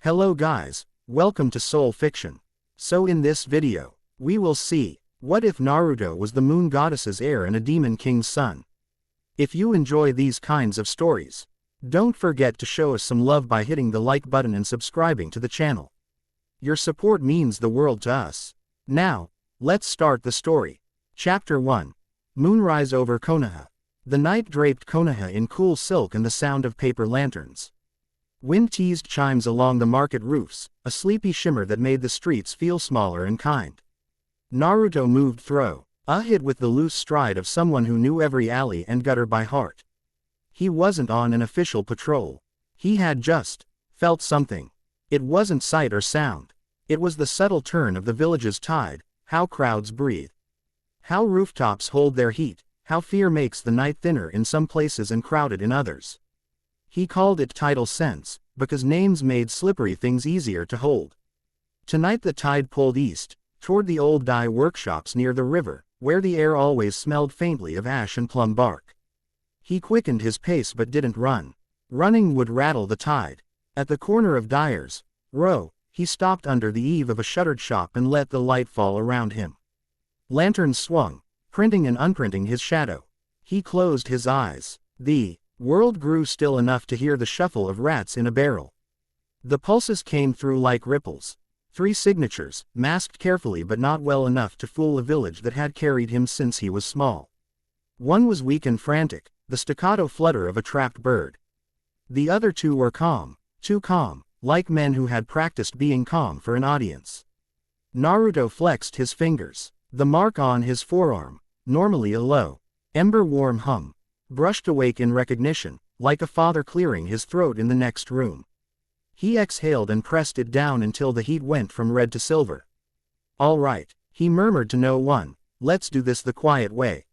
Hello guys, welcome to Soul Fiction. So in this video, we will see, what if Naruto was the moon goddess's heir and a demon king's son? If you enjoy these kinds of stories, don't forget to show us some love by hitting the like button and subscribing to the channel. Your support means the world to us. Now, let's start the story. Chapter 1. Moonrise over Konoha. The night draped Konoha in cool silk and the sound of paper lanterns. Wind teased chimes along the market roofs, a sleepy shimmer that made the streets feel smaller and kind. Naruto moved through, hit with the loose stride of someone who knew every alley and gutter by heart. He wasn't on an official patrol. He had just felt something. It wasn't sight or sound. It was the subtle turn of the village's tide, how crowds breathe. How rooftops hold their heat, how fear makes the night thinner in some places and crowded in others. He called it tidal sense, because names made slippery things easier to hold. Tonight the tide pulled east, toward the old dye workshops near the river, where the air always smelled faintly of ash and plum bark. He quickened his pace but didn't run. Running would rattle the tide. At the corner of Dyer's Row, he stopped under the eave of a shuttered shop and let the light fall around him. Lanterns swung, printing and unprinting his shadow. He closed his eyes. The world grew still enough to hear the shuffle of rats in a barrel. The pulses came through like ripples. 3 signatures, masked carefully but not well enough to fool a village that had carried him since he was small. One was weak and frantic, the staccato flutter of a trapped bird. The other 2 were calm, too calm, like men who had practiced being calm for an audience. Naruto flexed his fingers. The mark on his forearm, normally a low, ember-warm hum, brushed awake in recognition, like a father clearing his throat in the next room. He exhaled and pressed it down until the heat went from red to silver. "All right," he murmured to no one, "let's do this the quiet way."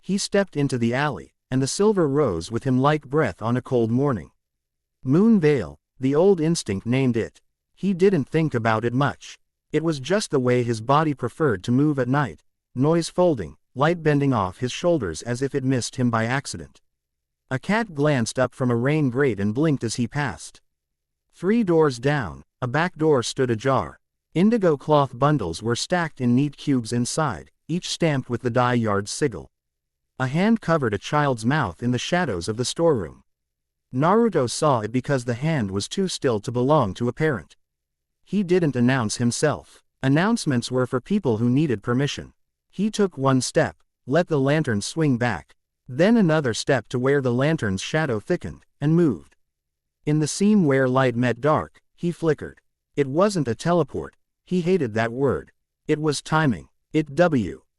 He stepped into the alley, and the silver rose with him like breath on a cold morning. Moon Veil, the old instinct named it. He didn't think about it much. It was just the way his body preferred to move at night, noise folding, light bending off his shoulders as if it missed him by accident. A cat glanced up from a rain grate and blinked as he passed. 3 doors down, a back door stood ajar. Indigo cloth bundles were stacked in neat cubes inside, each stamped with the dye yard's sigil. A hand covered a child's mouth in the shadows of the storeroom. Naruto saw it because the hand was too still to belong to a parent. He didn't announce himself. Announcements were for people who needed permission. He took 1 step, let the lantern swing back, then another step to where the lantern's shadow thickened, and moved. In the seam where light met dark, he flickered. It wasn't a teleport. He hated that word. It was timing.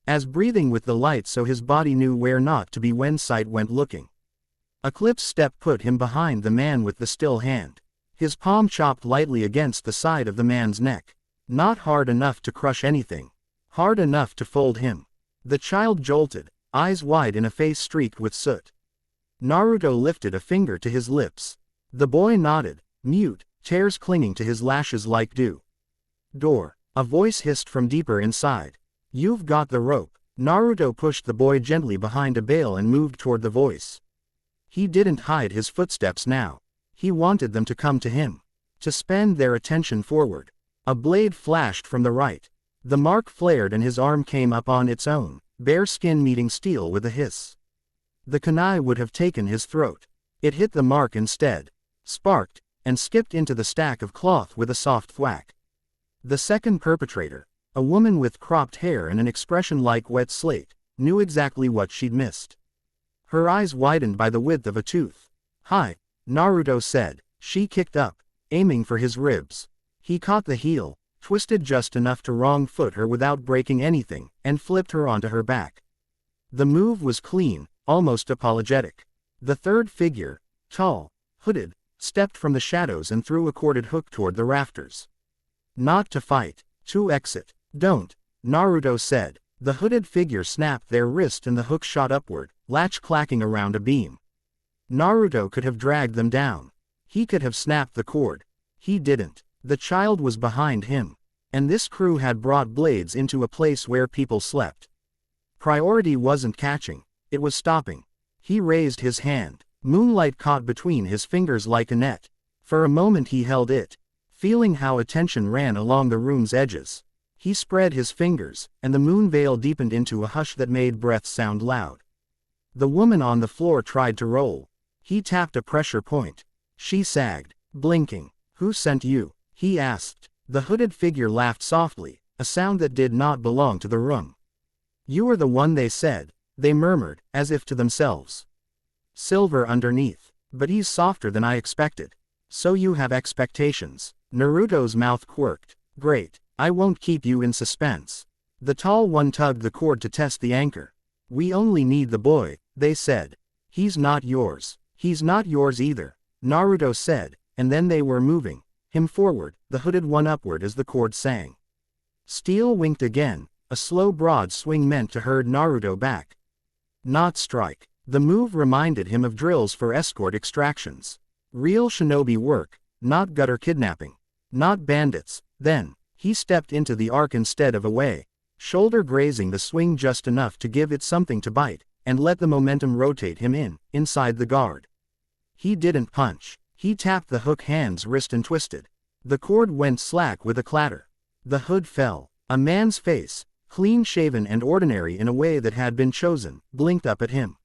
As breathing with the light so his body knew where not to be when sight went looking. A clipped step put him behind the man with the still hand. His palm chopped lightly against the side of the man's neck. Not hard enough to crush anything. Hard enough to fold him. The child jolted, eyes wide in a face streaked with soot. Naruto lifted a finger to his lips. The boy nodded, mute, tears clinging to his lashes like dew. "Door," a voice hissed from deeper inside. "You've got the rope." Naruto pushed the boy gently behind a bale and moved toward the voice. He didn't hide his footsteps now. He wanted them to come to him. To spend their attention forward. A blade flashed from the right. The mark flared and his arm came up on its own, bare skin meeting steel with a hiss. The kunai would have taken his throat. It hit the mark instead, sparked, and skipped into the stack of cloth with a soft thwack. The second perpetrator, a woman with cropped hair and an expression like wet slate, knew exactly what she'd missed. Her eyes widened by the width of a tooth. "Hi," Naruto said. She kicked up, aiming for his ribs. He caught the heel, twisted just enough to wrong foot her without breaking anything, and flipped her onto her back. The move was clean, almost apologetic. The third figure, tall, hooded, stepped from the shadows and threw a corded hook toward the rafters. "Not to fight, to exit." "Don't," Naruto said. The hooded figure snapped their wrist and the hook shot upward, latch clacking around a beam. Naruto could have dragged them down. He could have snapped the cord. He didn't. The child was behind him. And this crew had brought blades into a place where people slept. Priority wasn't catching. It was stopping. He raised his hand. Moonlight caught between his fingers like a net. For a moment he held it, feeling how attention ran along the room's edges. He spread his fingers, and the moon veil deepened into a hush that made breaths sound loud. The woman on the floor tried to roll. He tapped a pressure point. She sagged, blinking. "Who sent you?" he asked. The hooded figure laughed softly, a sound that did not belong to the room. "You are the one they said," they murmured, as if to themselves. "Silver underneath. But he's softer than I expected." "So you have expectations." Naruto's mouth quirked. "Great. I won't keep you in suspense." The tall one tugged the cord to test the anchor. "We only need the boy," they said. "He's not yours." "He's not yours either," Naruto said, and then they were moving, him forward, the hooded one upward as the cord sang. Steel winked again, a slow broad swing meant to herd Naruto back. Not strike. The move reminded him of drills for escort extractions. Real shinobi work, not gutter kidnapping. Not bandits. Then, he stepped into the arc instead of away, shoulder grazing the swing just enough to give it something to bite, and let the momentum rotate him inside the guard. He didn't punch. He tapped the hook hand's wrist and twisted. The cord went slack with a clatter. The hood fell. A man's face, clean-shaven and ordinary in a way that had been chosen, blinked up at him.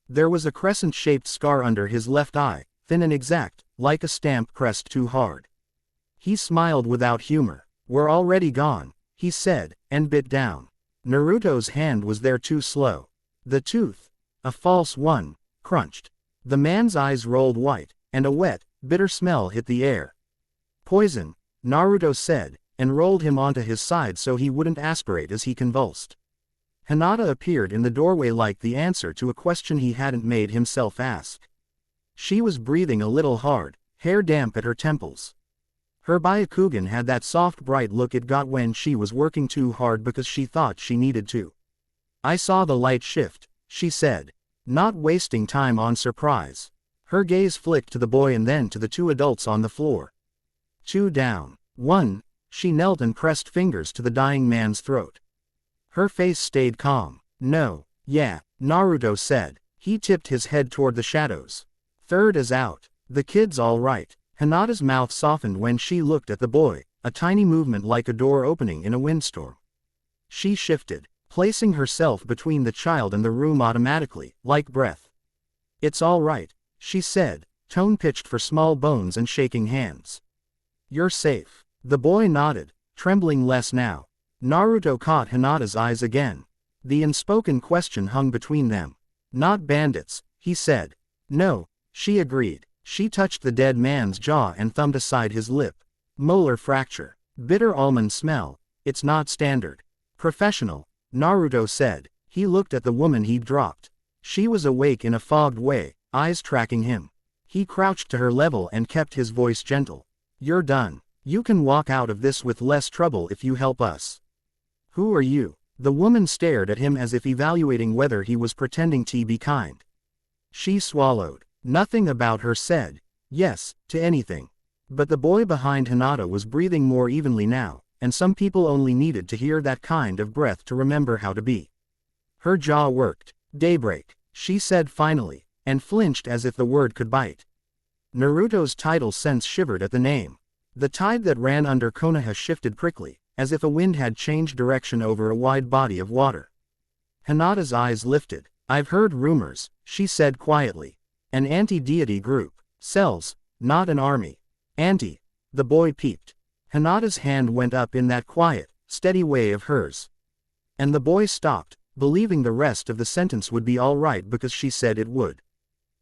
There was a crescent-shaped scar under his left eye, thin and exact, like a stamp pressed too hard. He smiled without humor. "We're already gone," he said, and bit down. Naruto's hand was there too slow. The tooth, a false one, crunched. The man's eyes rolled white, and a wet, bitter smell hit the air. "Poison," Naruto said, and rolled him onto his side so he wouldn't aspirate as he convulsed. Hinata appeared in the doorway like the answer to a question he hadn't made himself ask. She was breathing a little hard, hair damp at her temples. Her Byakugan had that soft bright look it got when she was working too hard because she thought she needed to. "I saw the light shift," she said, not wasting time on surprise. Her gaze flicked to the boy and then to the two adults on the floor. "Two down. One," she knelt and pressed fingers to the dying man's throat. Her face stayed calm. "No, yeah," Naruto said. He tipped his head toward the shadows. "Third is out. The kid's all right." Hinata's mouth softened when she looked at the boy, a tiny movement like a door opening in a windstorm. She shifted, placing herself between the child and the room automatically, like breath. "It's all right," she said, tone pitched for small bones and shaking hands. "You're safe." The boy nodded, trembling less now. Naruto caught Hinata's eyes again. The unspoken question hung between them. "Not bandits," he said. "No," she agreed. She touched the dead man's jaw and thumbed aside his lip. "Molar fracture. Bitter almond smell. It's not standard." "Professional," Naruto said. He looked at the woman he'd dropped. She was awake in a fogged way, eyes tracking him. He crouched to her level and kept his voice gentle. "You're done. You can walk out of this with less trouble if you help us." "Who are you?" The woman stared at him as if evaluating whether he was pretending to be kind. She swallowed. Nothing about her said yes to anything. But the boy behind Hinata was breathing more evenly now, and some people only needed to hear that kind of breath to remember how to be. Her jaw worked. "Daybreak," she said finally, and flinched as if the word could bite. Naruto's tidal sense shivered at the name. The tide that ran under Konoha shifted prickly, as if a wind had changed direction over a wide body of water. Hinata's eyes lifted. "I've heard rumors," she said quietly. "An anti-deity group. Cells, not an army." "Anti," the boy peeped. Hinata's hand went up in that quiet, steady way of hers. And the boy stopped, believing the rest of the sentence would be all right because she said it would.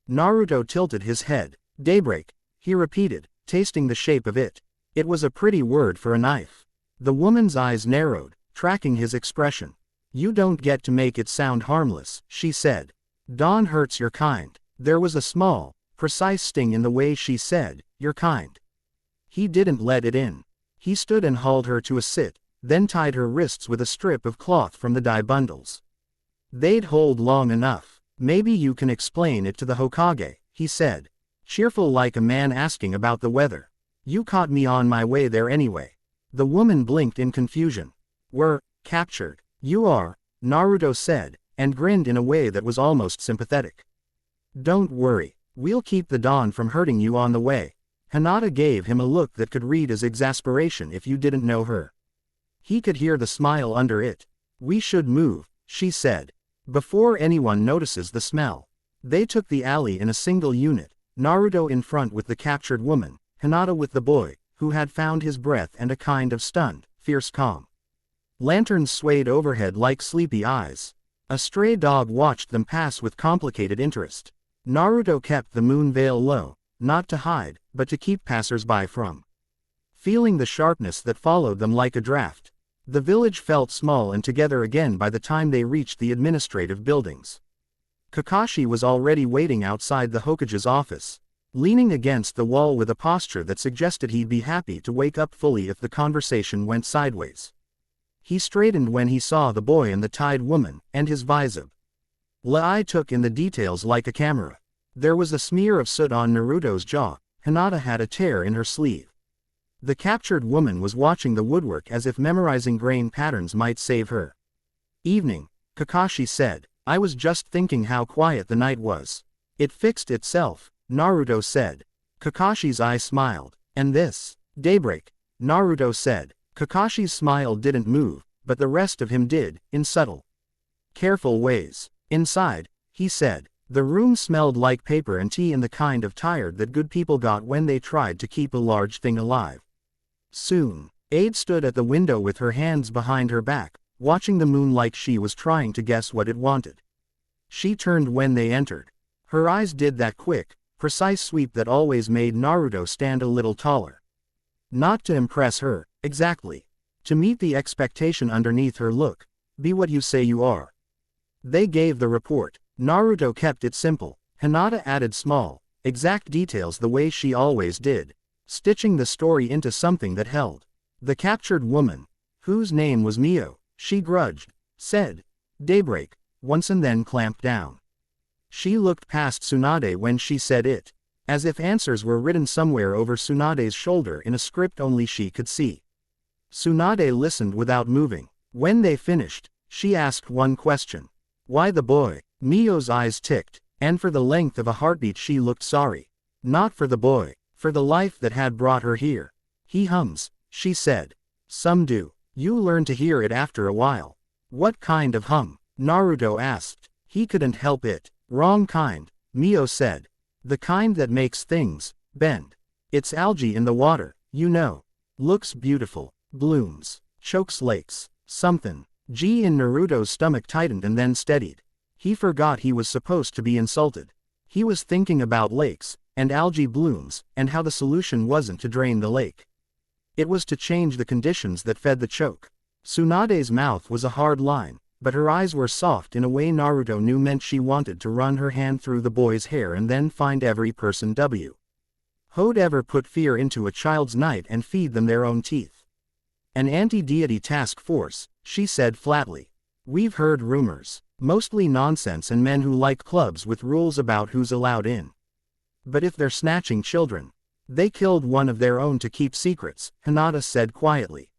Naruto tilted his head. "Daybreak," he repeated, tasting the shape of it. It was a pretty word for a knife. The woman's eyes narrowed, tracking his expression. "You don't get to make it sound harmless," she said. "Dawn hurts your kind." There was a small, precise sting in the way she said, "your kind." He didn't let it in. He stood and hauled her to a sit, then tied her wrists with a strip of cloth from the dye bundles. "They'd hold long enough. Maybe you can explain it to the Hokage," he said, cheerful like a man asking about the weather. "You caught me on my way there anyway." The woman blinked in confusion. "We're captured." "You are," Naruto said, and grinned in a way that was almost sympathetic. "Don't worry, we'll keep the dawn from hurting you on the way." Hinata gave him a look that could read as exasperation if you didn't know her. He could hear the smile under it. "We should move," she said, "before anyone notices the smell." They took the alley in a single unit, Naruto in front with the captured woman, Hinata with the boy, who had found his breath and a kind of stunned, fierce calm. Lanterns swayed overhead like sleepy eyes. A stray dog watched them pass with complicated interest. Naruto kept the moon veil low, not to hide, but to keep passers-by from feeling the sharpness that followed them like a draft. The village felt small and together again by the time they reached the administrative buildings. Kakashi was already waiting outside the Hokage's office, leaning against the wall with a posture that suggested he'd be happy to wake up fully if the conversation went sideways. He straightened when he saw the boy and the tied woman, and his visor. Lai took in the details like a camera. There was a smear of soot on Naruto's jaw. Hinata had a tear in her sleeve. The captured woman was watching the woodwork as if memorizing grain patterns might save her. "Evening," Kakashi said. "I was just thinking how quiet the night was." "It fixed itself," Naruto said. Kakashi's eye smiled. "And this?" "Daybreak," Naruto said. Kakashi's smile didn't move, but the rest of him did, in subtle, careful ways. "Inside," he said. The room smelled like paper and tea and the kind of tired that good people got when they tried to keep a large thing alive. Soon, Aide stood at the window with her hands behind her back, watching the moon like she was trying to guess what it wanted. She turned when they entered. Her eyes did that quick, precise sweep that always made Naruto stand a little taller. Not to impress her, exactly. To meet the expectation underneath her look. "Be what you say you are." They gave the report. Naruto kept it simple. Hinata added small, exact details the way she always did, stitching the story into something that held. The captured woman, whose name was Mio, she grudged, said, "Daybreak," once and then clamped down. She looked past Tsunade when she said it, as if answers were written somewhere over Tsunade's shoulder in a script only she could see. Tsunade listened without moving. When they finished, she asked one question. "Why the boy?" Mio's eyes ticked, and for the length of a heartbeat she looked sorry. Not for the boy, for the life that had brought her here. "He hums," she said. "Some do. You learn to hear it after a while." "What kind of hum?" Naruto asked. He couldn't help it. "Wrong kind," Mio said. "The kind that makes things bend. It's algae in the water, you know. Looks beautiful, blooms, chokes lakes, something." G in Naruto's stomach tightened and then steadied. He forgot he was supposed to be insulted. He was thinking about lakes, and algae blooms, and how the solution wasn't to drain the lake. It was to change the conditions that fed the choke. Tsunade's mouth was a hard line, but her eyes were soft in a way Naruto knew meant she wanted to run her hand through the boy's hair and then find every person who'd ever put fear into a child's night and feed them their own teeth. "An anti-deity task force," she said flatly. "We've heard rumors. Mostly nonsense and men who like clubs with rules about who's allowed in. But if they're snatching children, they killed one of their own to keep secrets," Hinata said quietly.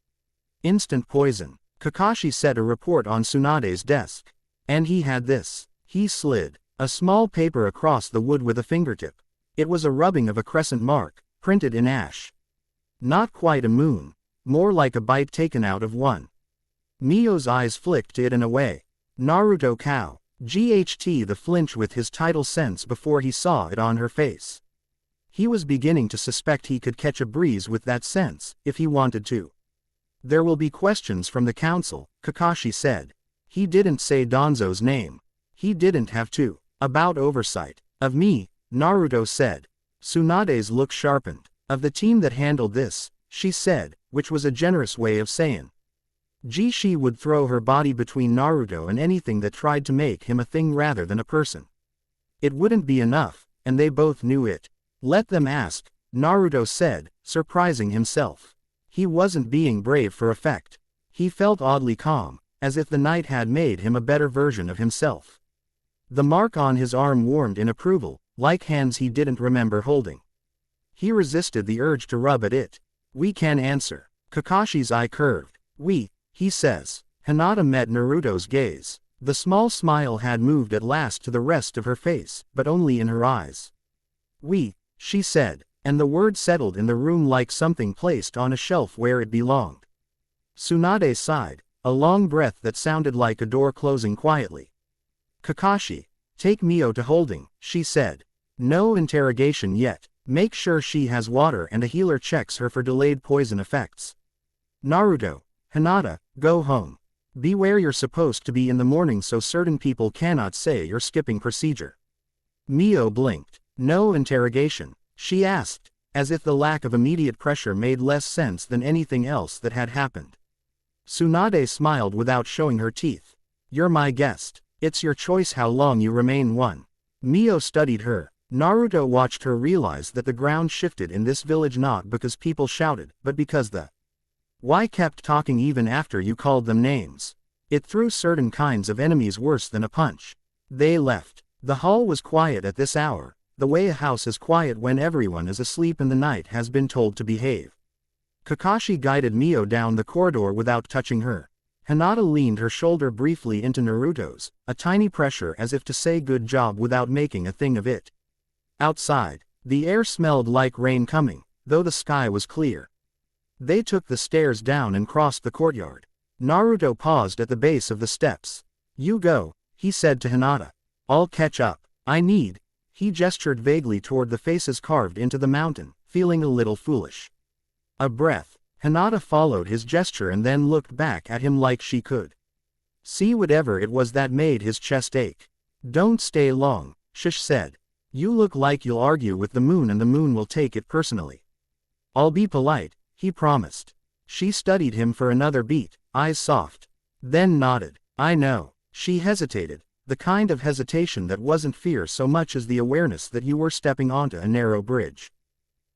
"Instant poison." Kakashi set a report on Tsunade's desk. "And he had this." He slid a small paper across the wood with a fingertip. It was a rubbing of a crescent mark, printed in ash. Not quite a moon, more like a bite taken out of one. Mio's eyes flicked it and away. Naruto cow. GHT the flinch with his title sense before he saw it on her face. He was beginning to suspect he could catch a breeze with that sense, if he wanted to. "There will be questions from the council," Kakashi said. He didn't say Danzo's name. He didn't have to. "About oversight. Of me," Naruto said. Tsunade's look sharpened. "Of the team that handled this," she said, which was a generous way of saying. She would throw her body between Naruto and anything that tried to make him a thing rather than a person. It wouldn't be enough, and they both knew it. "Let them ask," Naruto said, surprising himself. He wasn't being brave for effect. He felt oddly calm, as if the night had made him a better version of himself. The mark on his arm warmed in approval, like hands he didn't remember holding. He resisted the urge to rub at it. "We can answer." Kakashi's eye curved. "We," he says. Hinata met Naruto's gaze. The small smile had moved at last to the rest of her face, but only in her eyes. "We," she said. And the word settled in the room like something placed on a shelf where it belonged. Tsunade sighed, a long breath that sounded like a door closing quietly. Kakashi, take Mio to holding, she said. No interrogation yet. Make sure she has water and a healer checks her for delayed poison effects. Naruto, Hinata, go home. Be where you're supposed to be in the morning so certain people cannot say you're skipping procedure. Mio blinked. No interrogation, she asked, as if the lack of immediate pressure made less sense than anything else that had happened. Tsunade smiled without showing her teeth. You're my guest. It's your choice how long you remain one. Mio studied her. Naruto watched her realize that the ground shifted in this village not because people shouted, but because the why kept talking even after you called them names. It threw certain kinds of enemies worse than a punch. They left. The hall was quiet at this hour, the way a house is quiet when everyone is asleep and the night has been told to behave. Kakashi guided Mio down the corridor without touching her. Hinata leaned her shoulder briefly into Naruto's, a tiny pressure as if to say good job without making a thing of it. Outside, the air smelled like rain coming, though the sky was clear. They took the stairs down and crossed the courtyard. Naruto paused at the base of the steps. You go, he said to Hinata. I'll catch up. I need. He gestured vaguely toward the faces carved into the mountain, feeling a little foolish. A breath. Hinata followed his gesture and then looked back at him like she could see whatever it was that made his chest ache. Don't stay long, Shush said. You look like you'll argue with the moon and the moon will take it personally. I'll be polite, he promised. She studied him for another beat, eyes soft. Then nodded. I know. She hesitated, the kind of hesitation that wasn't fear so much as the awareness that you were stepping onto a narrow bridge.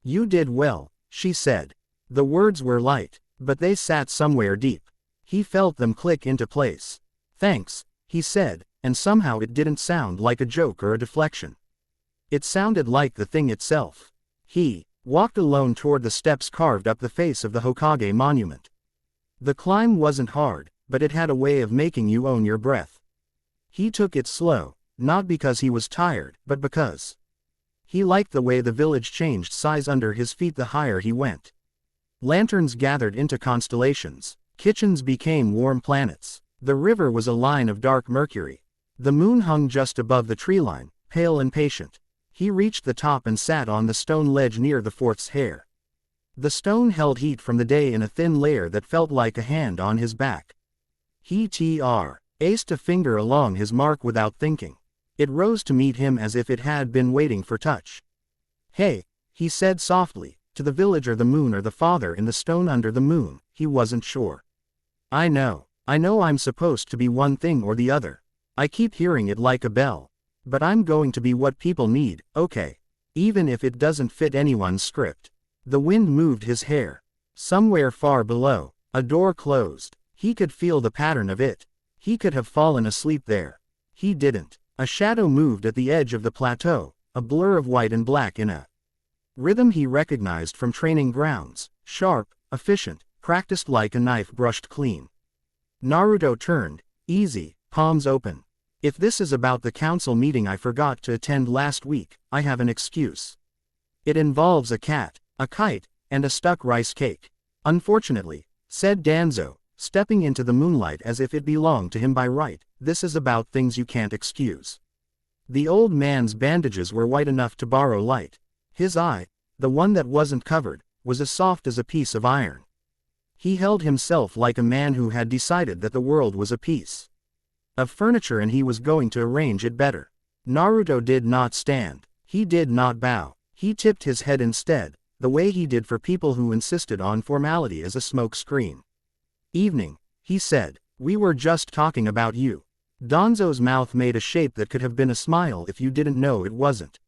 You did well, she said. The words were light, but they sat somewhere deep. He felt them click into place. Thanks, he said, and somehow it didn't sound like a joke or a deflection. It sounded like the thing itself. He walked alone toward the steps carved up the face of the Hokage monument. The climb wasn't hard, but it had a way of making you own your breath. He took it slow, not because he was tired, but because he liked the way the village changed size under his feet the higher he went. Lanterns gathered into constellations. Kitchens became warm planets. The river was a line of dark mercury. The moon hung just above the tree line, pale and patient. He reached the top and sat on the stone ledge near the fourth's hair. The stone held heat from the day in a thin layer that felt like a hand on his back. He aced a finger along his mark without thinking. It rose to meet him as if it had been waiting for touch. Hey, he said softly, to the village or the moon or the father in the stone under the moon, he wasn't sure. I know I'm supposed to be one thing or the other. I keep hearing it like a bell. But I'm going to be what people need, okay? Even if it doesn't fit anyone's script. The wind moved his hair. Somewhere far below, a door closed. He could feel the pattern of it. He could have fallen asleep there. He didn't. A shadow moved at the edge of the plateau, a blur of white and black in a rhythm he recognized from training grounds, sharp, efficient, practiced like a knife brushed clean. Naruto turned, easy, palms open. If this is about the council meeting I forgot to attend last week, I have an excuse. It involves a cat, a kite, and a stuck rice cake. Unfortunately, said Danzo, stepping into the moonlight as if it belonged to him by right, this is about things you can't excuse. The old man's bandages were white enough to borrow light. His eye, the one that wasn't covered, was as soft as a piece of iron. He held himself like a man who had decided that the world was a piece of furniture and he was going to arrange it better. Naruto did not stand. He did not bow. He tipped his head instead, the way he did for people who insisted on formality as a smoke screen. Evening, he said. We were just talking about you. Danzo's mouth made a shape that could have been a smile if you didn't know it wasn't.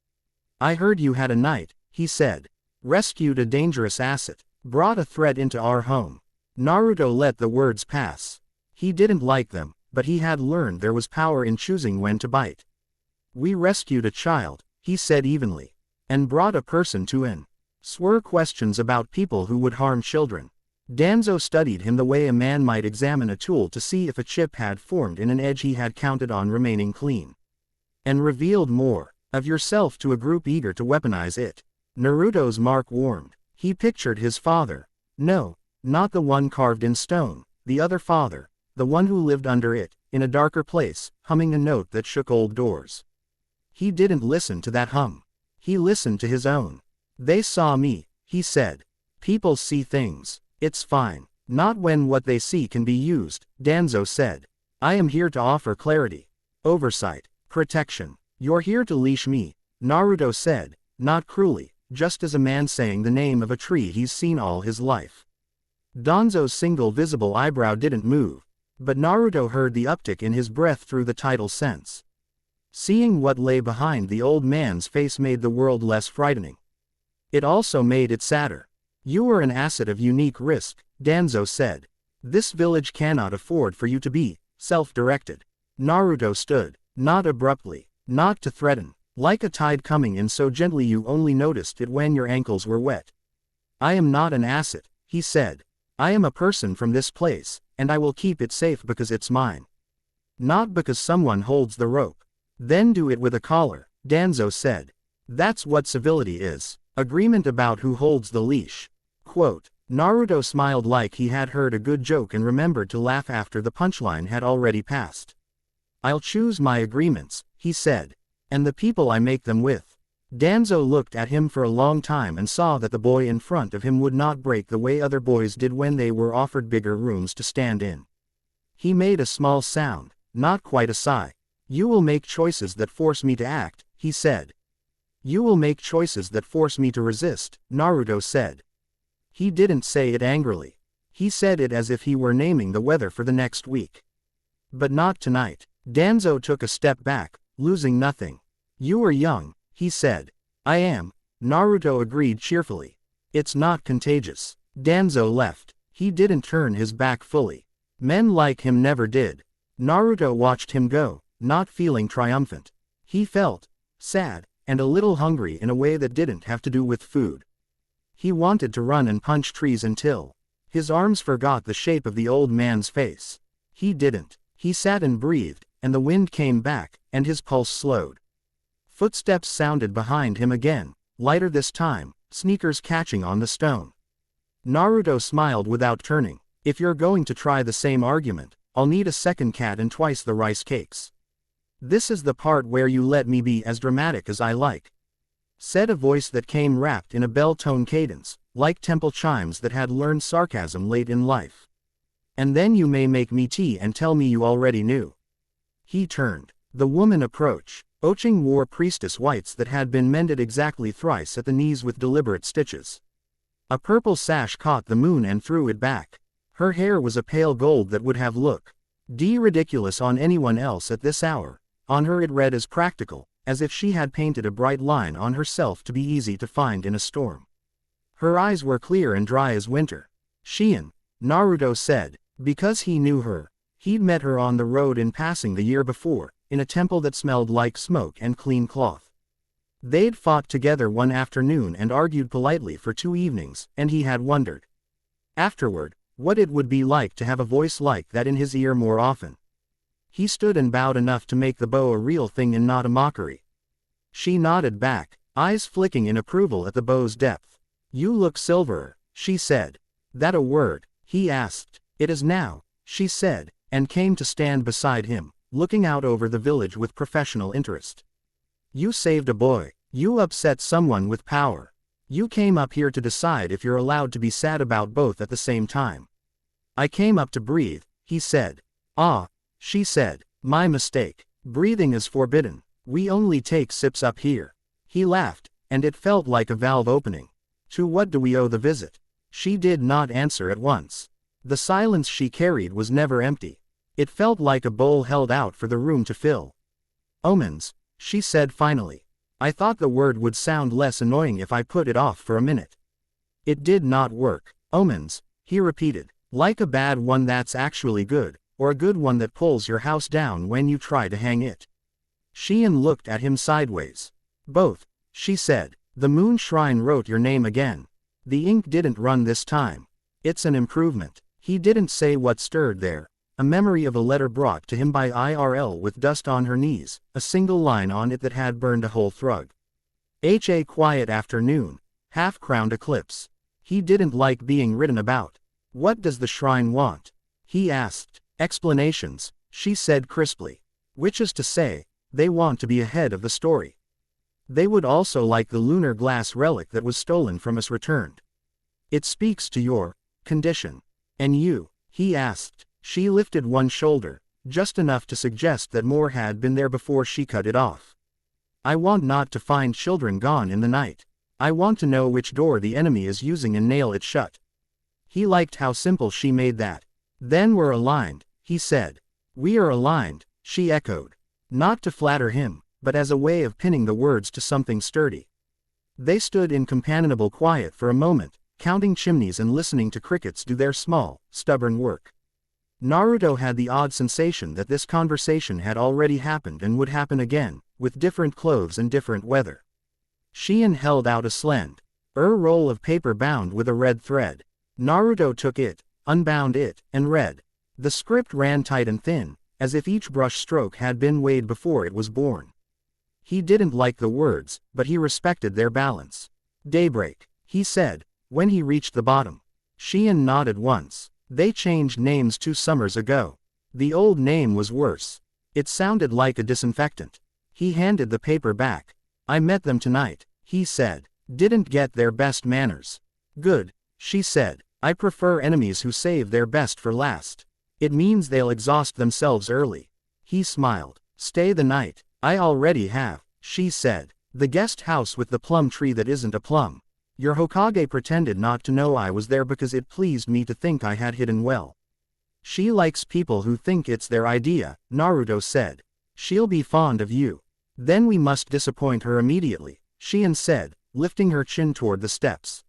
I heard you had a night, he said. Rescued a dangerous asset. Brought a threat into our home. Naruto let the words pass. He didn't like them, but he had learned there was power in choosing when to bite. We rescued a child, he said evenly. And brought a person to an swore questions about people who would harm children. Danzo studied him the way a man might examine a tool to see if a chip had formed in an edge he had counted on remaining clean. And revealed more of yourself to a group eager to weaponize it. Naruto's mark warmed. He pictured his father. No, not the one carved in stone, the other father, the one who lived under it, in a darker place, humming a note that shook old doors. He didn't listen to that hum. He listened to his own. They saw me, he said. People see things. It's fine. Not when what they see can be used, Danzo said. I am here to offer clarity, oversight, protection. You're here to leash me, Naruto said, not cruelly, just as a man saying the name of a tree he's seen all his life. Danzo's single visible eyebrow didn't move, but Naruto heard the uptick in his breath through the tidal sense. Seeing what lay behind the old man's face made the world less frightening. It also made it sadder. You are an asset of unique risk, Danzo said. This village cannot afford for you to be self-directed. Naruto stood, not abruptly, not to threaten, like a tide coming in so gently you only noticed it when your ankles were wet. I am not an asset, he said. I am a person from this place, and I will keep it safe because it's mine. Not because someone holds the rope. Then do it with a collar, Danzo said. That's what civility is. Agreement about who holds the leash. Quote, Naruto smiled like he had heard a good joke and remembered to laugh after the punchline had already passed. I'll choose my agreements, he said. And the people I make them with. Danzo looked at him for a long time and saw that the boy in front of him would not break the way other boys did when they were offered bigger rooms to stand in. He made a small sound, not quite a sigh. You will make choices that force me to act, he said. You will make choices that force me to resist, Naruto said. He didn't say it angrily. He said it as if he were naming the weather for the next week. But not tonight. Danzo took a step back, losing nothing. You are young, he said. I am, Naruto agreed cheerfully. It's not contagious. Danzo left. He didn't turn his back fully. Men like him never did. Naruto watched him go, not feeling triumphant. He felt sad, and a little hungry in a way that didn't have to do with food. He wanted to run and punch trees until his arms forgot the shape of the old man's face. He didn't. He sat and breathed, and the wind came back, and his pulse slowed. Footsteps sounded behind him again, lighter this time, sneakers catching on the stone. Naruto smiled without turning. If you're going to try the same argument, I'll need a second cat and twice the rice cakes. This is the part where you let me be as dramatic as I like, said a voice that came wrapped in a bell-tone cadence, like temple chimes that had learned sarcasm late in life. And then you may make me tea and tell me you already knew. He turned. The woman approached. Oching wore priestess whites that had been mended exactly thrice at the knees with deliberate stitches. A purple sash caught the moon and threw it back. Her hair was a pale gold that would have looked ridiculous on anyone else at this hour. On her it read as practical, as if she had painted a bright line on herself to be easy to find in a storm. Her eyes were clear and dry as winter. Shion, Naruto said, because he knew her. He'd met her on the road in passing the year before, in a temple that smelled like smoke and clean cloth. They'd fought together one afternoon and argued politely for 2 evenings, and he had wondered afterward what it would be like to have a voice like that in his ear more often. He stood and bowed enough to make the bow a real thing and not a mockery. She nodded back, eyes flicking in approval at the bow's depth. You look silverer, she said. That a word? He asked. It is now, she said, and came to stand beside him, looking out over the village with professional interest. You saved a boy. You upset someone with power. You came up here to decide if you're allowed to be sad about both at the same time. I came up to breathe, he said. Ah, she said. My mistake. Breathing is forbidden. We only take sips up here. He laughed, and it felt like a valve opening. To what do we owe the visit? She did not answer at once. The silence she carried was never empty. It felt like a bowl held out for the room to fill. Omens, she said finally. I thought the word would sound less annoying if I put it off for a minute. It did not work. Omens, he repeated, like a bad one that's actually good, or a good one that pulls your house down when you try to hang it. Shion looked at him sideways. Both, she said. The moon shrine wrote your name again. The ink didn't run this time. It's an improvement. He didn't say what stirred there. A memory of a letter brought to him by IRL with dust on her knees, a single line on it that had burned a whole thrug. A quiet afternoon, half-crowned eclipse. He didn't like being written about. What does the shrine want? He asked. Explanations, she said crisply. Which is to say, they want to be ahead of the story. They would also like the lunar glass relic that was stolen from us returned. It speaks to your condition. And you? He asked. She lifted one shoulder, just enough to suggest that more had been there before she cut it off. I want not to find children gone in the night. I want to know which door the enemy is using and nail it shut. He liked how simple she made that. Then we're aligned, he said. We are aligned, she echoed. Not to flatter him, but as a way of pinning the words to something sturdy. They stood in companionable quiet for a moment, counting chimneys and listening to crickets do their small, stubborn work. Naruto had the odd sensation that this conversation had already happened and would happen again, with different clothes and different weather. Shion held out a slender roll of paper bound with a red thread. Naruto took it, unbound it, and read. The script ran tight and thin, as if each brush stroke had been weighed before it was born. He didn't like the words, but he respected their balance. Daybreak, he said, when he reached the bottom. Shion nodded once. They changed names 2 summers ago. The old name was worse. It sounded like a disinfectant. He handed the paper back. I met them tonight, he said. Didn't get their best manners. Good, she said. I prefer enemies who save their best for last. It means they'll exhaust themselves early. He smiled. Stay the night. I already have, she said. The guest house with the plum tree that isn't a plum. Your Hokage pretended not to know I was there because it pleased me to think I had hidden well. She likes people who think it's their idea, Naruto said. She'll be fond of you. Then we must disappoint her immediately, Shion said, lifting her chin toward the steps.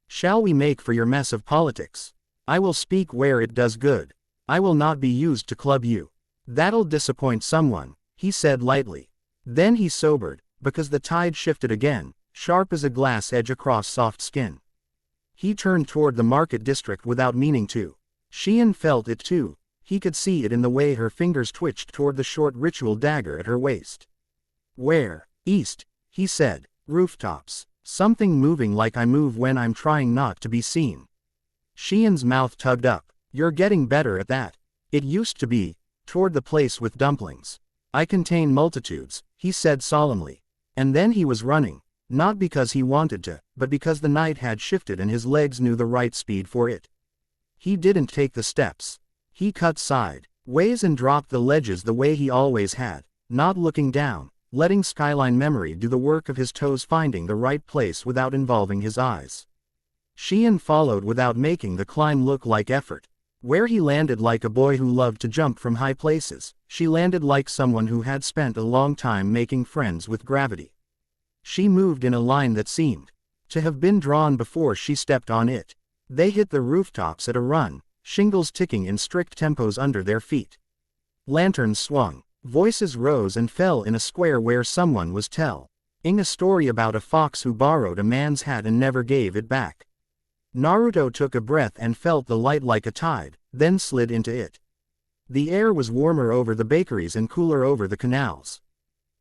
Shall we make for your mess of politics? I will speak where it does good. I will not be used to club you. That'll disappoint someone, he said lightly. Then he sobered, because the tide shifted again, sharp as a glass edge across soft skin. He turned toward the market district without meaning to. Shion felt it too. He could see it in the way her fingers twitched toward the short ritual dagger at her waist. Where? East, he said. Rooftops. Something moving like I move when I'm trying not to be seen. Shion's mouth tugged up. You're getting better at that. It used to be, toward the place with dumplings. I contain multitudes, he said solemnly. And then he was running. Not because he wanted to, but because the night had shifted and his legs knew the right speed for it. He didn't take the steps. He cut sideways and dropped the ledges the way he always had, not looking down, letting skyline memory do the work of his toes, finding the right place without involving his eyes. Shion followed without making the climb look like effort. Where he landed like a boy who loved to jump from high places, she landed like someone who had spent a long time making friends with gravity. She moved in a line that seemed to have been drawn before she stepped on it. They hit the rooftops at a run, shingles ticking in strict tempos under their feet. Lanterns swung, voices rose and fell in a square where someone was telling a story about a fox who borrowed a man's hat and never gave it back. Naruto took a breath and felt the light like a tide, then slid into it. The air was warmer over the bakeries and cooler over the canals.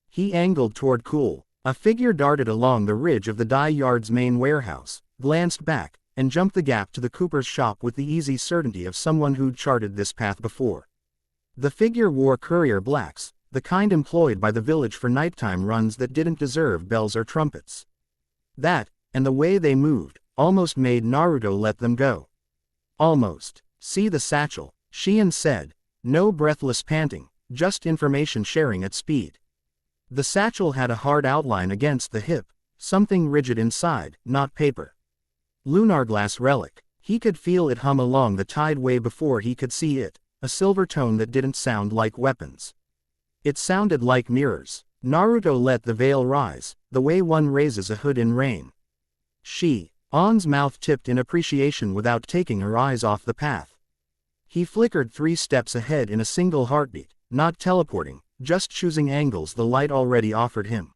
He angled toward cool. A figure darted along the ridge of the dye yard's main warehouse, glanced back, and jumped the gap to the cooper's shop with the easy certainty of someone who'd charted this path before. The figure wore courier blacks, the kind employed by the village for nighttime runs that didn't deserve bells or trumpets. That, and the way they moved, almost made Naruto let them go. Almost. See the satchel, Shion said. No breathless panting, just information sharing at speed. The satchel had a hard outline against the hip, something rigid inside, not paper. Lunar glass relic. He could feel it hum along the tide way before he could see it, a silver tone that didn't sound like weapons. It sounded like mirrors. Naruto let the veil rise, the way one raises a hood in rain. On's mouth tipped in appreciation without taking her eyes off the path. He flickered 3 steps ahead in a single heartbeat, not teleporting, just choosing angles the light already offered him.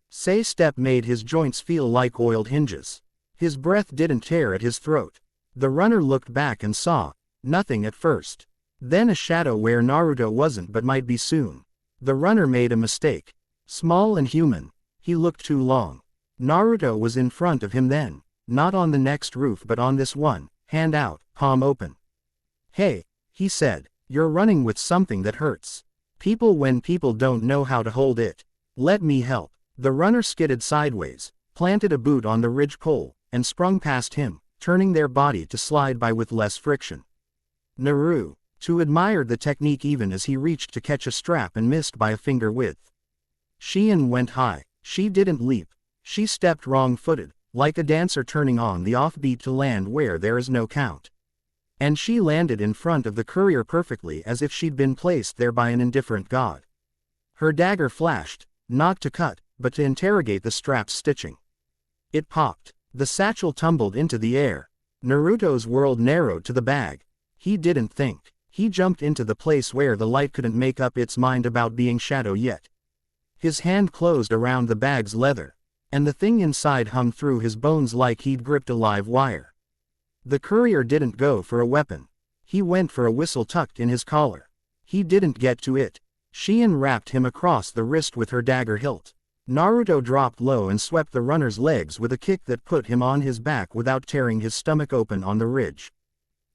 Say step made his joints feel like oiled hinges. His breath didn't tear at his throat. The runner looked back and saw nothing at first. Then a shadow where Naruto wasn't but might be soon. The runner made a mistake. Small and human. He looked too long. Naruto was in front of him then, not on the next roof but on this one, hand out, palm open. Hey, he said, you're running with something that hurts. When people don't know how to hold it. Let me help. The runner skidded sideways, planted a boot on the ridge pole, and sprung past him, turning their body to slide by with less friction. Naruto, too, admired the technique even as he reached to catch a strap and missed by a finger width. Shein went high. She didn't leap. She stepped wrong-footed, like a dancer turning on the offbeat to land where there is no count. And she landed in front of the courier perfectly as if she'd been placed there by an indifferent god. Her dagger flashed, not to cut, but to interrogate the strap's stitching. It popped. The satchel tumbled into the air. Naruto's world narrowed to the bag. He didn't think. He jumped into the place where the light couldn't make up its mind about being shadow yet. His hand closed around the bag's leather, and the thing inside hummed through his bones like he'd gripped a live wire. The courier didn't go for a weapon. He went for a whistle tucked in his collar. He didn't get to it. Shein wrapped him across the wrist with her dagger hilt. Naruto dropped low and swept the runner's legs with a kick that put him on his back without tearing his stomach open on the ridge.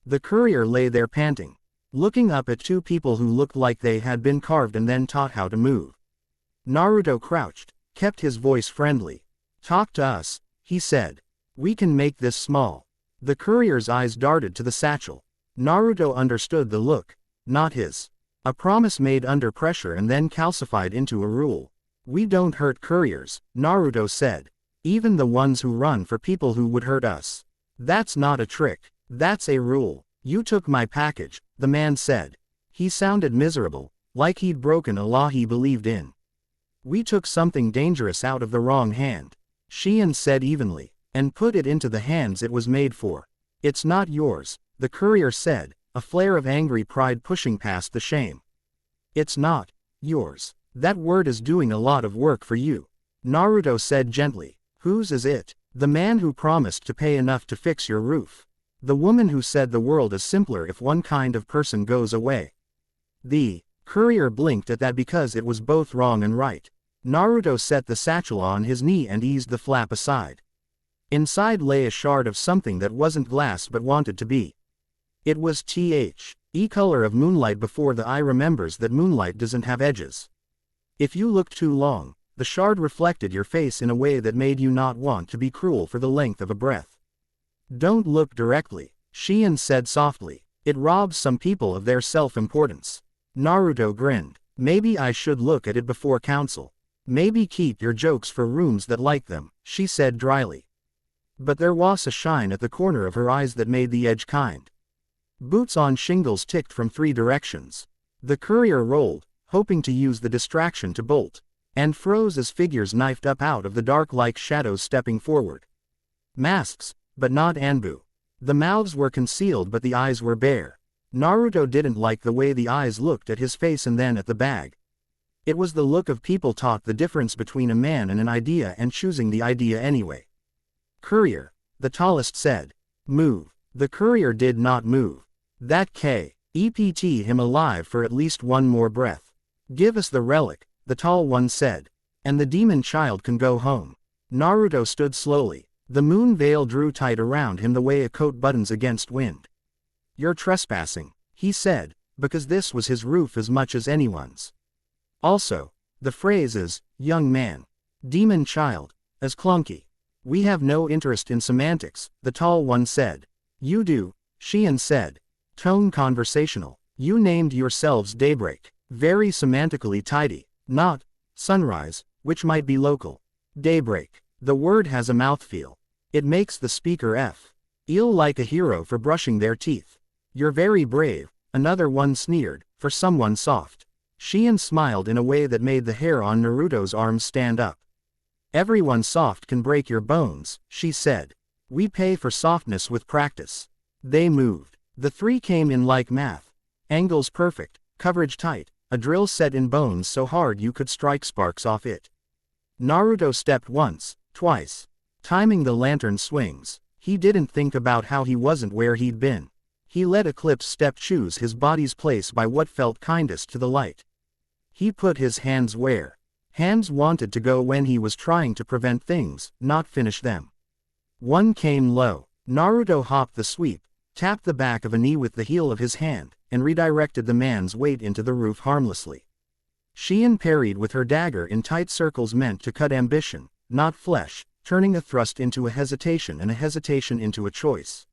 The courier lay there panting, looking up at two people who looked like they had been carved and then taught how to move. Naruto crouched, kept his voice friendly. Talk to us, he said. We can make this small. The courier's eyes darted to the satchel. Naruto understood the look, not his. A promise made under pressure and then calcified into a rule. We don't hurt couriers, Naruto said. Even the ones who run for people who would hurt us. That's not a trick. That's a rule. You took my package, the man said. He sounded miserable, like he'd broken a law he believed in. We took something dangerous out of the wrong hand, Shein said evenly, and put it into the hands it was made for. It's not yours, the courier said, a flare of angry pride pushing past the shame. It's not yours. That word is doing a lot of work for you, Naruto said gently. Whose is it? The man who promised to pay enough to fix your roof. The woman who said the world is simpler if one kind of person goes away. The courier blinked at that because it was both wrong and right. Naruto set the satchel on his knee and eased the flap aside. Inside lay a shard of something that wasn't glass but wanted to be. It was the color of moonlight before the eye remembers that moonlight doesn't have edges. If you looked too long, the shard reflected your face in a way that made you not want to be cruel for the length of a breath. Don't look directly, Shein said softly. It robs some people of their self-importance. Naruto grinned. Maybe I should look at it before council. Maybe keep your jokes for rooms that like them, she said dryly. But there was a shine at the corner of her eyes that made the edge kind. Boots on shingles ticked from 3 directions. The courier rolled, hoping to use the distraction to bolt, and froze as figures knifed up out of the dark like shadows stepping forward. Masks, but not Anbu. The mouths were concealed but the eyes were bare. Naruto didn't like the way the eyes looked at his face and then at the bag. It was the look of people taught the difference between a man and an idea and choosing the idea anyway. Courier, the tallest said. Move. The courier did not move. That kept him alive for at least one more breath. Give us the relic, the tall one said. And the demon child can go home. Naruto stood slowly. The moon veil drew tight around him the way a coat buttons against wind. You're trespassing, he said, because this was his roof as much as anyone's. Also, the phrase is, young man. Demon child, as clunky. We have no interest in semantics, the tall one said. You do, Shein said. Tone conversational. You named yourselves Daybreak. Very semantically tidy. Not sunrise, which might be local. Daybreak. The word has a mouthfeel. It makes the speaker feel like a hero for brushing their teeth. You're very brave, another one sneered, for someone soft. Shein smiled in a way that made the hair on Naruto's arms stand up. Everyone soft can break your bones, she said. We pay for softness with practice. They moved. The 3 came in like math. Angles perfect, coverage tight, a drill set in bones so hard you could strike sparks off it. Naruto stepped once, twice. Timing the lantern swings. He didn't think about how he wasn't where he'd been. He let Eclipse step choose his body's place by what felt kindest to the light. He put his hands where Hands wanted to go when he was trying to prevent things, not finish them. One came low. Naruto hopped the sweep, tapped the back of a knee with the heel of his hand, and redirected the man's weight into the roof harmlessly. Shion parried with her dagger in tight circles meant to cut ambition, not flesh, turning a thrust into a hesitation and a hesitation into a choice.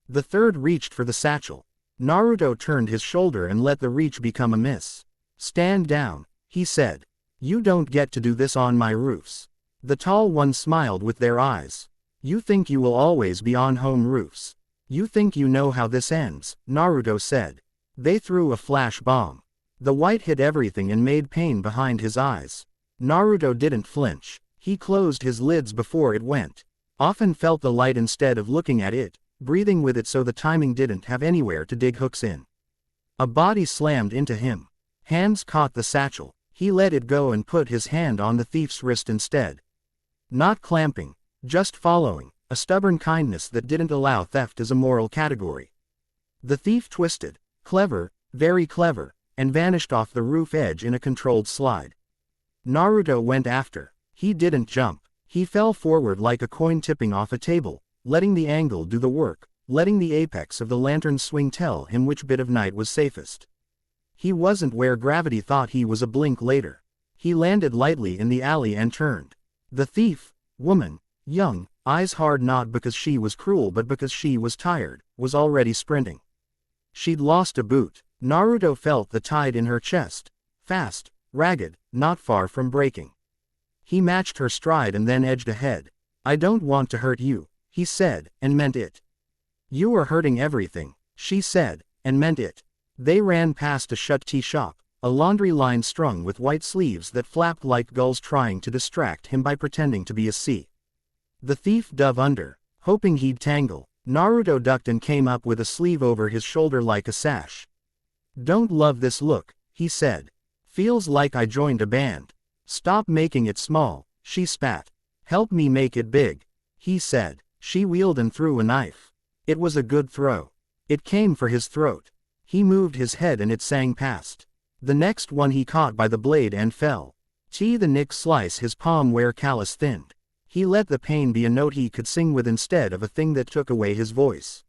The third reached for the satchel. Naruto turned his shoulder and let the reach become a miss. "Stand down," he said. "You don't get to do this on my roofs." The tall one smiled with their eyes. "You think you will always be on home roofs. You think you know how this ends," Naruto said. They threw a flash bomb. The white hit everything and made pain behind his eyes. Naruto didn't flinch. He closed his lids before it went. Often felt the light instead of looking at it, breathing with it so the timing didn't have anywhere to dig hooks in. A body slammed into him. Hands caught the satchel. He let it go and put his hand on the thief's wrist instead. Not clamping, just following, a stubborn kindness that didn't allow theft as a moral category. The thief twisted, clever, very clever, and vanished off the roof edge in a controlled slide. Naruto went after. He didn't jump. He fell forward like a coin tipping off a table, letting the angle do the work, letting the apex of the lantern's swing tell him which bit of night was safest. He wasn't where gravity thought he was a blink later. He landed lightly in the alley and turned. The thief, woman, young, eyes hard not because she was cruel but because she was tired, was already sprinting. She'd lost a boot. Naruto felt the tide in her chest. Fast, ragged, not far from breaking. He matched her stride and then edged ahead. "I don't want to hurt you," he said, and meant it. "You are hurting everything," she said, and meant it. They ran past a shut tea shop, a laundry line strung with white sleeves that flapped like gulls trying to distract him by pretending to be a sea. The thief dove under, hoping he'd tangle. Naruto ducked and came up with a sleeve over his shoulder like a sash. "Don't love this look," he said. "Feels like I joined a band." "Stop making it small," she spat. "Help me make it big," he said. She wheeled and threw a knife. It was a good throw. It came for his throat. He moved his head and it sang past. The next one he caught by the blade and fell. The nick slice his palm where callus thinned. He let the pain be a note he could sing with instead of a thing that took away his voice.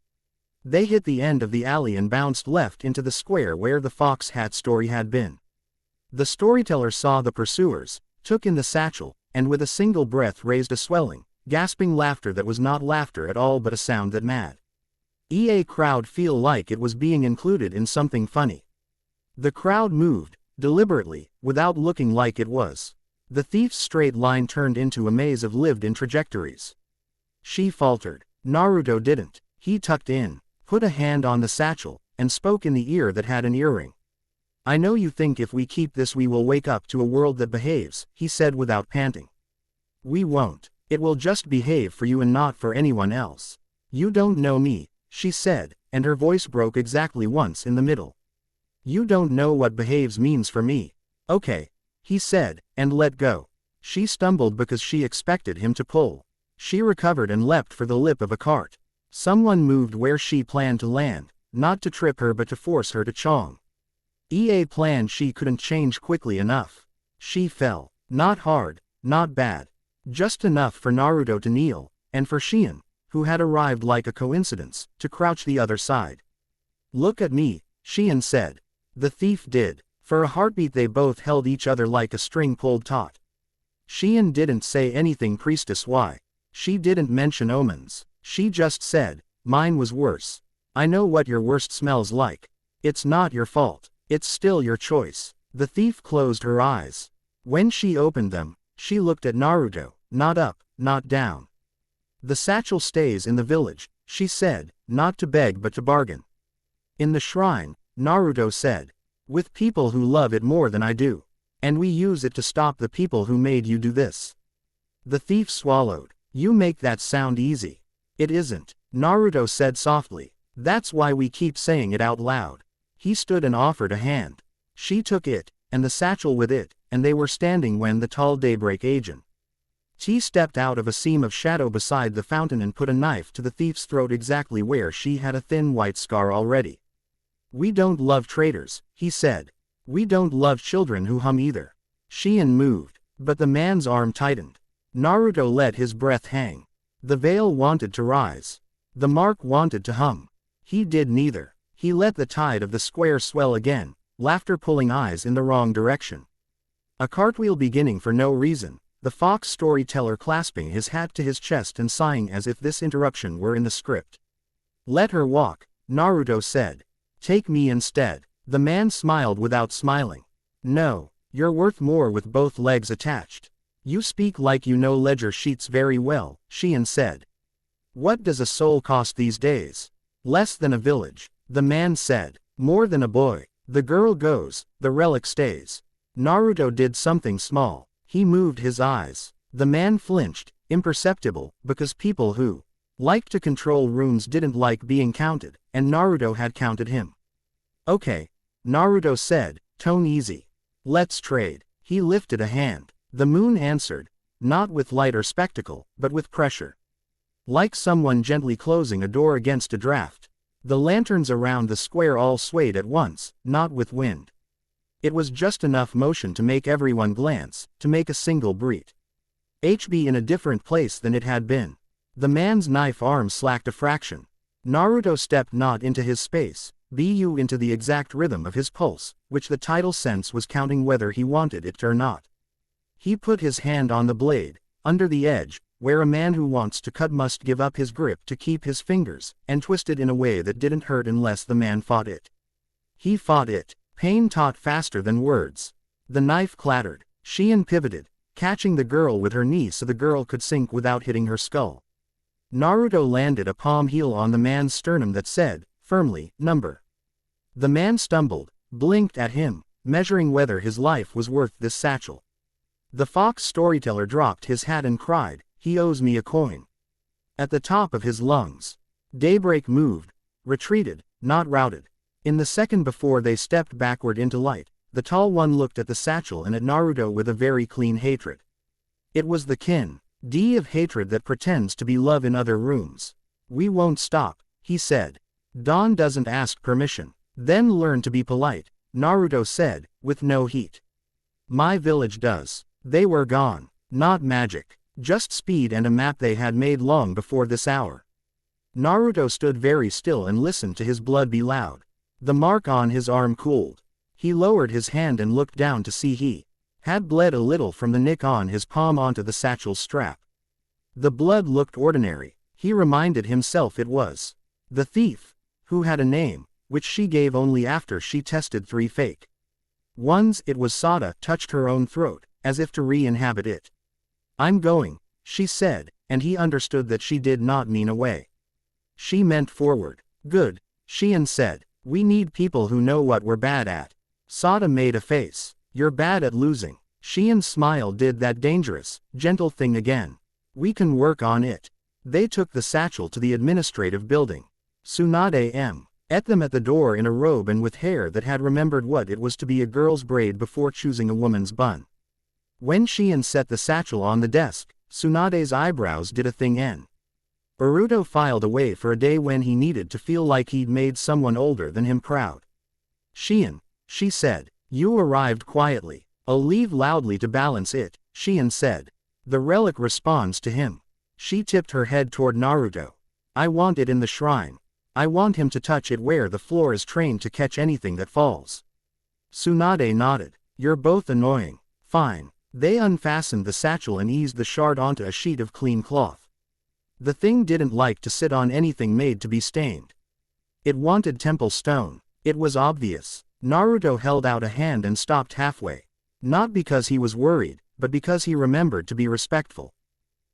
They hit the end of the alley and bounced left into the square where the fox hat story had been. The storyteller saw the pursuers, took in the satchel, and with a single breath raised a swelling, gasping laughter that was not laughter at all but a sound that mad. Crowd feel like it was being included in something funny. The crowd moved, deliberately, without looking like it was. The thief's straight line turned into a maze of lived-in trajectories. She faltered. Naruto didn't. He tucked in, put a hand on the satchel, and spoke in the ear that had an earring. "I know you think if we keep this we will wake up to a world that behaves," he said without panting. "We won't. It will just behave for you and not for anyone else. You don't know me," she said, and her voice broke exactly once in the middle. "You don't know what behaves means for me." "Okay," he said, and let go. She stumbled because she expected him to pull. She recovered and leapt for the lip of a cart. Someone moved where she planned to land, not to trip her but to force her to chong. Planned she couldn't change quickly enough. She fell. Not hard, not bad. Just enough for Naruto to kneel, and for Shion, who had arrived like a coincidence, to crouch the other side. "Look at me," Shion said. The thief did. For a heartbeat they both held each other like a string pulled taut. Shion didn't say anything priestess why. She didn't mention omens. She just said, "Mine was worse. I know what your worst smells like. It's not your fault. It's still your choice." The thief closed her eyes. When she opened them, she looked at Naruto, not up, not down. "The satchel stays in the village," she said, not to beg but to bargain. "In the shrine," Naruto said. "With people who love it more than I do. And we use it to stop the people who made you do this." The thief swallowed. "You make that sound easy." "It isn't," Naruto said softly. "That's why we keep saying it out loud." He stood and offered a hand. She took it, and the satchel with it, and they were standing when the tall daybreak agent. She stepped out of a seam of shadow beside the fountain and put a knife to the thief's throat exactly where she had a thin white scar already. "We don't love traitors," he said. "We don't love children who hum either." Shion moved. But the man's arm tightened. Naruto let his breath hang. The veil wanted to rise. The mark wanted to hum. He did neither. He let the tide of the square swell again, laughter pulling eyes in the wrong direction. A cartwheel beginning for no reason, the fox storyteller clasping his hat to his chest and sighing as if this interruption were in the script. Let her walk, Naruto said. Take me instead. The man smiled without smiling. No, you're worth more with both legs attached. You speak like you know ledger sheets very well, Shion said. What does a soul cost these days? Less than a village, the man said. More than a boy. The girl goes, the relic stays. Naruto did something small. He moved his eyes. The man flinched, imperceptible, because people who liked to control runes didn't like being counted, and Naruto had counted him. Okay, Naruto said, tone easy. Let's trade. He lifted a hand. The moon answered, not with light or spectacle, but with pressure. Like someone gently closing a door against a draft. The lanterns around the square all swayed at once, not with wind. It was just enough motion to make everyone glance, to make a single breath. HB in a different place than it had been. The man's knife arm slacked a fraction. Naruto stepped not into his space, bu into the exact rhythm of his pulse, which the tidal sense was counting whether he wanted it or not. He put his hand on the blade, under the edge, where a man who wants to cut must give up his grip to keep his fingers, and twist it in a way that didn't hurt unless the man fought it. He fought it. Pain taught faster than words. The knife clattered. Shion pivoted, catching the girl with her knee so the girl could sink without hitting her skull. Naruto landed a palm heel on the man's sternum that said, firmly, number. The man stumbled, blinked at him, measuring whether his life was worth this satchel. The fox storyteller dropped his hat and cried, he owes me a coin. At the top of his lungs. Daybreak moved, retreated, not routed. In the second before they stepped backward into light, the tall one looked at the satchel and at Naruto with a very clean hatred. It was the kin D of hatred that pretends to be love in other rooms. We won't stop, he said. Dawn doesn't ask permission. Then learn to be polite, Naruto said, with no heat. My village does. They were gone. Not magic. Just speed and a map they had made long before this hour. Naruto stood very still and listened to his blood be loud. The mark on his arm cooled. He lowered his hand and looked down to see he had bled a little from the nick on his palm onto the satchel's strap. The blood looked ordinary. He reminded himself it was the thief, who had a name, which she gave only after she tested 3 fake ones. It was Sada touched her own throat, as if to re-inhabit it. I'm going, she said, and he understood that she did not mean away. She meant forward. Good, Shion said. We need people who know what we're bad at. Sada made a face. You're bad at losing. Shion's smile did that dangerous, gentle thing again. We can work on it. They took the satchel to the administrative building. Tsunade met them at the door in a robe and with hair that had remembered what it was to be a girl's braid before choosing a woman's bun. When Shion set the satchel on the desk, Tsunade's eyebrows did a thing. Naruto filed away for a day when he needed to feel like he'd made someone older than him proud. Shion, she said. You arrived quietly. I'll leave loudly to balance it, Shion said. The relic responds to him. She tipped her head toward Naruto. I want it in the shrine. I want him to touch it where the floor is trained to catch anything that falls. Tsunade nodded. You're both annoying. Fine. They unfastened the satchel and eased the shard onto a sheet of clean cloth. The thing didn't like to sit on anything made to be stained. It wanted temple stone. It was obvious. Naruto held out a hand and stopped halfway. Not because he was worried, but because he remembered to be respectful.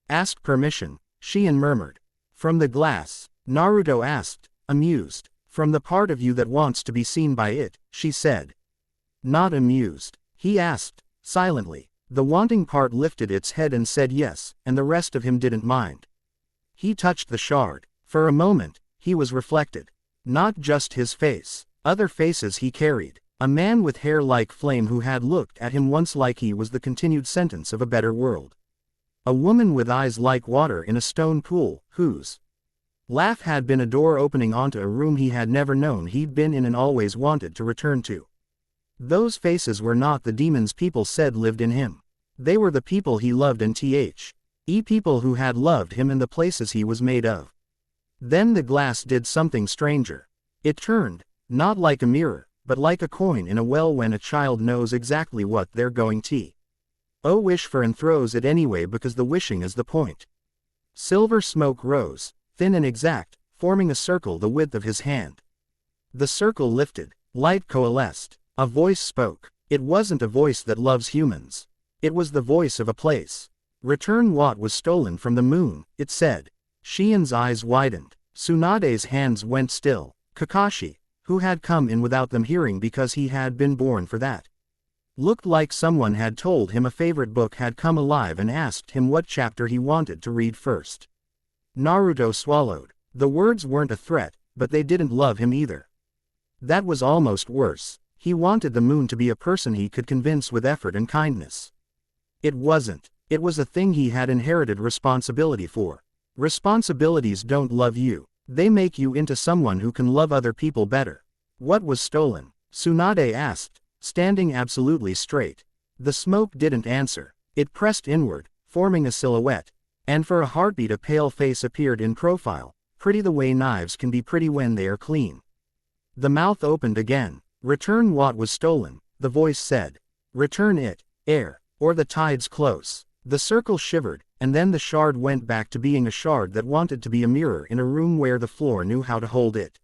Ask permission, Shion murmured. From the glass, Naruto asked, amused. From the part of you that wants to be seen by it, she said. Not amused, he asked, silently. The wanting part lifted its head and said yes, and the rest of him didn't mind. He touched the shard. For a moment, he was reflected. Not just his face. Other faces he carried. A man with hair like flame who had looked at him once like he was the continued sentence of a better world. A woman with eyes like water in a stone pool, whose laugh had been a door opening onto a room he had never known he'd been in and always wanted to return to. Those faces were not the demons people said lived in him. They were the people he loved and people who had loved him and the places he was made of. Then the glass did something stranger. It turned, not like a mirror, but like a coin in a well when a child knows exactly what they're going to. Oh, wish for and throws it anyway because the wishing is the point. Silver smoke rose, thin and exact, forming a circle the width of his hand. The circle lifted, light coalesced, a voice spoke. It wasn't a voice that loves humans. It was the voice of a place. Return what was stolen from the moon, it said. Shien's eyes widened. Tsunade's hands went still. Kakashi, who had come in without them hearing because he had been born for that, looked like someone had told him a favorite book had come alive and asked him what chapter he wanted to read first. Naruto swallowed. The words weren't a threat, but they didn't love him either. That was almost worse. He wanted the moon to be a person he could convince with effort and kindness. It wasn't. It was a thing he had inherited responsibility for. Responsibilities don't love you. They make you into someone who can love other people better. What was stolen? Tsunade asked, standing absolutely straight. The smoke didn't answer. It pressed inward, forming a silhouette, and for a heartbeat a pale face appeared in profile, pretty the way knives can be pretty when they are clean. The mouth opened again. Return what was stolen, the voice said. Return it, Heir, or the tide's close. The circle shivered, and then the shard went back to being a shard that wanted to be a mirror in a room where the floor knew how to hold it.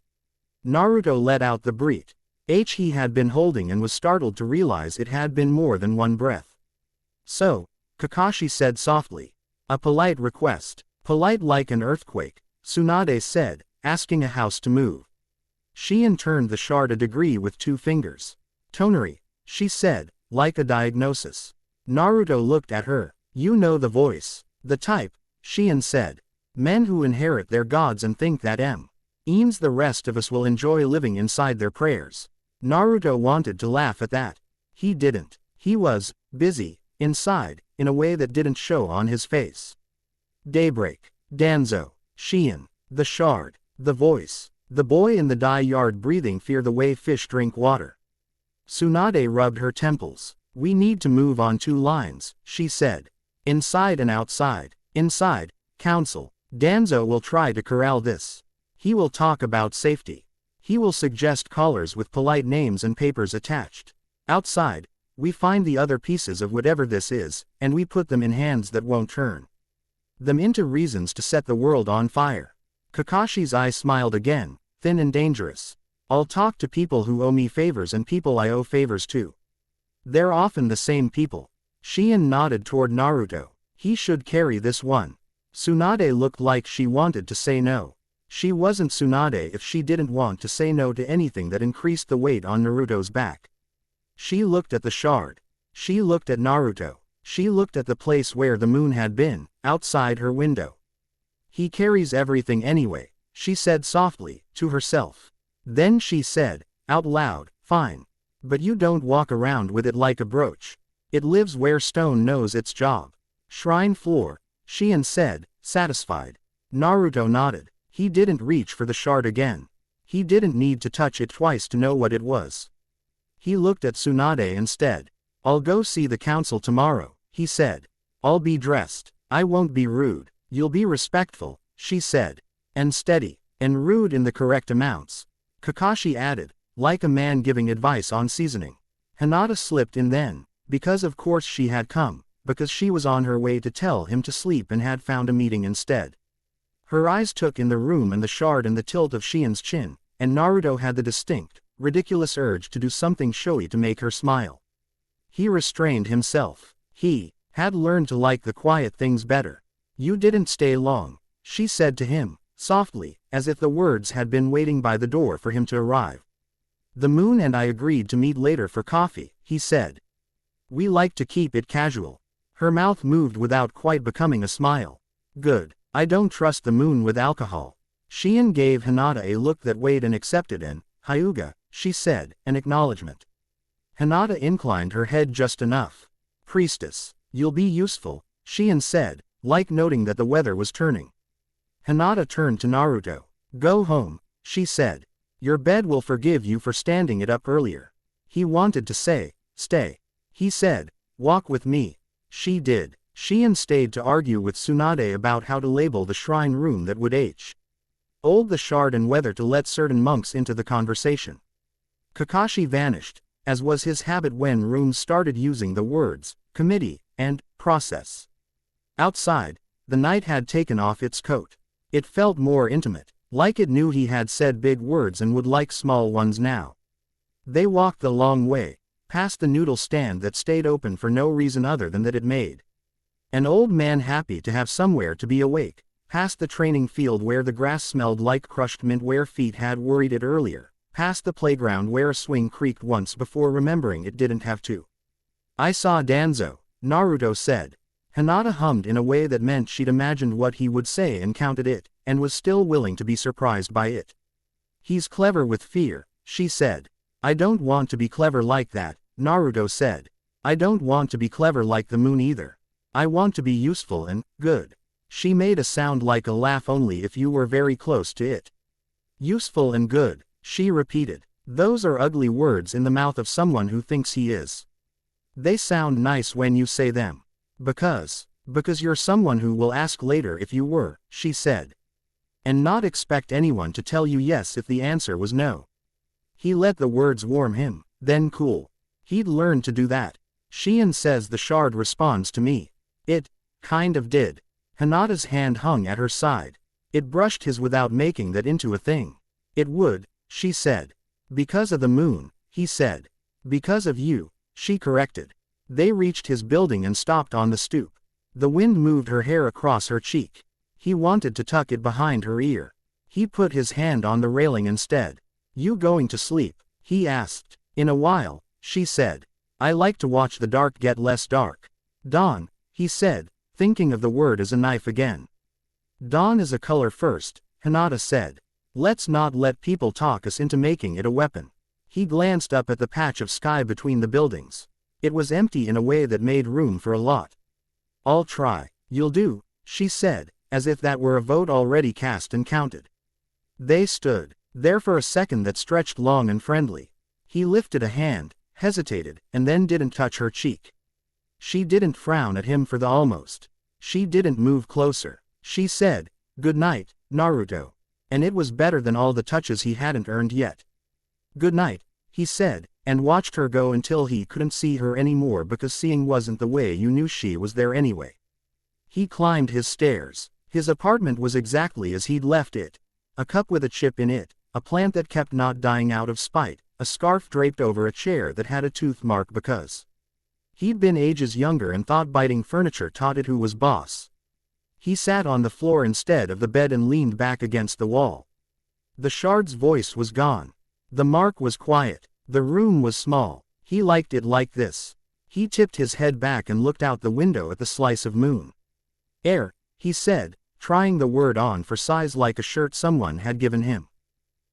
Naruto let out the breath he had been holding and was startled to realize it had been more than one breath. So, Kakashi said softly. A polite request. Polite like an earthquake, Tsunade said, asking a house to move. Shien turned the shard a degree with 2 fingers. Tonari, she said, like a diagnosis. Naruto looked at her. You know the voice. The type, Shien said. Men who inherit their gods and think that means the rest of us will enjoy living inside their prayers. Naruto wanted to laugh at that. He didn't. He was busy, inside, in a way that didn't show on his face. Daybreak. Danzo. Shien. The shard. The voice. The boy in the dye yard breathing fear the way fish drink water. Tsunade rubbed her temples. We need to move on 2 lines, she said. Inside and outside. Inside, council. Danzo will try to corral this. He will talk about safety. He will suggest collars with polite names and papers attached. Outside, we find the other pieces of whatever this is, and we put them in hands that won't turn them into reasons to set the world on fire. Kakashi's eye smiled again, thin and dangerous. I'll talk to people who owe me favors and people I owe favors to. They're often the same people. Shien nodded toward Naruto. He should carry this one. Tsunade looked like she wanted to say no. She wasn't Tsunade if she didn't want to say no to anything that increased the weight on Naruto's back. She looked at the shard. She looked at Naruto. She looked at the place where the moon had been, outside her window. He carries everything anyway, she said softly, to herself. Then she said, out loud, fine. But you don't walk around with it like a brooch. It lives where stone knows its job. Shrine floor, Shien said, satisfied. Naruto nodded. He didn't reach for the shard again. He didn't need to touch it twice to know what it was. He looked at Tsunade instead. I'll go see the council tomorrow, he said. I'll be dressed. I won't be rude. You'll be respectful, she said. And steady. And rude in the correct amounts. Kakashi added, like a man giving advice on seasoning. Hinata slipped in then, because of course she had come, because she was on her way to tell him to sleep and had found a meeting instead. Her eyes took in the room and the shard and the tilt of Shien's chin, and Naruto had the distinct, ridiculous urge to do something showy to make her smile. He restrained himself. He had learned to like the quiet things better. You didn't stay long, she said to him, softly, as if the words had been waiting by the door for him to arrive. The moon and I agreed to meet later for coffee, he said. We like to keep it casual. Her mouth moved without quite becoming a smile. Good. I don't trust the moon with alcohol. Shien gave Hinata a look that weighed and accepted an Hyuga, she said, an acknowledgement. Hinata inclined her head just enough. Priestess, you'll be useful, Shien said, like noting that the weather was turning. Hinata turned to Naruto. Go home, she said. Your bed will forgive you for standing it up earlier. He wanted to say, stay. He said, walk with me. She did. She stayed to argue with Tsunade about how to label the shrine room that would hold the shard and whether to let certain monks into the conversation. Kakashi vanished, as was his habit when rooms started using the words committee and process. Outside, the knight had taken off its coat. It felt more intimate, like it knew he had said big words and would like small ones now. They walked the long way, past the noodle stand that stayed open for no reason other than that it made an old man happy to have somewhere to be awake, past the training field where the grass smelled like crushed mint where feet had worried it earlier, past the playground where a swing creaked once before remembering it didn't have to. I saw Danzo, Naruto said. Hinata hummed in a way that meant she'd imagined what he would say and counted it, and was still willing to be surprised by it. He's clever with fear, she said. I don't want to be clever like that, Naruto said. I don't want to be clever like the moon either. I want to be useful and good. She made a sound like a laugh only if you were very close to it. Useful and good, she repeated. Those are ugly words in the mouth of someone who thinks he is. They sound nice when you say them. Because you're someone who will ask later if you were, she said. And not expect anyone to tell you yes if the answer was no. He let the words warm him, then cool. He'd learned to do that. Shion says the shard responds to me. It kind of did. Hinata's hand hung at her side. It brushed his without making that into a thing. It would, she said. Because of the moon, he said. Because of you, she corrected. They reached his building and stopped on the stoop. The wind moved her hair across her cheek. He wanted to tuck it behind her ear. He put his hand on the railing instead. You going to sleep? He asked. In a while, she said. I like to watch the dark get less dark. Dawn, he said, thinking of the word as a knife again. Dawn is a color first, Hinata said. Let's not let people talk us into making it a weapon. He glanced up at the patch of sky between the buildings. It was empty in a way that made room for a lot. I'll try. You'll do, she said, as if that were a vote already cast and counted. They stood there for a second that stretched long and friendly. He lifted a hand, hesitated, and then didn't touch her cheek. She didn't frown at him for the almost. She didn't move closer. She said, "Good night, Naruto." And it was better than all the touches he hadn't earned yet. "Good night," he said, and watched her go until he couldn't see her anymore because seeing wasn't the way you knew she was there anyway. He climbed his stairs. His apartment was exactly as he'd left it. A cup with a chip in it, a plant that kept not dying out of spite, a scarf draped over a chair that had a tooth mark because he'd been ages younger and thought biting furniture taught it who was boss. He sat on the floor instead of the bed and leaned back against the wall. The shard's voice was gone. The mark was quiet. The room was small. He liked it like this. He tipped his head back and looked out the window at the slice of moon. Heir, he said, trying the word on for size like a shirt someone had given him.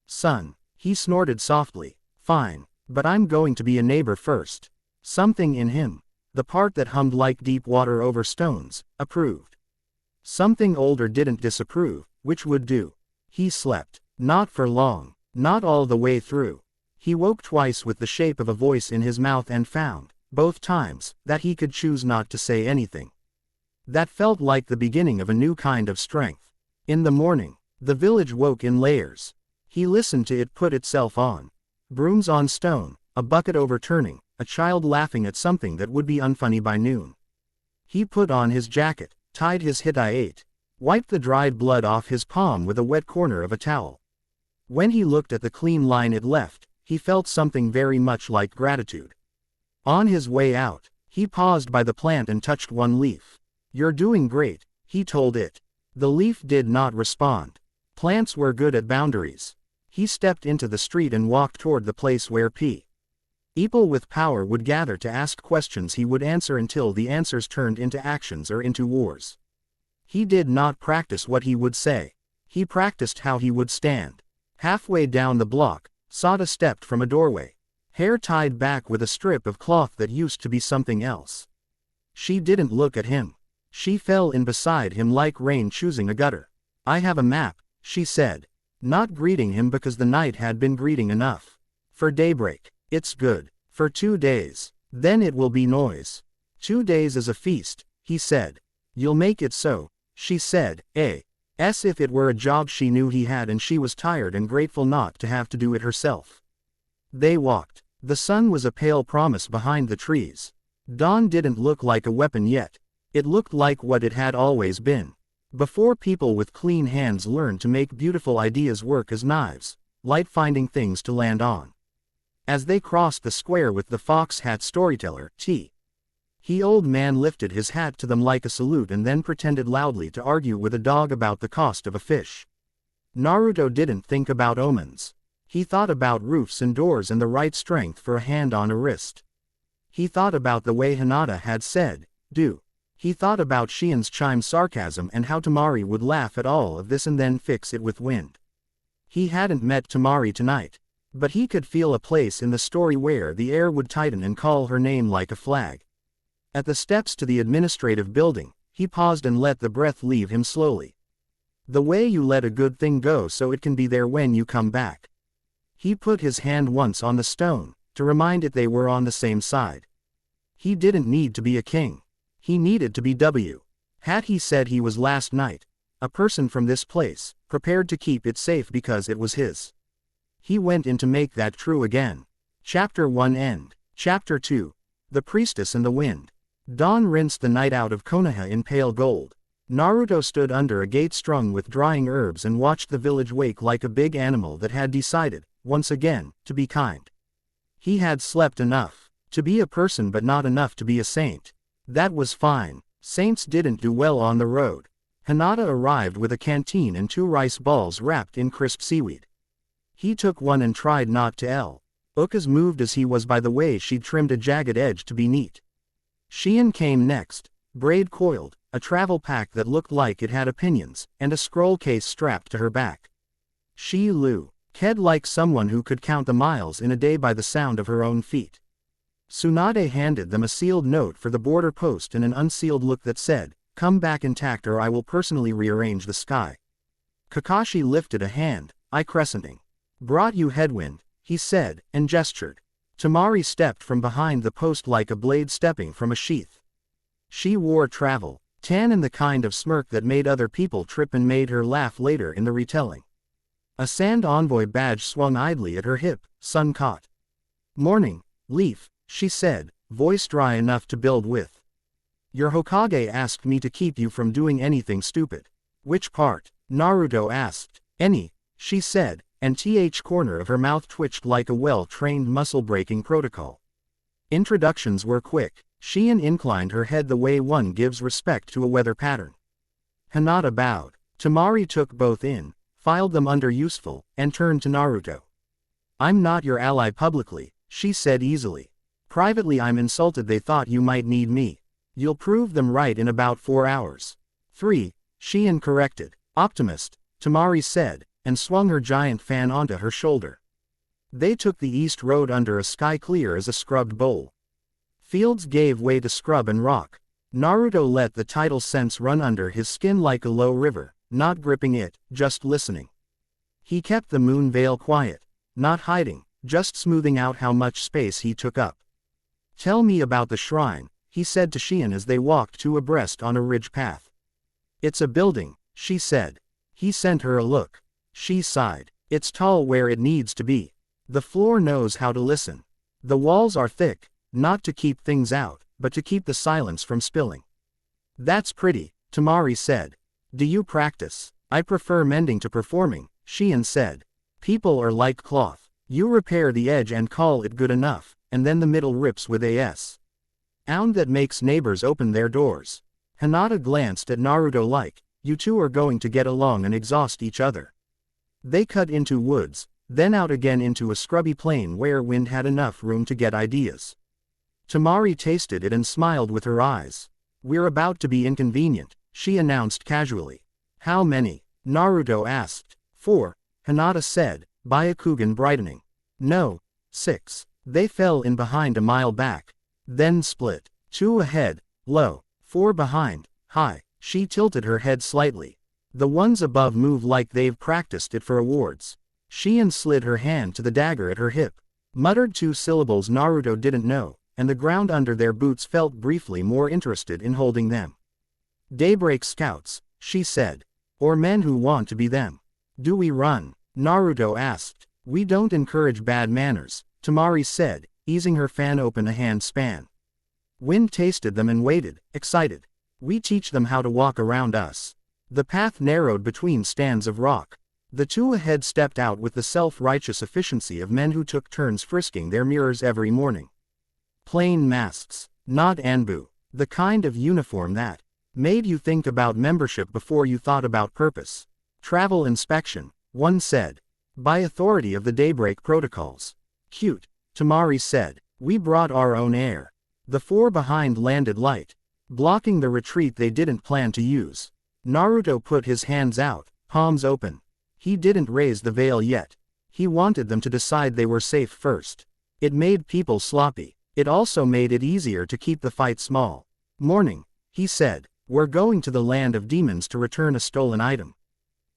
Son, he snorted softly. Fine, but I'm going to be a neighbor first. Something in him, the part that hummed like deep water over stones, approved. Something older didn't disapprove, which would do. He slept. Not for long. Not all the way through. He woke twice with the shape of a voice in his mouth and found, both times, that he could choose not to say anything. That felt like the beginning of a new kind of strength. In the morning, the village woke in layers. He listened to it put itself on. Brooms on stone, a bucket overturning, a child laughing at something that would be unfunny by noon. He put on his jacket, tied his hitai, wiped the dried blood off his palm with a wet corner of a towel. When he looked at the clean line it left, he felt something very much like gratitude. On his way out, he paused by the plant and touched one leaf. You're doing great, he told it. The leaf did not respond. Plants were good at boundaries. He stepped into the street and walked toward the place where people with power would gather to ask questions he would answer until the answers turned into actions or into wars. He did not practice what he would say. He practiced how he would stand. Halfway down the block, Sada stepped from a doorway. Hair tied back with a strip of cloth that used to be something else. She didn't look at him. She fell in beside him like rain choosing a gutter. I have a map, she said. Not greeting him because the night had been greeting enough. For daybreak. It's good. For 2 days. Then it will be noise. 2 days is a feast, he said. You'll make it so, she said, as if it were a job she knew he had and she was tired and grateful not to have to do it herself. They walked. The sun was a pale promise behind the trees. Dawn didn't look like a weapon yet. It looked like what it had always been. Before people with clean hands learned to make beautiful ideas work as knives, light finding things to land on. As they crossed the square with the fox hat storyteller, the old man lifted his hat to them like a salute and then pretended loudly to argue with a dog about the cost of a fish. Naruto didn't think about omens. He thought about roofs and doors and the right strength for a hand on a wrist. He thought about the way Hinata had said, do. He thought about Shien's chime sarcasm and how Tamari would laugh at all of this and then fix it with wind. He hadn't met Tamari tonight, but he could feel a place in the story where the air would tighten and call her name like a flag. At the steps to the administrative building, he paused and let the breath leave him slowly. The way you let a good thing go so it can be there when you come back. He put his hand once on the stone, to remind it they were on the same side. He didn't need to be a king. He needed to be had he said he was last night, a person from this place, prepared to keep it safe because it was his. He went in to make that true again. Chapter 1 End. Chapter 2. The Priestess and the Wind. Dawn rinsed the night out of Konoha in pale gold. Naruto stood under a gate strung with drying herbs and watched the village wake like a big animal that had decided, once again, to be kind. He had slept enough to be a person but not enough to be a saint. That was fine. Saints didn't do well on the road. Hinata arrived with a canteen and 2 rice balls wrapped in crisp seaweed. He took one and tried not to look as moved as he was by the way she'd trimmed a jagged edge to be neat. Shien came next, braid coiled, a travel pack that looked like it had opinions, and a scroll case strapped to her back. Shi Lu, ked like someone who could count the miles in a day by the sound of her own feet. Tsunade handed them a sealed note for the border post and an unsealed look that said, "Come back intact or I will personally rearrange the sky." Kakashi lifted a hand, eye crescenting. "Brought you headwind," he said, and gestured. Tamari stepped from behind the post like a blade stepping from a sheath. She wore travel, tan and the kind of smirk that made other people trip and made her laugh later in the retelling. A Sand Envoy badge swung idly at her hip, sun caught. "Morning, Leaf," she said, voice dry enough to build with. "Your Hokage asked me to keep you from doing anything stupid." "Which part?" Naruto asked. "Any," she said, and the corner of her mouth twitched like a well-trained muscle-breaking protocol. Introductions were quick. Shien inclined her head the way one gives respect to a weather pattern. Hinata bowed. Tamari took both in, filed them under useful, and turned to Naruto. "I'm not your ally publicly," she said easily. "Privately I'm insulted they thought you might need me. You'll prove them right in about 4 hours. 3, Shien corrected. "Optimist," Tamari said, and swung her giant fan onto her shoulder. They took the east road under a sky clear as a scrubbed bowl. Fields gave way to scrub and rock. Naruto let the tidal sense run under his skin like a low river, not gripping it, just listening. He kept the moon veil quiet, not hiding, just smoothing out how much space he took up. "Tell me about the shrine," he said to Shien as they walked 2 abreast on a ridge path. "It's a building," she said. He sent her a look. She sighed. "It's tall where it needs to be. The floor knows how to listen. The walls are thick, not to keep things out, but to keep the silence from spilling." "That's pretty," Tamari said. "Do you practice?" "I prefer mending to performing," Shien said. "People are like cloth. You repair the edge and call it good enough, and then the middle rips with a sound that makes neighbors open their doors." Hinata glanced at Naruto like, "You two are going to get along and exhaust each other." They cut into woods, then out again into a scrubby plain where wind had enough room to get ideas. Tamari tasted it and smiled with her eyes. "We're about to be inconvenient," she announced casually. "How many?" Naruto asked. 4, Hinata said, Byakugan brightening. "No, 6. They fell in behind a mile back. Then split. 2 ahead, low, 4 behind, high." She tilted her head slightly. "The ones above move like they've practiced it for awards." Shien slid her hand to the dagger at her hip. Muttered 2 syllables Naruto didn't know, and the ground under their boots felt briefly more interested in holding them. Daybreak scouts, she said. Or men who want to be them. Do we run? Naruto asked. We don't encourage bad manners, Temari said, easing her fan open a hand span. Wind tasted them and waited, excited. We teach them how to walk around us. The path narrowed between stands of rock. The two ahead stepped out with the self-righteous efficiency of men who took turns frisking their mirrors every morning. Plain masks, not anbu, the kind of uniform that made you think about membership before you thought about purpose. Travel inspection, one said. By authority of the Daybreak protocols. Cute, Temari said. We brought our own air. The four behind landed light, blocking the retreat they didn't plan to use. Naruto put his hands out, palms open. He didn't raise the veil yet. He wanted them to decide they were safe first. It made people sloppy. It also made it easier to keep the fight small. Morning, he said. We're going to the land of demons to return a stolen item.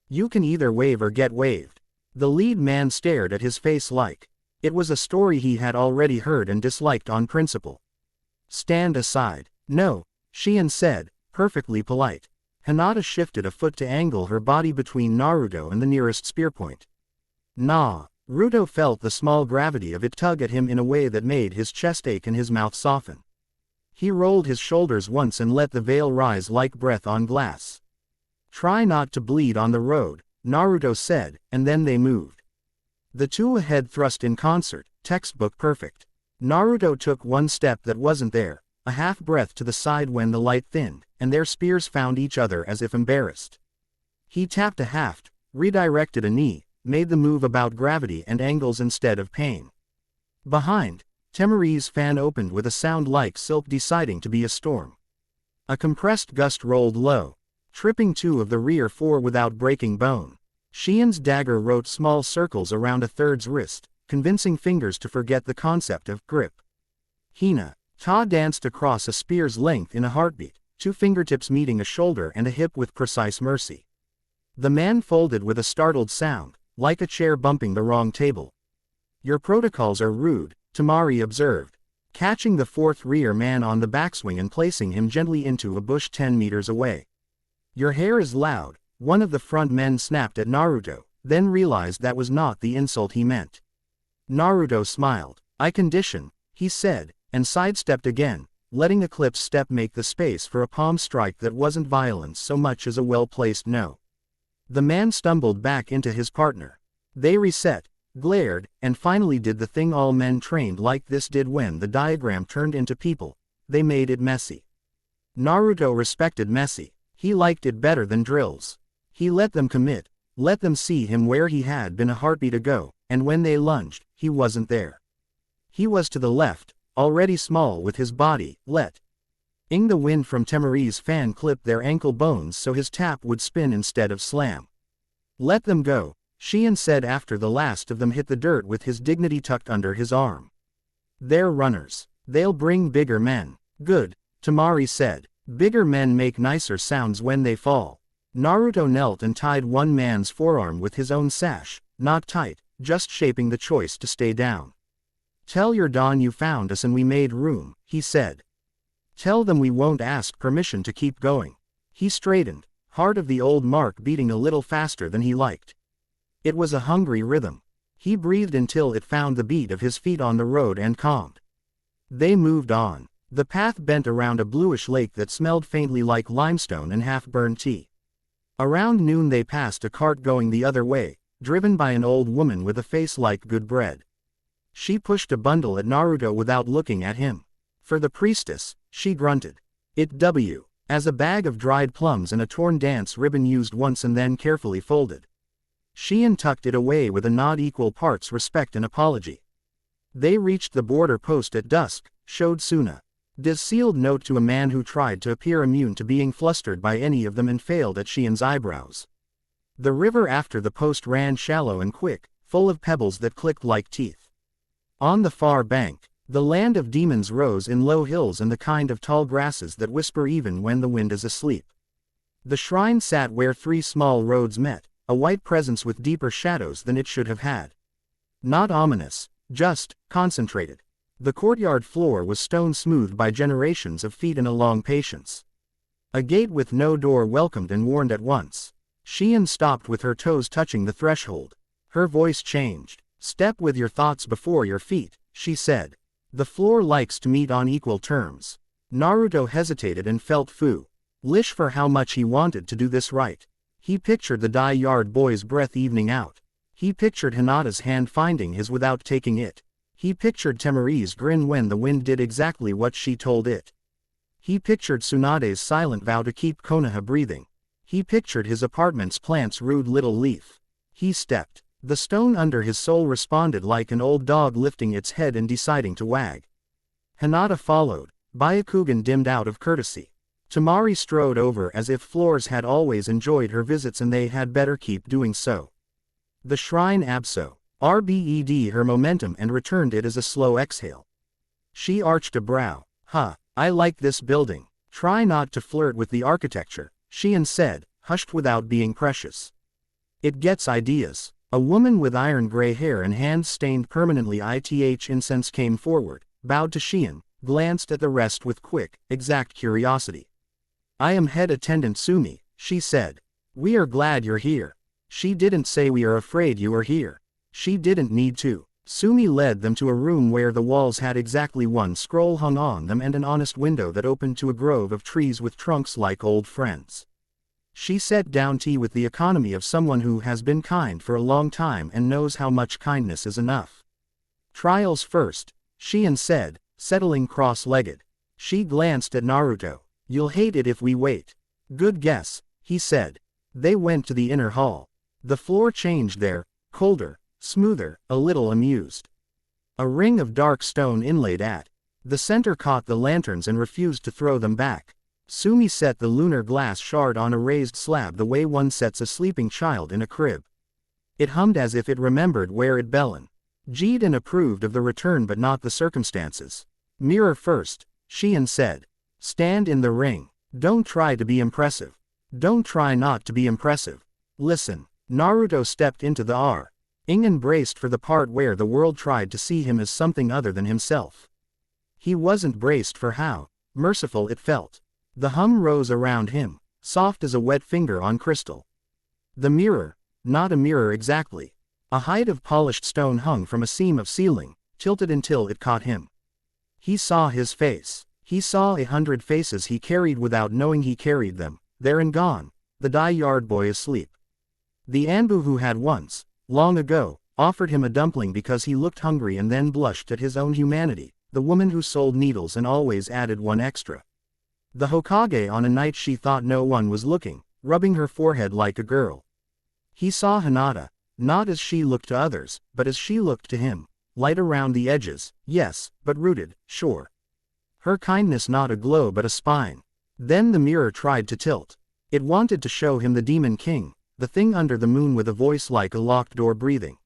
You can either wave or get waved. The lead man stared at his face like it was a story he had already heard and disliked on principle. Stand aside. No, Shion said, perfectly polite. Hinata shifted a foot to angle her body between Naruto and the nearest spear point. Nah. Ruto felt the small gravity of it tug at him in a way that made his chest ache and his mouth soften. He rolled his shoulders once and let the veil rise like breath on glass. Try not to bleed on the road, Naruto said, and then they moved. The two ahead thrust in concert, textbook perfect. Naruto took one step that wasn't there, a half-breath to the side when the light thinned, and their spears found each other as if embarrassed. He tapped a haft, redirected a knee, made the move about gravity and angles instead of pain. Behind, Temari's fan opened with a sound like silk deciding to be a storm. A compressed gust rolled low, tripping two of the rear four without breaking bone. Shion's dagger wrote small circles around a third's wrist, convincing fingers to forget the concept of grip. Hina, Ta danced across a spear's length in a heartbeat, two fingertips meeting a shoulder and a hip with precise mercy. The man folded with a startled sound, like a chair bumping the wrong table. Your protocols are rude, Temari observed, catching the fourth rear man on the backswing and placing him gently into a bush 10 meters away. Your hair is loud, one of the front men snapped at Naruto, then realized that was not the insult he meant. Naruto smiled. I condition, he said, and sidestepped again, letting Eclipse step make the space for a palm strike that wasn't violence so much as a well-placed no. The man stumbled back into his partner. They reset, glared, and finally did the thing all men trained like this did when the diagram turned into people. They made it messy. Naruto respected messy. He liked it better than drills. He let them commit, let them see him where he had been a heartbeat ago, and when they lunged, he wasn't there. He was to the left, already small with his body, letting the wind from Temari's fan clip their ankle bones so his tap would spin instead of slam. Let them go, Shion said after the last of them hit the dirt with his dignity tucked under his arm. They're runners. They'll bring bigger men. Good, Temari said. Bigger men make nicer sounds when they fall. Naruto knelt and tied one man's forearm with his own sash, not tight, just shaping the choice to stay down. Tell your Don you found us and we made room, he said. Tell them we won't ask permission to keep going. He straightened, heart of the old mark beating a little faster than he liked. It was a hungry rhythm. He breathed until it found the beat of his feet on the road and calmed. They moved on. The path bent around a bluish lake that smelled faintly like limestone and half-burned tea. Around noon they passed a cart going the other way, driven by an old woman with a face like good bread. She pushed a bundle at Naruto without looking at him. For the priestess, she grunted. It w. As a bag of dried plums and a torn dance ribbon used once and then carefully folded. Shion tucked it away with a nod equal parts respect and apology. They reached the border post at dusk, showed Suna's sealed note to a man who tried to appear immune to being flustered by any of them and failed at Shion's eyebrows. The river after the post ran shallow and quick, full of pebbles that clicked like teeth. On the far bank, the land of demons rose in low hills and the kind of tall grasses that whisper even when the wind is asleep. The shrine sat where three small roads met, a white presence with deeper shadows than it should have had. Not ominous, just concentrated. The courtyard floor was stone smoothed by generations of feet and a long patience. A gate with no door welcomed and warned at once. Xian stopped with her toes touching the threshold. Her voice changed. "Step with your thoughts before your feet," she said. "The floor likes to meet on equal terms." Naruto hesitated and felt foolish for how much he wanted to do this right. He pictured the dye-yard boy's breath evening out. He pictured Hinata's hand finding his without taking it. He pictured Temari's grin when the wind did exactly what she told it. He pictured Tsunade's silent vow to keep Konoha breathing. He pictured his apartment's plant's rude little leaf. He stepped. The stone under his soul responded like an old dog lifting its head and deciding to wag. Hinata followed. Byakugan dimmed out of courtesy. Temari strode over as if floors had always enjoyed her visits and they had better keep doing so. The shrine absorbed her momentum and returned it as a slow exhale. She arched a brow. I like this building. Try not to flirt with the architecture, Xian said, hushed without being precious. It gets ideas. A woman with iron-gray hair and hands stained permanently incense came forward, bowed to Xian, glanced at the rest with quick, exact curiosity. "I am head attendant Sumi," she said. "We are glad you're here." She didn't say "we are afraid you are here." She didn't need to. Sumi led them to a room where the walls had exactly one scroll hung on them and an honest window that opened to a grove of trees with trunks like old friends. She set down tea with the economy of someone who has been kind for a long time and knows how much kindness is enough. "Trials first," Xian said, settling cross-legged. She glanced at Naruto. "You'll hate it if we wait." "Good guess," he said. They went to the inner hall. The floor changed there, colder, smoother, a little amused. A ring of dark stone inlaid at the center caught the lanterns and refused to throw them back. Sumi set the lunar glass shard on a raised slab the way one sets a sleeping child in a crib. It hummed as if it remembered where it belonged. Jiden approved of the return but not the circumstances. "Mirror first," Xian said. "Stand in the ring. Don't try to be impressive. Don't try not to be impressive. Listen." Naruto stepped into the ring braced for the part where the world tried to see him as something other than himself. He wasn't braced for how merciful it felt. The hum rose around him, soft as a wet finger on crystal. The mirror, not a mirror exactly. A height of polished stone hung from a seam of ceiling, tilted until it caught him. He saw his face. He saw 100 faces he carried without knowing he carried them, there and gone, the dye-yard boy asleep. The Anbu who had once, long ago, offered him a dumpling because he looked hungry and then blushed at his own humanity, the woman who sold needles and always added one extra. The Hokage on a night she thought no one was looking, rubbing her forehead like a girl. He saw Hinata, not as she looked to others, but as she looked to him, light around the edges, yes, but rooted, sure. Her kindness not a glow but a spine. Then the mirror tried to tilt. It wanted to show him the Demon King, the thing under the moon with a voice like a locked door breathing.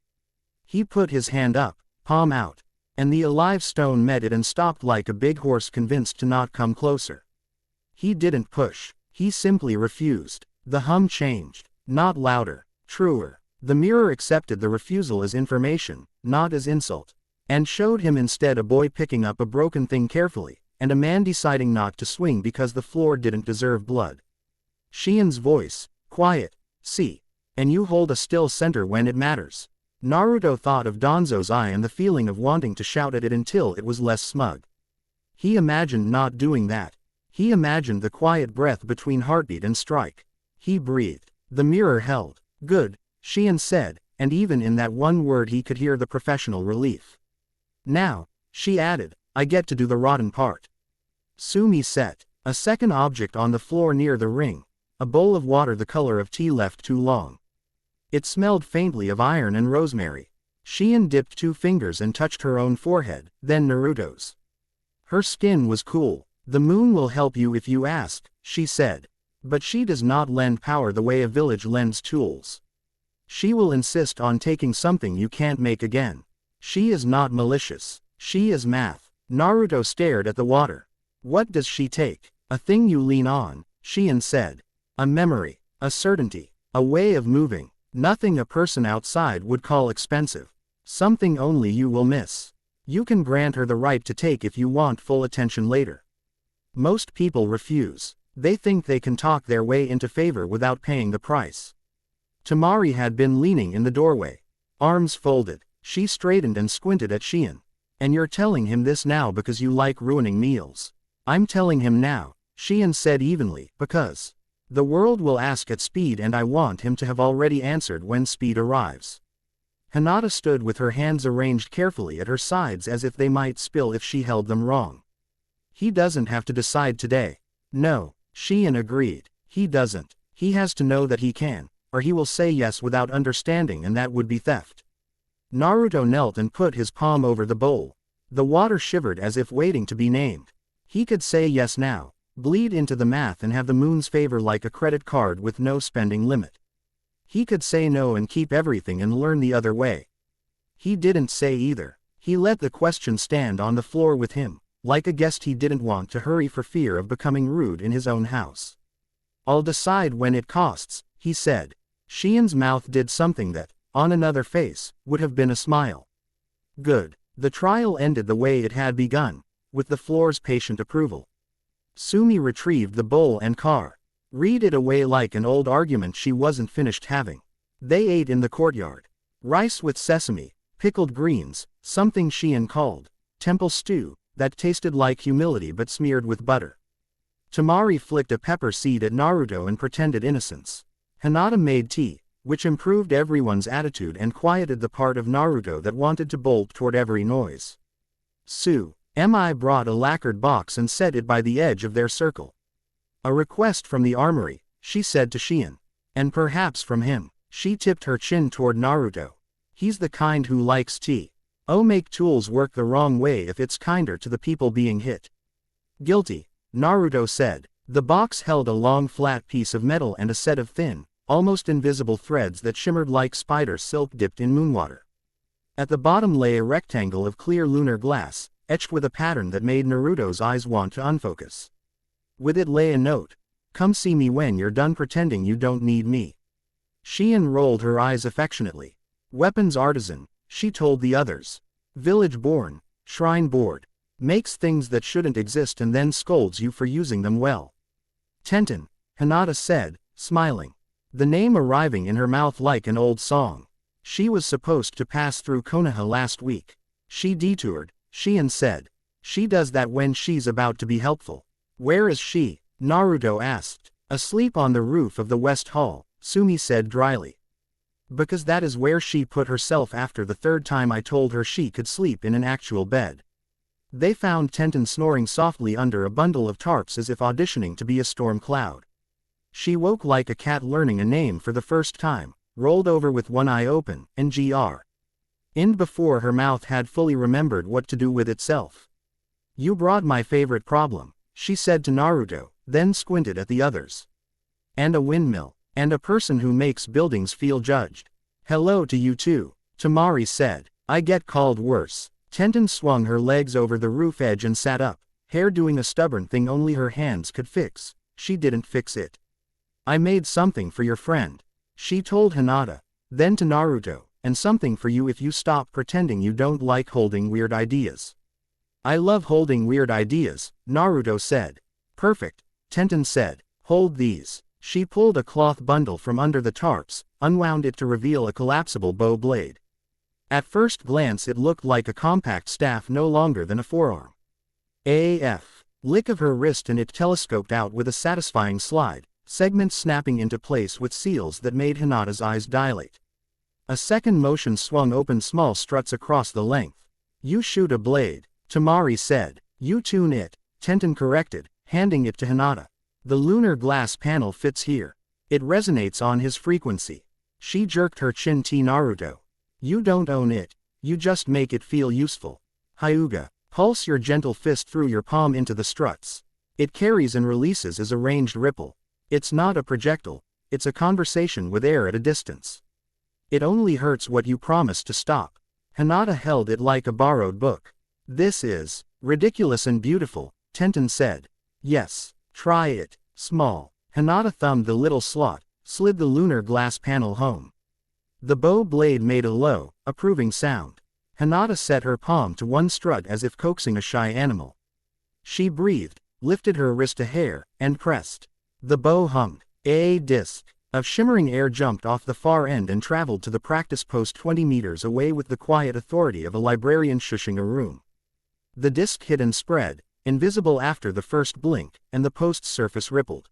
He put his hand up, palm out, and the alive stone met it and stopped like a big horse convinced to not come closer. He didn't push, he simply refused. The hum changed, not louder, truer. The mirror accepted the refusal as information, not as insult, and showed him instead a boy picking up a broken thing carefully, and a man deciding not to swing because the floor didn't deserve blood. Xian's voice, quiet, "See. And you hold a still center when it matters." Naruto thought of Danzo's eye and the feeling of wanting to shout at it until it was less smug. He imagined not doing that. He imagined the quiet breath between heartbeat and strike. He breathed. The mirror held. "Good," Xian said, and even in that one word he could hear the professional relief. "Now," she added, "I get to do the rotten part." Sumi set a second object on the floor near the ring, a bowl of water the color of tea left too long. It smelled faintly of iron and rosemary. Xian dipped 2 fingers and touched her own forehead, then Naruto's. Her skin was cool. "The moon will help you if you ask," she said. "But she does not lend power the way a village lends tools. She will insist on taking something you can't make again. She is not malicious. She is math." Naruto stared at the water. "What does she take?" "A thing you lean on," Xian said. "A memory, a certainty, a way of moving. Nothing a person outside would call expensive. Something only you will miss." You can grant her the right to take if you want full attention later. Most people refuse. They think they can talk their way into favor without paying the price. Temari had been leaning in the doorway. Arms folded, she straightened and squinted at Xian. And you're telling him this now because you like ruining meals. I'm telling him now, Xian said evenly, because the world will ask at speed and I want him to have already answered when speed arrives. Hinata stood with her hands arranged carefully at her sides as if they might spill if she held them wrong. He doesn't have to decide today. No, Xian agreed. He doesn't. He has to know that he can, or he will say yes without understanding and that would be theft. Naruto knelt and put his palm over the bowl. The water shivered as if waiting to be named. He could say yes now, bleed into the math and have the moon's favor like a credit card with no spending limit. He could say no and keep everything and learn the other way. He didn't say either. He let the question stand on the floor with him, like a guest he didn't want to hurry for fear of becoming rude in his own house. I'll decide when it costs, he said. Xian's mouth did something that, on another face, would have been a smile. Good. The trial ended the way it had begun, with the floor's patient approval. Sumi retrieved the bowl and car. Read it away like an old argument she wasn't finished having. They ate in the courtyard. Rice with sesame, pickled greens, something Xian called temple stew, that tasted like humility but smeared with butter. Temari flicked a pepper seed at Naruto and pretended innocence. Hinata made tea, which improved everyone's attitude and quieted the part of Naruto that wanted to bolt toward every noise. Mi brought a lacquered box and set it by the edge of their circle. A request from the armory, she said to Xian. And perhaps from him. She tipped her chin toward Naruto. He's the kind who likes tea. Oh, make tools work the wrong way if it's kinder to the people being hit. Guilty, Naruto said. The box held a long flat piece of metal and a set of thin, almost invisible threads that shimmered like spider silk dipped in moonwater. At the bottom lay a rectangle of clear lunar glass, etched with a pattern that made Naruto's eyes want to unfocus. With it lay a note. Come see me when you're done pretending you don't need me. Xian rolled her eyes affectionately. Weapons artisan, she told the others. Village born, shrine bored. Makes things that shouldn't exist and then scolds you for using them well. Tenten, Hinata said, smiling. The name arriving in her mouth like an old song. She was supposed to pass through Konoha last week. She detoured, Xian said. She does that when she's about to be helpful. Where is she? Naruto asked. Asleep on the roof of the West Hall, Sumi said dryly. Because that is where she put herself after the third time I told her she could sleep in an actual bed. They found Tenten snoring softly under a bundle of tarps as if auditioning to be a storm cloud. She woke like a cat learning a name for the first time, rolled over with one eye open, and in before her mouth had fully remembered what to do with itself. You brought my favorite problem, she said to Naruto, then squinted at the others. And a windmill, and a person who makes buildings feel judged. Hello to you too, Temari said. I get called worse. Tenten swung her legs over the roof edge and sat up, hair doing a stubborn thing only her hands could fix. She didn't fix it. I made something for your friend, she told Hinata, then to Naruto, and something for you if you stop pretending you don't like holding weird ideas. I love holding weird ideas, Naruto said. Perfect, Tenten said. Hold these. She pulled a cloth bundle from under the tarps, unwound it to reveal a collapsible bow blade. At first glance it looked like a compact staff no longer than a forearm. Lick of her wrist and it telescoped out with a satisfying slide, segments snapping into place with seals that made Hinata's eyes dilate. A second motion swung open small struts across the length. You shoot a blade, Temari said. You tune it, Tenten corrected, handing it to Hinata. The lunar glass panel fits here. It resonates on his frequency. She jerked her chin to Naruto. You don't own it, you just make it feel useful. Hyuga, pulse your gentle fist through your palm into the struts. It carries and releases as a ranged ripple. It's not a projectile, it's a conversation with air at a distance. It only hurts what you promise to stop. Hinata held it like a borrowed book. This is ridiculous and beautiful, Tenten said. Yes, try it, small. Hinata thumbed the little slot, slid the lunar glass panel home. The bow blade made a low, approving sound. Hinata set her palm to one strut as if coaxing a shy animal. She breathed, lifted her wrist to Heir, and pressed. The bow hummed. A disc of shimmering air jumped off the far end and traveled to the practice post 20 meters away with the quiet authority of a librarian shushing a room. The disc hit and spread, invisible after the first blink, and the post's surface rippled.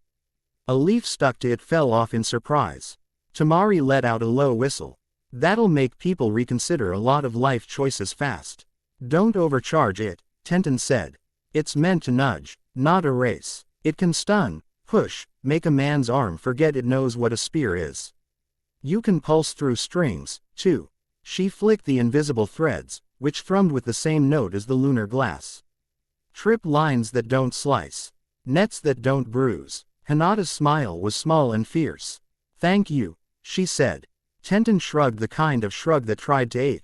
A leaf stuck to it fell off in surprise. Tamari let out a low whistle. That'll make people reconsider a lot of life choices fast. Don't overcharge it, Tenten said. It's meant to nudge, not erase. It can stun, push, make a man's arm forget it knows what a spear is. You can pulse through strings, too. She flicked the invisible threads, which thrummed with the same note as the lunar glass. Trip lines that don't slice. Nets that don't bruise. Hinata's smile was small and fierce. Thank you, she said. Tenten shrugged the kind of shrug that tried to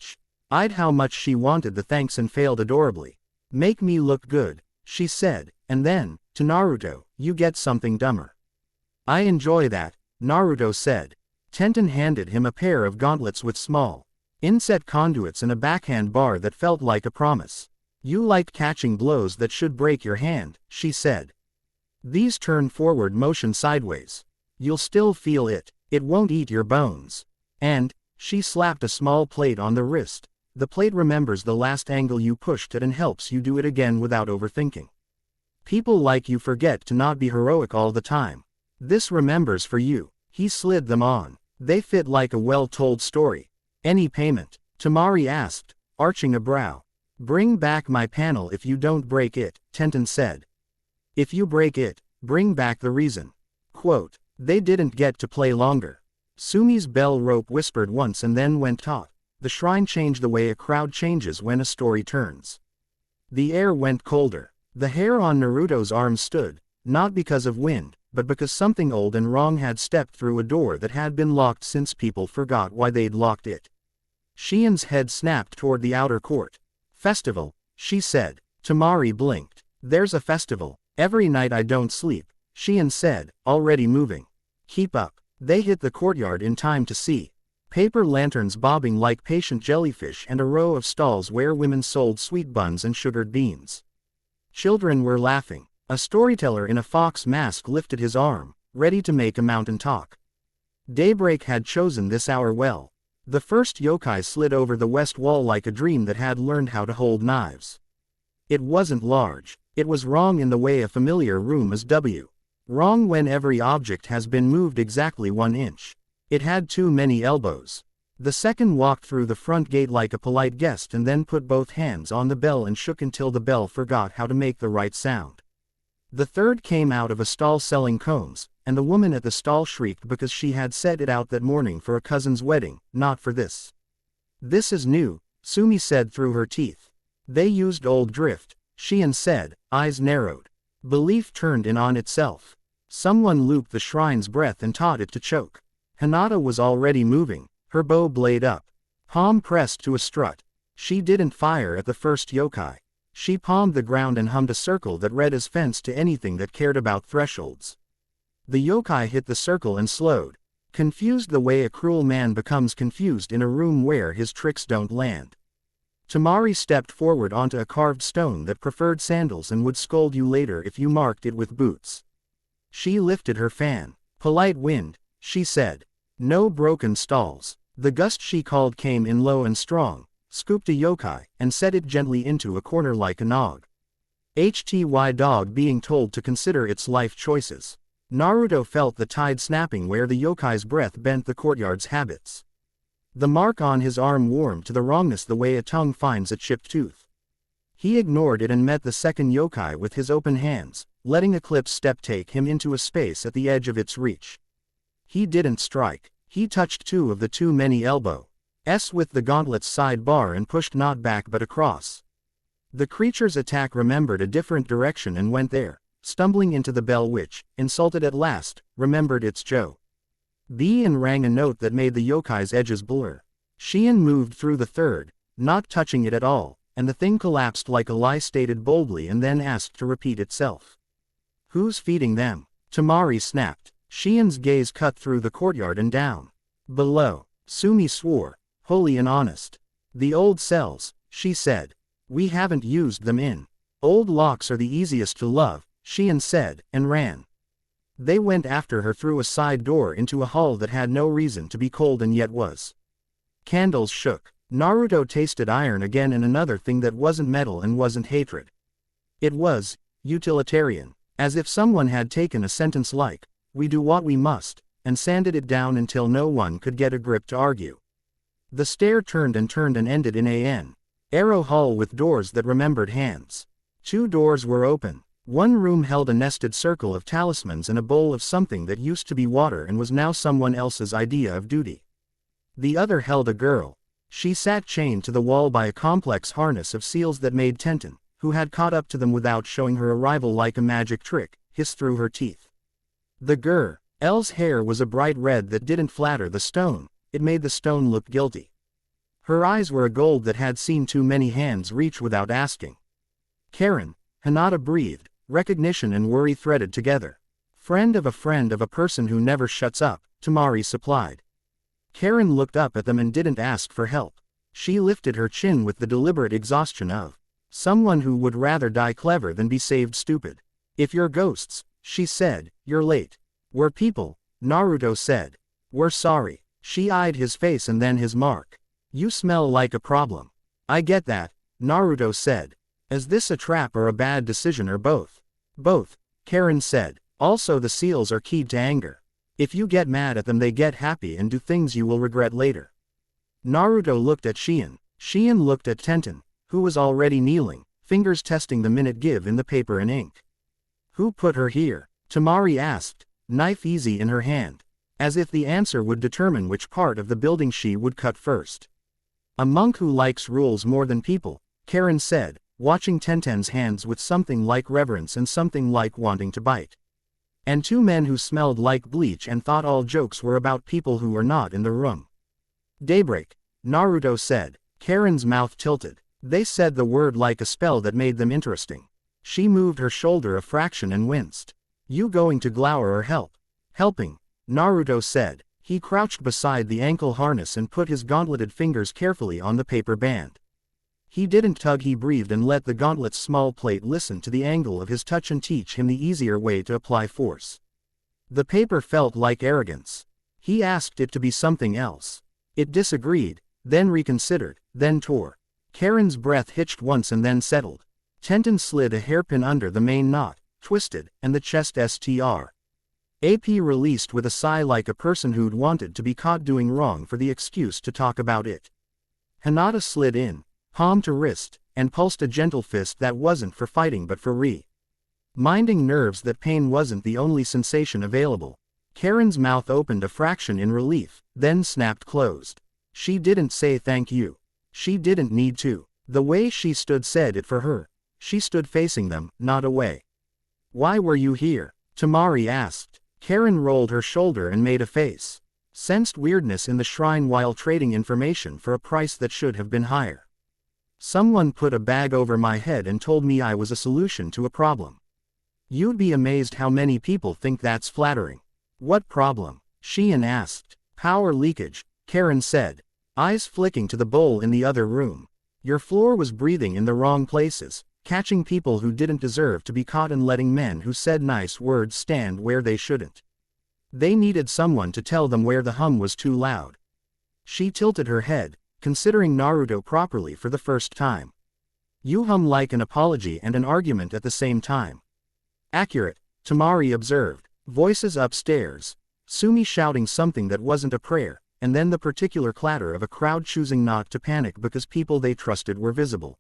hide how much she wanted the thanks and failed adorably. Make me look good, she said, and then, to Naruto, you get something dumber. I enjoy that, Naruto said. Tenten handed him a pair of gauntlets with small, inset conduits and a backhand bar that felt like a promise. You like catching blows that should break your hand, she said. These turn forward motion sideways. You'll still feel it, it won't eat your bones. And, she slapped a small plate on the wrist. The plate remembers the last angle you pushed it and helps you do it again without overthinking. People like you forget to not be heroic all the time. This remembers for you. He slid them on. They fit like a well-told story. Any payment? Tamari asked, arching a brow. Bring back my panel if you don't break it, Tenten said. If you break it, bring back the reason. Quote, they didn't get to play longer. Sumi's bell rope whispered once and then went taut. The shrine changed the way a crowd changes when a story turns. The air went colder. The hair on Naruto's arm stood, not because of wind, but because something old and wrong had stepped through a door that had been locked since people forgot why they'd locked it. Shien's head snapped toward the outer court. Festival, she said. Tamari blinked. There's a festival. Every night I don't sleep, Shien said, already moving. Keep up. They hit the courtyard in time to see paper lanterns bobbing like patient jellyfish and a row of stalls where women sold sweet buns and sugared beans. Children were laughing. A storyteller in a fox mask lifted his arm, ready to make a mountain talk. Daybreak had chosen this hour well. The first yokai slid over the west wall like a dream that had learned how to hold knives. It wasn't large. It was wrong in the way a familiar room is wrong when every object has been moved exactly 1 inch. It had too many elbows. The second walked through the front gate like a polite guest and then put both hands on the bell and shook until the bell forgot how to make the right sound. The third came out of a stall selling combs, and the woman at the stall shrieked because she had set it out that morning for a cousin's wedding, not for this. This is new, Sumi said through her teeth. They used old drift, Shien said, eyes narrowed. Belief turned in on itself. Someone looped the shrine's breath and taught it to choke. Hinata was already moving, her bow blade up. Palm pressed to a strut. She didn't fire at the first yokai. She palmed the ground and hummed a circle that read as fence to anything that cared about thresholds. The yokai hit the circle and slowed, confused the way a cruel man becomes confused in a room where his tricks don't land. Tamari stepped forward onto a carved stone that preferred sandals and would scold you later if you marked it with boots. She lifted her fan. Polite wind, she said. No broken stalls. The gust she called came in low and strong, scooped a yokai, and set it gently into a corner like a nog. HTY dog being told to consider its life choices. Naruto felt the tide snapping where the yokai's breath bent the courtyard's habits. The mark on his arm warmed to the wrongness the way a tongue finds a chipped tooth. He ignored it and met the second yokai with his open hands, letting Eclipse step take him into a space at the edge of its reach. He didn't strike. He touched two of the too many elbows with the gauntlet's sidebar and pushed not back but across. The creature's attack remembered a different direction and went there, stumbling into the bell which, insulted at last, remembered its Joe. B and rang a note that made the yokai's edges blur. Shien moved through the third, not touching it at all, and the thing collapsed like a lie stated boldly and then asked to repeat itself. Who's feeding them? Tamari snapped. Shien's gaze cut through the courtyard and down. Below, Sumi swore, holy and honest. The old cells, she said. We haven't used them in. Old locks are the easiest to love, Shion said, and ran. They went after her through a side door into a hall that had no reason to be cold and yet was. Candles shook. Naruto tasted iron again, and another thing that wasn't metal and wasn't hatred. It was utilitarian, as if someone had taken a sentence like, "We do what we must," and sanded it down until no one could get a grip to argue. The stair turned and ended in an arrow hall with doors that remembered hands. 2 doors were open. One room held a nested circle of talismans and a bowl of something that used to be water and was now someone else's idea of duty. The other held a girl. She sat chained to the wall by a complex harness of seals that made Tenten, who had caught up to them without showing her arrival like a magic trick, hiss through her teeth. The girl's hair was a bright red that didn't flatter the stone, it made the stone look guilty. Her eyes were a gold that had seen too many hands reach without asking. Karen, Hinata breathed, recognition and worry threaded together. Friend of a person who never shuts up, Tamari supplied. Karen looked up at them and didn't ask for help. She lifted her chin with the deliberate exhaustion of someone who would rather die clever than be saved stupid. If you're ghosts, she said, you're late. We're people, Naruto said. We're sorry. She eyed his face and then his mark. You smell like a problem. I get that, Naruto said. Is this a trap or a bad decision or both? Both, Karen said. Also the seals are keyed to anger. If you get mad at them they get happy and do things you will regret later. Naruto looked at Shion. Shion looked at Tenten, who was already kneeling, fingers testing the minute give in the paper and ink. Who put her here? Tamari asked, knife easy in her hand. As if the answer would determine which part of the building she would cut first. A monk who likes rules more than people, Karen said, watching Tenten's hands with something like reverence and something like wanting to bite. And 2 men who smelled like bleach and thought all jokes were about people who were not in the room. Daybreak, Naruto said. Karen's mouth tilted. They said the word like a spell that made them interesting. She moved her shoulder a fraction and winced. You going to glower or help? Helping, Naruto said. He crouched beside the ankle harness and put his gauntleted fingers carefully on the paper band. He didn't tug, he breathed and let the gauntlet's small plate listen to the angle of his touch and teach him the easier way to apply force. The paper felt like arrogance. He asked it to be something else. It disagreed, then reconsidered, then tore. Karen's breath hitched once and then settled. Tenten slid a hairpin under the main knot, twisted, and the chest AP released with a sigh like a person who'd wanted to be caught doing wrong for the excuse to talk about it. Hinata slid in, palm to wrist, and pulsed a gentle fist that wasn't for fighting but for minding nerves that pain wasn't the only sensation available. Karen's mouth opened a fraction in relief, then snapped closed. She didn't say thank you. She didn't need to. The way she stood said it for her. She stood facing them, not away. Why were you here? Tamari asked. Karen rolled her shoulder and made a face. Sensed weirdness in the shrine while trading information for a price that should have been higher. Someone put a bag over my head and told me I was a solution to a problem. You'd be amazed how many people think that's flattering. What problem? Shion asked. Power leakage, Karen said, eyes flicking to the bowl in the other room. Your floor was breathing in the wrong places, catching people who didn't deserve to be caught and letting men who said nice words stand where they shouldn't. They needed someone to tell them where the hum was too loud. She tilted her head, considering Naruto properly for the first time. You hum like an apology and an argument at the same time. Accurate, Tamari observed. Voices upstairs. Sumi shouting something that wasn't a prayer, and then the particular clatter of a crowd choosing not to panic because people they trusted were visible.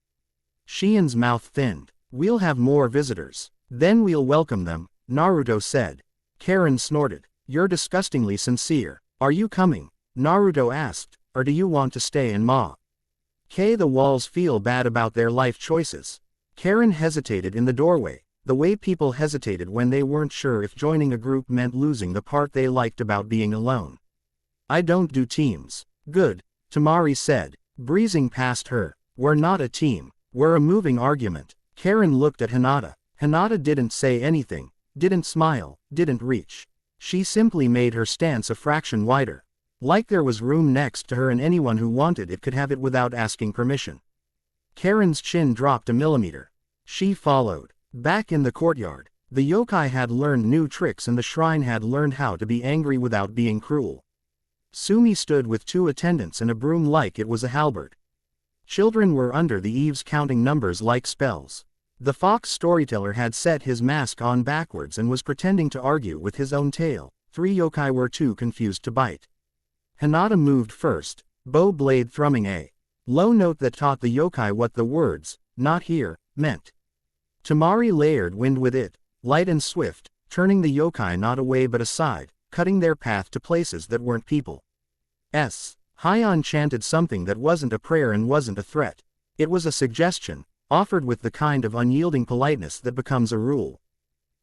Shion's mouth thinned. We'll have more visitors. Then we'll welcome them, Naruto said. Karen snorted. You're disgustingly sincere. Are you coming? Naruto asked. Or do you want to stay in the walls feel bad about their life choices? Karen hesitated in the doorway, the way people hesitated when they weren't sure if joining a group meant losing the part they liked about being alone. I don't do teams. Good, Tamari said, breezing past her. We're not a team. We're a moving argument. Karen looked at Hinata. Hinata didn't say anything, didn't smile, didn't reach. She simply made her stance a fraction wider. Like there was room next to her and anyone who wanted it could have it without asking permission. Karen's chin dropped a millimeter. She followed. Back in the courtyard, the yokai had learned new tricks and the shrine had learned how to be angry without being cruel. Sumi stood with 2 attendants and a broom like it was a halberd. Children were under the eaves counting numbers like spells. The fox storyteller had set his mask on backwards and was pretending to argue with his own tail. 3 yokai were too confused to bite. Hinata moved first, bow blade thrumming a low note that taught the yokai what the words, "not here," meant. Tamari layered wind with it, light and swift, turning the yokai not away but aside, cutting their path to places that weren't people's. Hyon chanted something that wasn't a prayer and wasn't a threat. It was a suggestion, offered with the kind of unyielding politeness that becomes a rule.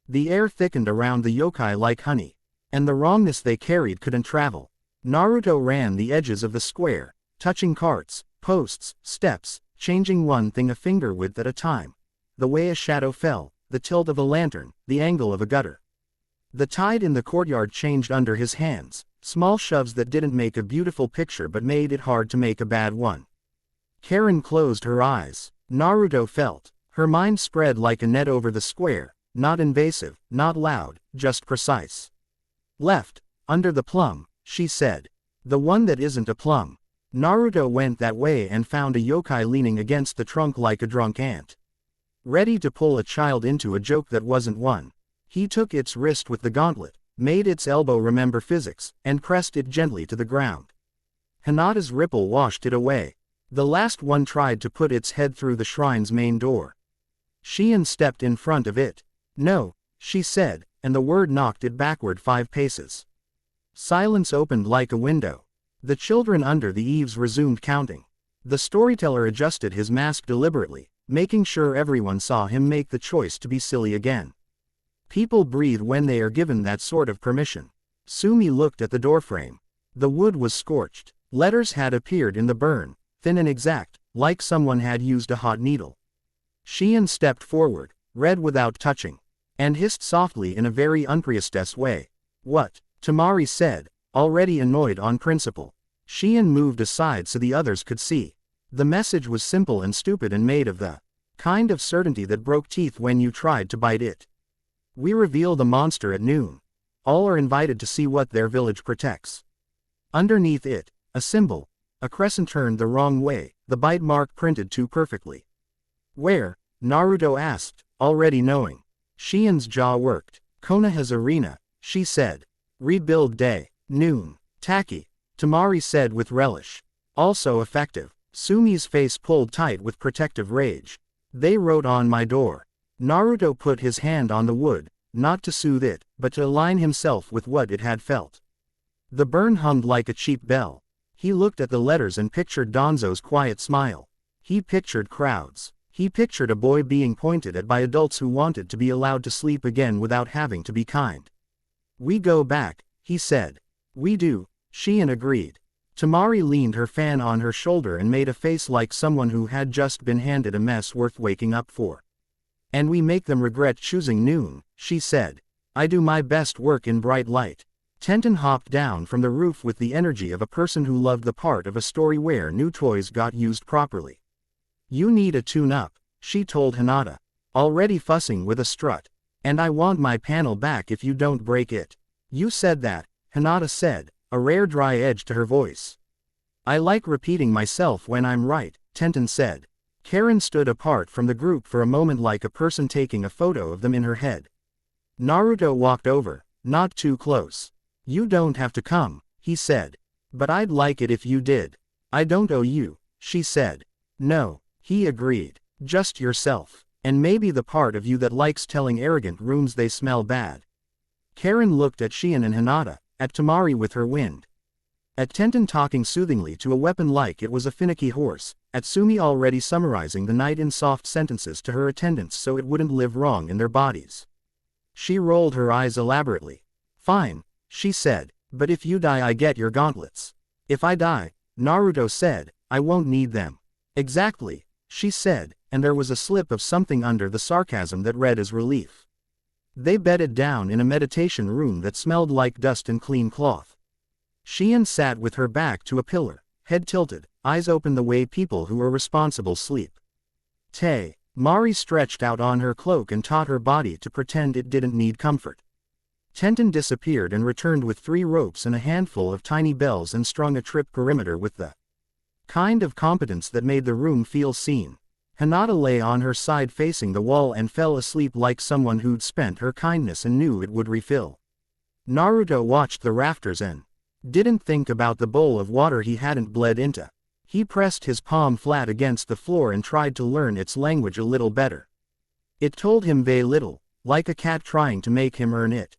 The air thickened around the yokai like honey, and the wrongness they carried couldn't travel. Naruto ran the edges of the square, touching carts, posts, steps, changing one thing a finger width at a time. The way a shadow fell, the tilt of a lantern, the angle of a gutter. The tide in the courtyard changed under his hands, small shoves that didn't make a beautiful picture but made it hard to make a bad one. Karen closed her eyes. Naruto felt. Her mind spread like a net over the square, not invasive, not loud, just precise. Left, under the plum, she said. The one that isn't a plum. Naruto went that way and found a yokai leaning against the trunk like a drunk ant. Ready to pull a child into a joke that wasn't one. He took its wrist with the gauntlet, made its elbow remember physics, and pressed it gently to the ground. Hinata's ripple washed it away. The last one tried to put its head through the shrine's main door. Shion stepped in front of it. "No," she said, and the word knocked it backward 5 paces. Silence opened like a window. The children under the eaves resumed counting. The storyteller adjusted his mask deliberately, making sure everyone saw him make the choice to be silly again. People breathe when they are given that sort of permission. Sumi looked at the doorframe. The wood was scorched. Letters had appeared in the burn, thin and exact, like someone had used a hot needle. Shion stepped forward, read without touching, and hissed softly in a very unpriestess way. "What?" Tamari said, already annoyed on principle. Shion moved aside so the others could see. The message was simple and stupid and made of the kind of certainty that broke teeth when you tried to bite it. "We reveal the monster at noon. All are invited to see what their village protects." Underneath it, a symbol, a crescent turned the wrong way, the bite mark printed too perfectly. "Where?" Naruto asked, already knowing. Shion's jaw worked. "Konoha's arena," she said. "Rebuild day, noon." "Tacky," Tamari said with relish. "Also effective." Sumi's face pulled tight with protective rage. "They wrote on my door." Naruto put his hand on the wood, not to soothe it, but to align himself with what it had felt. The burn hummed like a cheap bell. He looked at the letters and pictured Danzo's quiet smile. He pictured crowds. He pictured a boy being pointed at by adults who wanted to be allowed to sleep again without having to be kind. "We go back," he said. "We do," Shion agreed. Tamari leaned her fan on her shoulder and made a face like someone who had just been handed a mess worth waking up for. "And we make them regret choosing noon," she said. "I do my best work in bright light." Tenten hopped down from the roof with the energy of a person who loved the part of a story where new toys got used properly. "You need a tune-up," she told Hinata, already fussing with a strut. "And I want my panel back if you don't break it." "You said that," Hinata said, a rare dry edge to her voice. "I like repeating myself when I'm right," Tenten said. Karen stood apart from the group for a moment like a person taking a photo of them in her head. Naruto walked over, not too close. "You don't have to come," he said. "But I'd like it if you did." "I don't owe you," she said. "No," he agreed. "Just yourself. And maybe the part of you that likes telling arrogant rooms they smell bad." Karen looked at Shion and Hinata, at Tamari with her wind. At Tenten talking soothingly to a weapon like it was a finicky horse, at Sumi already summarizing the night in soft sentences to her attendants so it wouldn't live wrong in their bodies. She rolled her eyes elaborately. "Fine," she said, "but if you die I get your gauntlets." "If I die," Naruto said, "I won't need them." "Exactly," she said, and there was a slip of something under the sarcasm that read as relief. They bedded down in a meditation room that smelled like dust and clean cloth. Shion sat with her back to a pillar, head tilted, eyes open the way people who are responsible sleep. Mari stretched out on her cloak and taught her body to pretend it didn't need comfort. Tenten disappeared and returned with 3 ropes and a handful of tiny bells and strung a trip perimeter with the kind of competence that made the room feel seen. Hinata lay on her side facing the wall and fell asleep like someone who'd spent her kindness and knew it would refill. Naruto watched the rafters and didn't think about the bowl of water he hadn't bled into. He pressed his palm flat against the floor and tried to learn its language a little better. It told him very little, like a cat trying to make him earn it.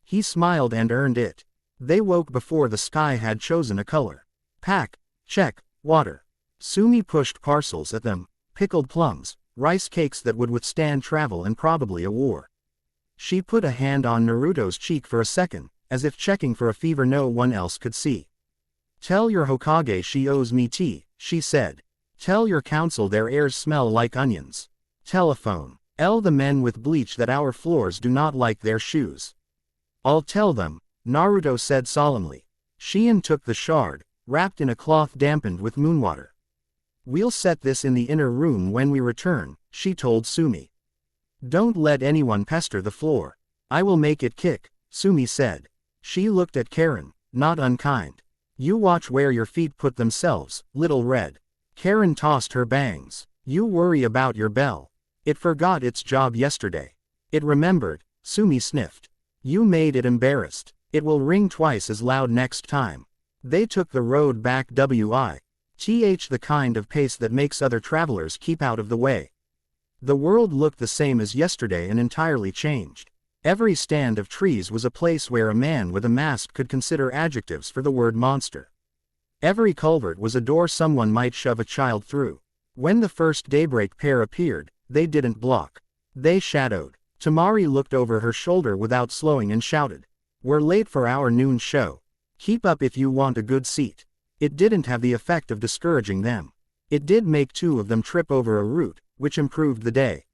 He smiled and earned it. They woke before the sky had chosen a color. Pack, check, water. Sumi pushed parcels at them, pickled plums, rice cakes that would withstand travel and probably a war. She put a hand on Naruto's cheek for a second, as if checking for a fever no one else could see. Tell your Hokage she owes me tea, she said. Tell your council their airs smell like onions. Telephone. Tell the men with bleach that our floors do not like their shoes. I'll tell them, Naruto said solemnly. Shion took the shard, wrapped in a cloth dampened with moonwater. We'll set this in the inner room when we return, she told Sumi. Don't let anyone pester the floor. I will make it kick, Sumi said. She looked at Karen, not unkind. You watch where your feet put themselves, little red. Karen tossed her bangs. You worry about your bell. It forgot its job yesterday. It remembered, Sumi sniffed. You made it embarrassed. It will ring twice as loud next time. They took the road back the kind of pace that makes other travelers keep out of the way. The world looked the same as yesterday and entirely changed. Every stand of trees was a place where a man with a mask could consider adjectives for the word monster. Every culvert was a door someone might shove a child through. When the first daybreak pair appeared, they didn't block. They shadowed. Tamari looked over her shoulder without slowing and shouted. We're late for our noon show. Keep up if you want a good seat. It didn't have the effect of discouraging them. It did make 2 of them trip over a root, which improved the day.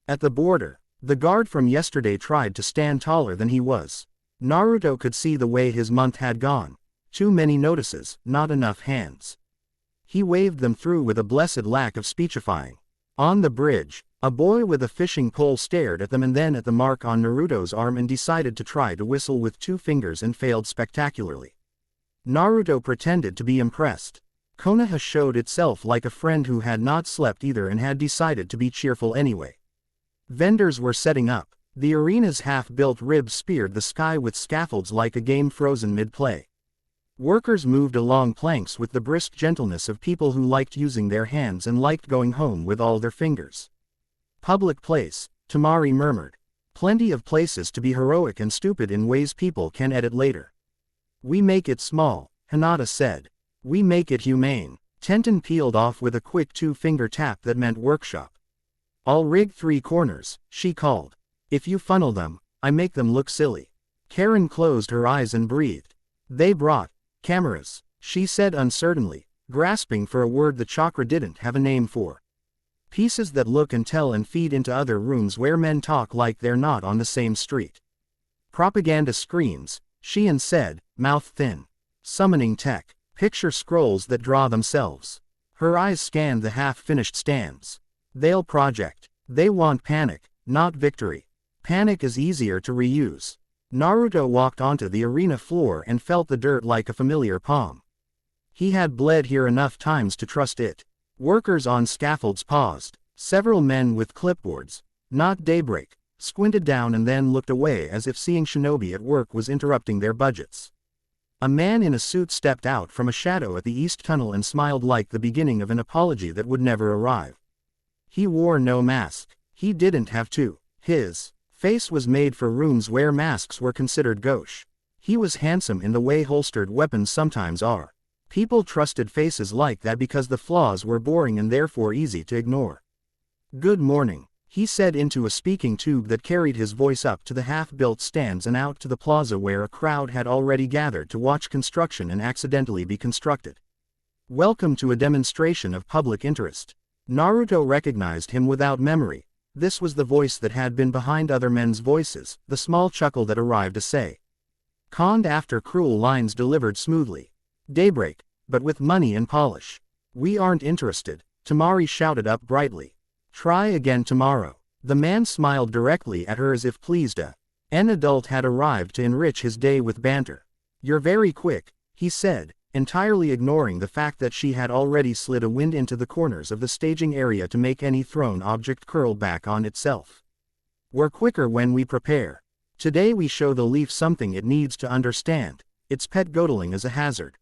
At the border, the guard from yesterday tried to stand taller than he was. Naruto could see the way his month had gone. Too many notices, not enough hands. He waved them through with a blessed lack of speechifying. On the bridge, a boy with a fishing pole stared at them and then at the mark on Naruto's arm and decided to try to whistle with 2 fingers and failed spectacularly. Naruto pretended to be impressed. Konoha showed itself like a friend who had not slept either and had decided to be cheerful anyway. Vendors were setting up. The arena's half-built ribs speared the sky with scaffolds like a game frozen mid-play. Workers moved along planks with the brisk gentleness of people who liked using their hands and liked going home with all their fingers. Public place, Tamari murmured. Plenty of places to be heroic and stupid in ways people can edit later. We make it small, Hinata said. We make it humane. Tenten peeled off with a quick 2-finger tap that meant workshop. I'll rig 3 corners, she called. If you funnel them, I make them look silly. Karen closed her eyes and breathed. They brought cameras, she said uncertainly, grasping for a word the chakra didn't have a name for. Pieces that look and tell and feed into other rooms where men talk like they're not on the same street. Propaganda screens, Shion said, mouth thin. Summoning tech. Picture scrolls that draw themselves. Her eyes scanned the half-finished stands. They'll project. They want panic, not victory. Panic is easier to reuse. Naruto walked onto the arena floor and felt the dirt like a familiar palm. He had bled here enough times to trust it. Workers on scaffolds paused. Several men with clipboards, not daybreak, squinted down and then looked away as if seeing shinobi at work was interrupting their budgets. A man in a suit stepped out from a shadow at the east tunnel and smiled like the beginning of an apology that would never arrive. He wore no mask. He didn't have to. His face was made for rooms where masks were considered gauche. He was handsome in the way holstered weapons sometimes are. People trusted faces like that because the flaws were boring and therefore easy to ignore. Good morning, he said into a speaking tube that carried his voice up to the half-built stands and out to the plaza where a crowd had already gathered to watch construction and accidentally be constructed. Welcome to a demonstration of public interest. Naruto recognized him without memory. This was the voice that had been behind other men's voices, the small chuckle that arrived to say, Conned after cruel lines delivered smoothly. Daybreak, but with money and polish. We aren't interested, Tamari shouted up brightly. Try again tomorrow. The man smiled directly at her as if pleased. An adult had arrived to enrich his day with banter. You're very quick, he said, entirely ignoring the fact that she had already slid a wind into the corners of the staging area to make any thrown object curl back on itself. We're quicker when we prepare. Today we show the leaf something it needs to understand. Its pet godling is a hazard.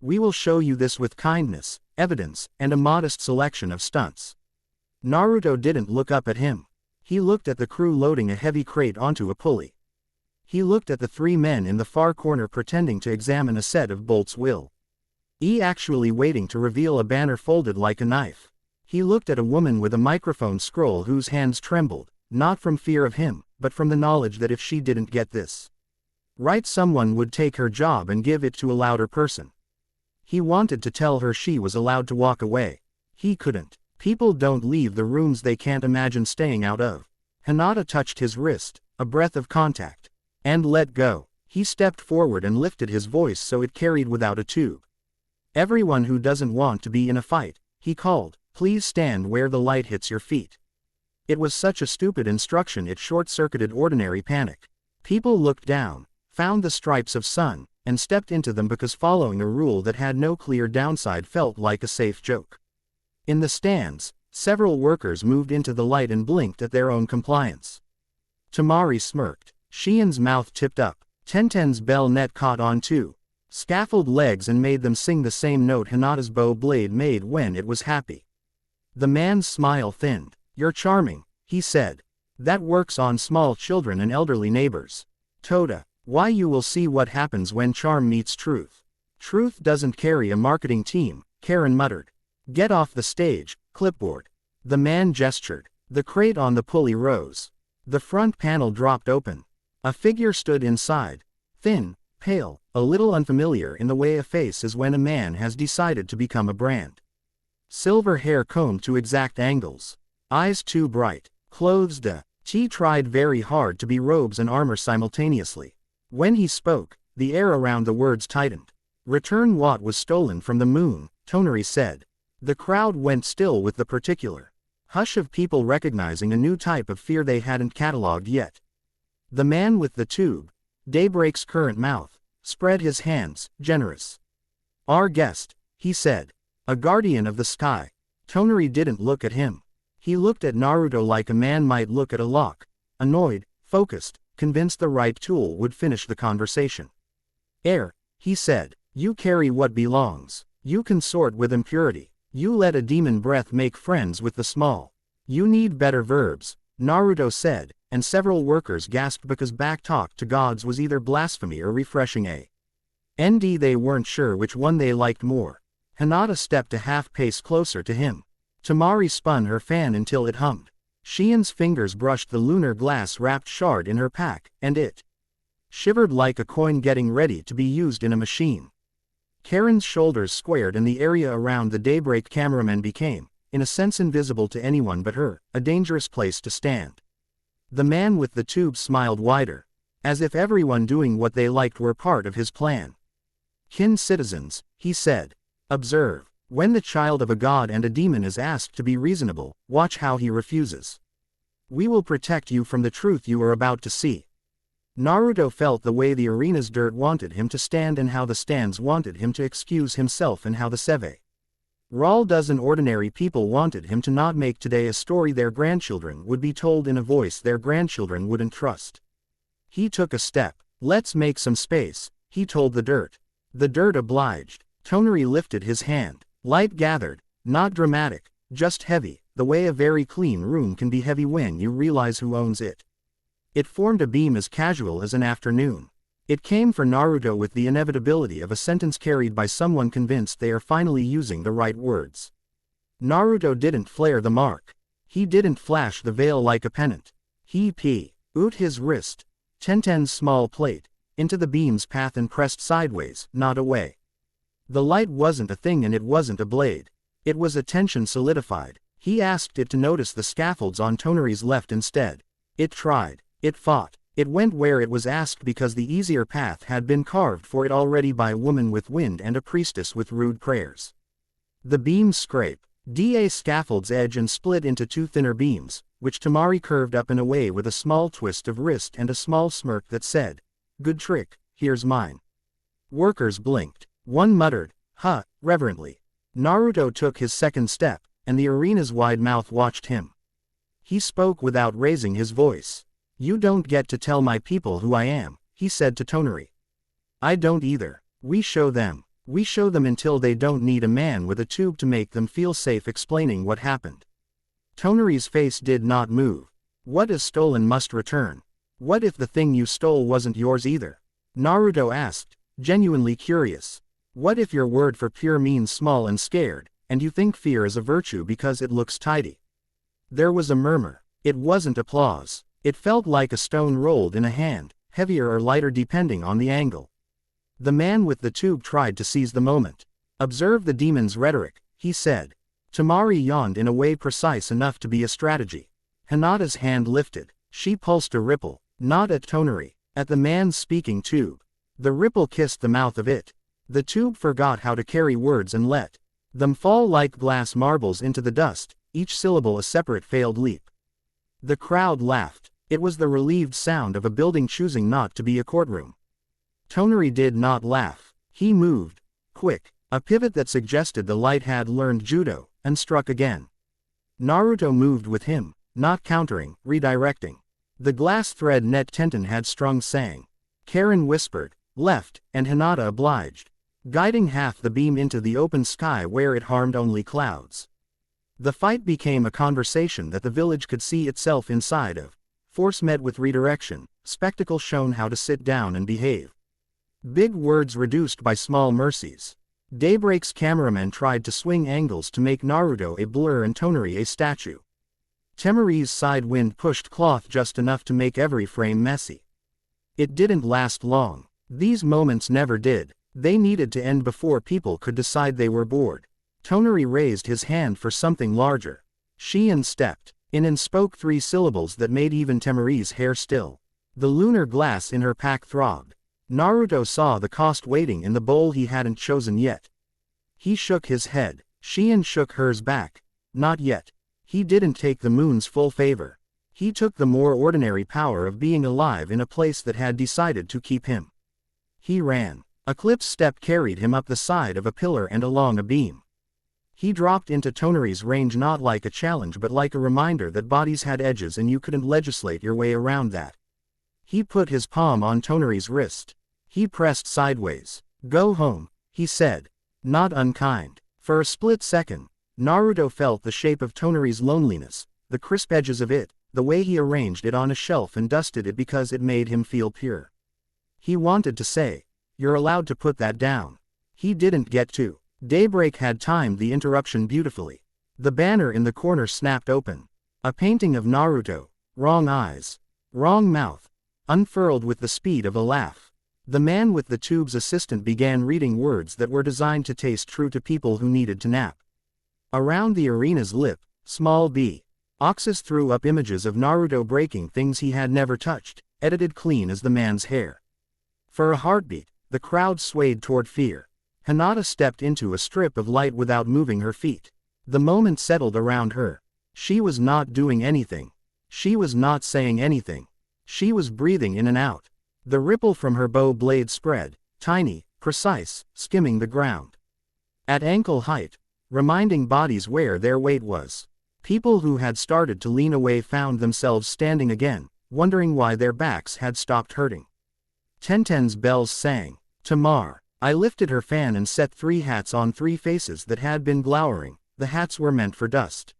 We will show you this with kindness, evidence, and a modest selection of stunts. Naruto didn't look up at him. He looked at the crew loading a heavy crate onto a pulley. He looked at the three men in the far corner pretending to examine a set of bolts actually waiting to reveal a banner folded like a knife. He looked at a woman with a microphone scroll whose hands trembled, not from fear of him, but from the knowledge that if she didn't get this right, someone would take her job and give it to a louder person. He wanted to tell her she was allowed to walk away. He couldn't. People don't leave the rooms they can't imagine staying out of. Hinata touched his wrist, a breath of contact, and let go. He stepped forward and lifted his voice so it carried without a tube. Everyone who doesn't want to be in a fight, he called, please stand where the light hits your feet. It was such a stupid instruction it short-circuited ordinary panic. People looked down, found the stripes of sun, and stepped into them because following a rule that had no clear downside felt like a safe joke. In the stands, several workers moved into the light and blinked at their own compliance. Tamari smirked. Shien's mouth tipped up. Tenten's bell net caught on too. Scaffold legs and made them sing the same note Hinata's bow blade made when it was happy. The man's smile thinned. You're charming, he said. That works on small children and elderly neighbors. Toda, why you will see what happens when charm meets truth. Truth doesn't carry a marketing team, Karen muttered. Get off the stage, clipboard. The man gestured. The crate on the pulley rose. The front panel dropped open. A figure stood inside. Thin, pale, a little unfamiliar in the way a face is when a man has decided to become a brand. Silver hair combed to exact angles. Eyes too bright. Clothes He tried very hard to be robes and armor simultaneously. When he spoke, the air around the words tightened. Return what was stolen from the moon, Tonari said. The crowd went still with the particular hush of people recognizing a new type of fear they hadn't catalogued yet. The man with the tube, Daybreak's current mouth, spread his hands, generous. Our guest, he said. A guardian of the sky. Tonari didn't look at him. He looked at Naruto like a man might look at a lock. Annoyed, focused, convinced the right tool would finish the conversation. Heir, he said. You carry what belongs. You consort with impurity. You let a demon breath make friends with the small. You need better verbs, Naruto said, and several workers gasped because backtalk to gods was either blasphemy or refreshing ND. They weren't sure which one they liked more. Hinata stepped a half-pace closer to him. Tamari spun her fan until it hummed. Shien's fingers brushed the lunar glass-wrapped shard in her pack, and it shivered like a coin getting ready to be used in a machine. Karen's shoulders squared and the area around the Daybreak cameraman became, in a sense invisible to anyone but her, a dangerous place to stand. The man with the tube smiled wider, as if everyone doing what they liked were part of his plan. Kin citizens, he said. Observe. When the child of a god and a demon is asked to be reasonable, watch how he refuses. We will protect you from the truth you are about to see. Naruto felt the way the arena's dirt wanted him to stand and how the stands wanted him to excuse himself and how the Seve Rawl dozen ordinary people wanted him to not make today a story their grandchildren would be told in a voice their grandchildren wouldn't trust. He took a step. Let's make some space, he told the dirt. The dirt obliged. Tonari lifted his hand. Light gathered, not dramatic, just heavy, the way a very clean room can be heavy when you realize who owns it. It formed a beam as casual as an afternoon. It came for Naruto with the inevitability of a sentence carried by someone convinced they are finally using the right words. Naruto didn't flare the mark. He didn't flash the veil like a pennant. He put his wrist, Tenten's small plate, into the beam's path and pressed sideways, not away. The light wasn't a thing and it wasn't a blade. It was a tension solidified. He asked it to notice the scaffolds on Tonari's left instead. It tried. It fought. It went where it was asked because the easier path had been carved for it already by a woman with wind and a priestess with rude prayers. The beams scrape the scaffold's edge and split into two thinner beams, which Tamari curved up and away with a small twist of wrist and a small smirk that said, "Good trick, here's mine." Workers blinked. One muttered, "Huh," reverently. Naruto took his second step, and the arena's wide mouth watched him. He spoke without raising his voice. "You don't get to tell my people who I am," he said to Tonari. "I don't either. We show them. We show them until they don't need a man with a tube to make them feel safe explaining what happened." Tonari's face did not move. "What if stolen must return? What if the thing you stole wasn't yours either?" Naruto asked, genuinely curious. "What if your word for pure means small and scared, and you think fear is a virtue because it looks tidy?" There was a murmur. It wasn't applause. It felt like a stone rolled in a hand, heavier or lighter depending on the angle. The man with the tube tried to seize the moment. "Observe the demon's rhetoric," he said. Tamari yawned in a way precise enough to be a strategy. Hinata's hand lifted. She pulsed a ripple, not at Tonari, at the man's speaking tube. The ripple kissed the mouth of it. The tube forgot how to carry words and let them fall like glass marbles into the dust, each syllable a separate failed leap. The crowd laughed. It was the relieved sound of a building choosing not to be a courtroom. Tonari did not laugh. He moved, quick, a pivot that suggested the light had learned judo, and struck again. Naruto moved with him, not countering, redirecting. The glass thread net Tenten had strung sang. Karen whispered, "Left," and Hinata obliged, guiding half the beam into the open sky where it harmed only clouds. The fight became a conversation that the village could see itself inside of. Force met with redirection, spectacle shown how to sit down and behave. Big words reduced by small mercies. Daybreak's cameraman tried to swing angles to make Naruto a blur and Tonari a statue. Temari's side wind pushed cloth just enough to make every frame messy. It didn't last long. These moments never did. They needed to end before people could decide they were bored. Tonari raised his hand for something larger. Shion stepped in and spoke 3 syllables that made even Temari's hair still. The lunar glass in her pack throbbed. Naruto saw the cost waiting in the bowl he hadn't chosen yet. He shook his head. Shion shook hers back. Not yet. He didn't take the moon's full favor. He took the more ordinary power of being alive in a place that had decided to keep him. He ran. A cliff step carried him up the side of a pillar and along a beam. He dropped into Tonari's range not like a challenge but like a reminder that bodies had edges and you couldn't legislate your way around that. He put his palm on Tonari's wrist. He pressed sideways. "Go home," he said. Not unkind. For a split second, Naruto felt the shape of Tonari's loneliness, the crisp edges of it, the way he arranged it on a shelf and dusted it because it made him feel pure. He wanted to say, "You're allowed to put that down." He didn't get to. Daybreak had timed the interruption beautifully. The banner in the corner snapped open. A painting of Naruto, wrong eyes, wrong mouth, unfurled with the speed of a laugh. The man with the tube's assistant began reading words that were designed to taste true to people who needed to nap. Around the arena's lip, small b. Oxus threw up images of Naruto breaking things he had never touched, edited clean as the man's hair. For a heartbeat, the crowd swayed toward fear. Hinata stepped into a strip of light without moving her feet. The moment settled around her. She was not doing anything. She was not saying anything. She was breathing in and out. The ripple from her bow blade spread, tiny, precise, skimming the ground. At ankle height, reminding bodies where their weight was. People who had started to lean away found themselves standing again, wondering why their backs had stopped hurting. Tenten's bells sang. Tamar. I lifted her fan and set 3 hats on 3 faces that had been glowering. The hats were meant for dust.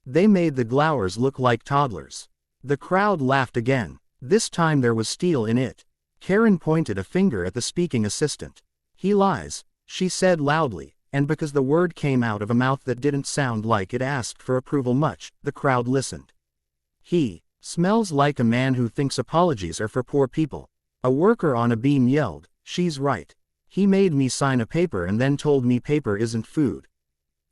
They made the glowers look like toddlers. The crowd laughed again. This time there was steel in it. Karen pointed a finger at the speaking assistant. "He lies," she said loudly, and because the word came out of a mouth that didn't sound like it asked for approval much, the crowd listened. "He smells like a man who thinks apologies are for poor people." A worker on a beam yelled, "She's right. He made me sign a paper and then told me paper isn't food."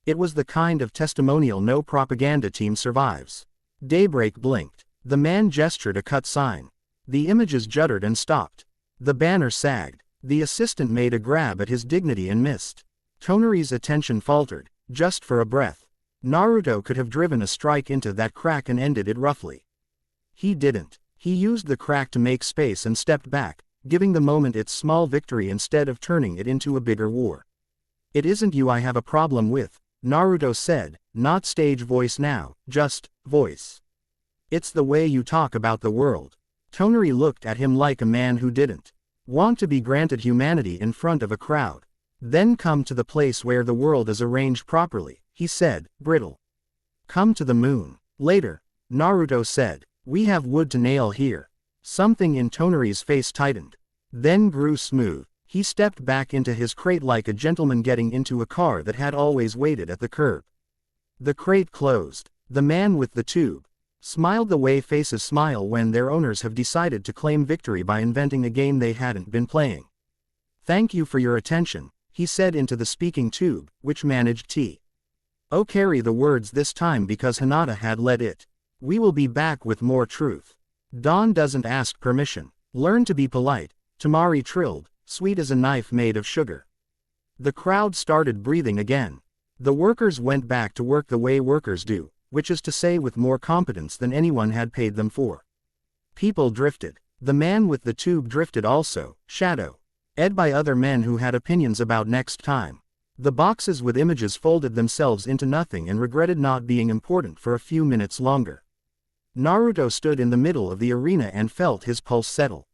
It was the kind of testimonial no propaganda team survives. Daybreak blinked. The man gestured a cut sign. The images juddered and stopped. The banner sagged. The assistant made a grab at his dignity and missed. Tonari's attention faltered, just for a breath. Naruto could have driven a strike into that crack and ended it roughly. He didn't. He used the crack to make space and stepped back, giving the moment its small victory instead of turning it into a bigger war. "It isn't you I have a problem with," Naruto said, not stage voice now, just voice. "It's the way you talk about the world." Tonari looked at him like a man who didn't want to be granted humanity in front of a crowd. "Then come to the place where the world is arranged properly," he said, brittle. "Come to the moon." Later, Naruto said, "We have wood to nail here." Something in Tonari's face tightened, then grew smooth. He stepped back into his crate like a gentleman getting into a car that had always waited at the curb. The crate closed. The man with the tube smiled the way faces smile when their owners have decided to claim victory by inventing a game they hadn't been playing. "Thank you for your attention," he said into the speaking tube, which managed to carry the words this time because Hinata had let it. "We will be back with more truth. Dawn doesn't ask permission. Learn to be polite," Temari trilled, sweet as a knife made of sugar. The crowd started breathing again. The workers went back to work the way workers do, which is to say with more competence than anyone had paid them for. People drifted. The man with the tube drifted also, shadow ed by other men who had opinions about next time. The boxes with images folded themselves into nothing and regretted not being important for a few minutes longer. Naruto stood in the middle of the arena and felt his pulse settle.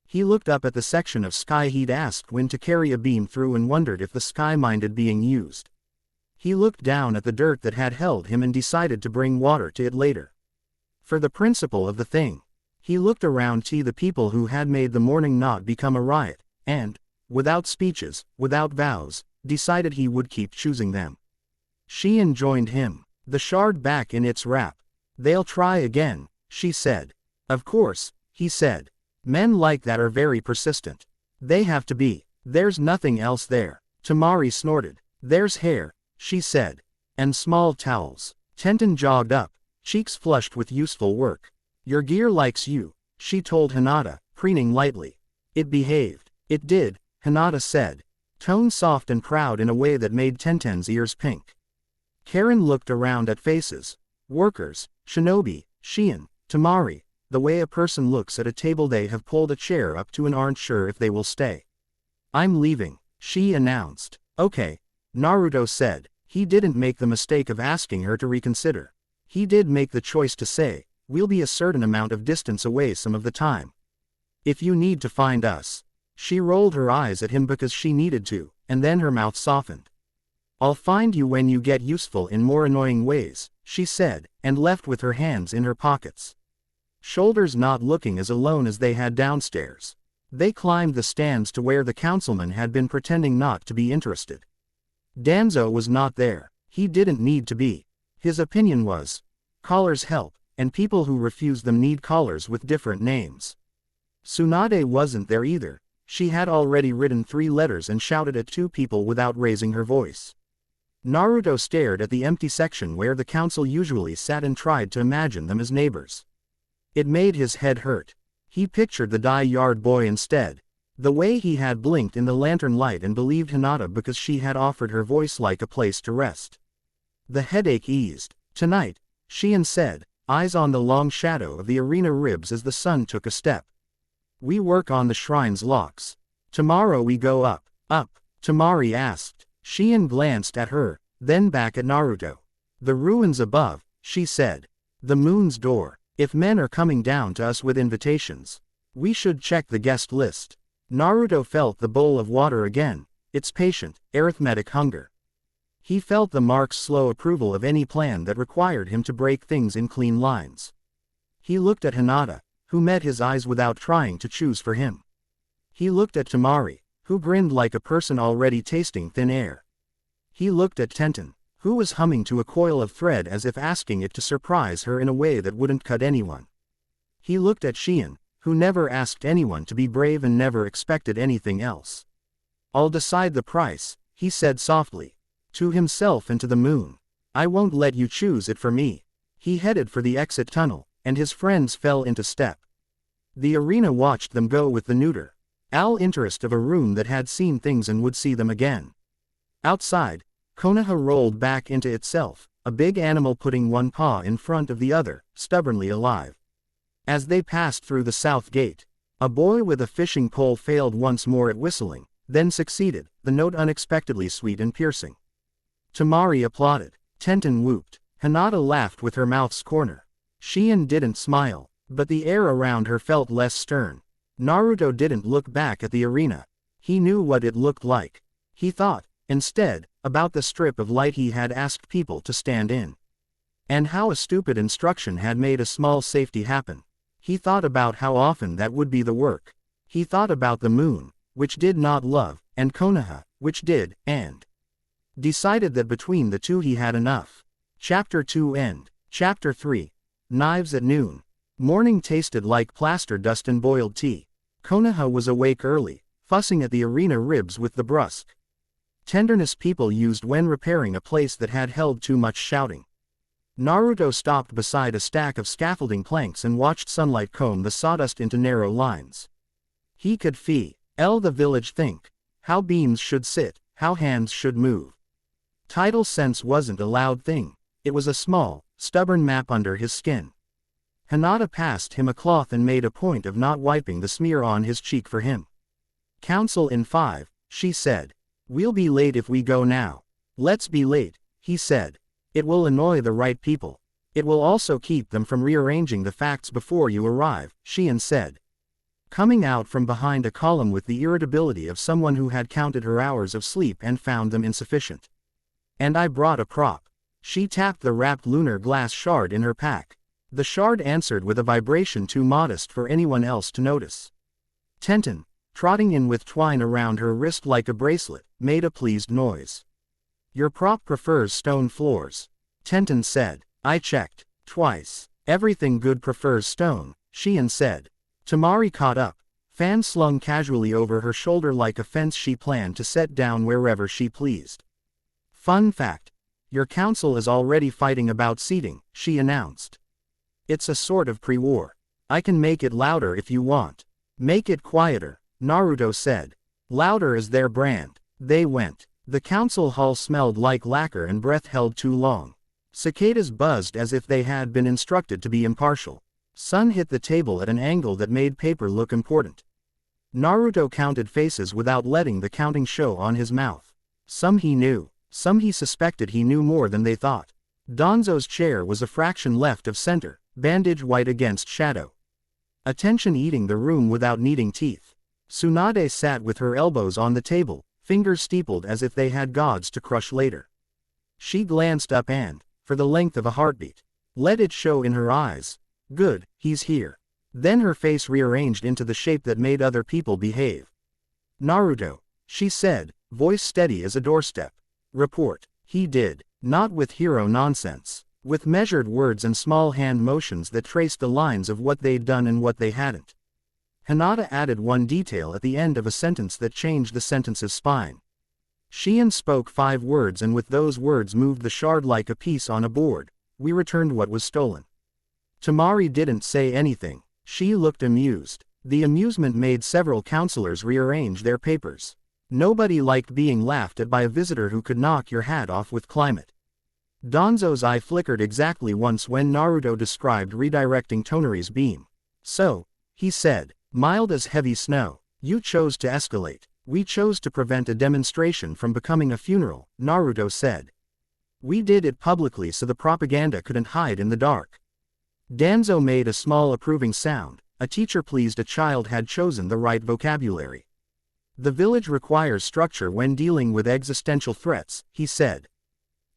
He looked up at the section of sky he'd asked when to carry a beam through and wondered if the sky minded being used. He looked down at the dirt that had held him and decided to bring water to it later. For the principle of the thing. He looked around to the people who had made the morning not become a riot, and, without speeches, without vows, decided he would keep choosing them. Shion joined him, the shard back in its wrap. "They'll try again," she said. "Of course," he said. "Men like that are very persistent. They have to be. There's nothing else there." Temari snorted. "There's hair," she said. "And small towels." Tenten jogged up, cheeks flushed with useful work. "Your gear likes you," she told Hinata, preening lightly. "It behaved." "It did," Hinata said. Tone soft and proud in a way that made Tenten's ears pink. Karen looked around at faces. Workers, Shinobi, Shion, Temari, the way a person looks at a table they have pulled a chair up to and aren't sure if they will stay. "I'm leaving," she announced. "Okay," Naruto said. He didn't make the mistake of asking her to reconsider. He did make the choice to say, "We'll be a certain amount of distance away some of the time. If you need to find us." She rolled her eyes at him because she needed to, and then her mouth softened. "I'll find you when you get useful in more annoying ways," she said, and left with her hands in her pockets. Shoulders not looking as alone as they had downstairs. They climbed the stands to where the councilman had been pretending not to be interested. Danzo was not there. He didn't need to be. His opinion was, collars help, and people who refuse them need collars with different names. Tsunade wasn't there either. She had already written 3 letters and shouted at 2 people without raising her voice. Naruto stared at the empty section where the council usually sat and tried to imagine them as neighbors. It made his head hurt. He pictured the dye-yard boy instead. The way he had blinked in the lantern light and believed Hinata because she had offered her voice like a place to rest. The headache eased. "Tonight," Shion said, eyes on the long shadow of the arena ribs as the sun took a step. "We work on the shrine's locks. Tomorrow we go up." "Up?" Temari asked. Shion glanced at her, then back at Naruto. "The ruins above," she said. "The moon's door. If men are coming down to us with invitations, we should check the guest list." Naruto felt the bowl of water again, its patient, arithmetic hunger. He felt the mark's slow approval of any plan that required him to break things in clean lines. He looked at Hinata, who met his eyes without trying to choose for him. He looked at Temari, who grinned like a person already tasting thin air. He looked at Tenten, who was humming to a coil of thread as if asking it to surprise her in a way that wouldn't cut anyone. He looked at Shion, who never asked anyone to be brave and never expected anything else. "I'll decide the price," he said softly, to himself and to the moon. "I won't let you choose it for me." He headed for the exit tunnel, and his friends fell into step. The arena watched them go with the neuter, all interest of a room that had seen things and would see them again. Outside, Konoha rolled back into itself, a big animal putting one paw in front of the other, stubbornly alive. As they passed through the south gate, a boy with a fishing pole failed once more at whistling, then succeeded, the note unexpectedly sweet and piercing. Temari applauded. Tenten whooped. Hinata laughed with her mouth's corner. Shion didn't smile, but the air around her felt less stern. Naruto didn't look back at the arena. He knew what it looked like. He thought, instead, about the strip of light he had asked people to stand in. And how a stupid instruction had made a small safety happen. He thought about how often that would be the work. He thought about the moon, which did not love, and Konoha, which did, and decided that between the two he had enough. Chapter 2 End. Chapter 3. Knives at noon. Morning tasted like plaster dust and boiled tea. Konoha was awake early, fussing at the arena ribs with the brusque tenderness people used when repairing a place that had held too much shouting. Naruto stopped beside a stack of scaffolding planks and watched sunlight comb the sawdust into narrow lines. He could feel the village think, how beams should sit, how hands should move. Tidal sense wasn't a loud thing, it was a small, stubborn map under his skin. Hinata passed him a cloth and made a point of not wiping the smear on his cheek for him. Council in 5, she said. We'll be late if we go now. Let's be late, he said. It will annoy the right people. It will also keep them from rearranging the facts before you arrive, Shion said. Coming out from behind a column with the irritability of someone who had counted her hours of sleep and found them insufficient. And I brought a prop. She tapped the wrapped lunar glass shard in her pack. The shard answered with a vibration too modest for anyone else to notice. Tenten, trotting in with twine around her wrist like a bracelet, made a pleased noise. Your prop prefers stone floors. Tenten said. I checked. Twice. Everything good prefers stone, Shion said. Temari caught up, fan slung casually over her shoulder like a fence she planned to set down wherever she pleased. Fun fact. Your council is already fighting about seating, she announced. It's a sort of pre-war. I can make it louder if you want. Make it quieter, Naruto said. Louder is their brand. They went. The council hall smelled like lacquer and breath held too long. Cicadas buzzed as if they had been instructed to be impartial. Sun hit the table at an angle that made paper look important. Naruto counted faces without letting the counting show on his mouth. Some he knew, some he suspected he knew more than they thought. Danzo's chair was a fraction left of center, bandage white against shadow. Attention eating the room without needing teeth. Tsunade sat with her elbows on the table, fingers steepled as if they had gods to crush later. She glanced up and, for the length of a heartbeat, let it show in her eyes. Good, he's here. Then her face rearranged into the shape that made other people behave. Naruto, she said, voice steady as a doorstep. Report. He did, not with hero nonsense, with measured words and small hand motions that traced the lines of what they'd done and what they hadn't. Hinata added one detail at the end of a sentence that changed the sentence's spine. Shion spoke 5 words and with those words moved the shard like a piece on a board. We returned what was stolen. Temari didn't say anything. She looked amused. The amusement made several counselors rearrange their papers. Nobody liked being laughed at by a visitor who could knock your hat off with climate. Danzo's eye flickered exactly once when Naruto described redirecting Tonari's beam. So, he said, mild as heavy snow. You chose to escalate. We chose to prevent a demonstration from becoming a funeral, Naruto said. We did it publicly so the propaganda couldn't hide in the dark. Danzo made a small approving sound. A teacher pleased a child had chosen the right vocabulary. The village requires structure when dealing with existential threats, he said.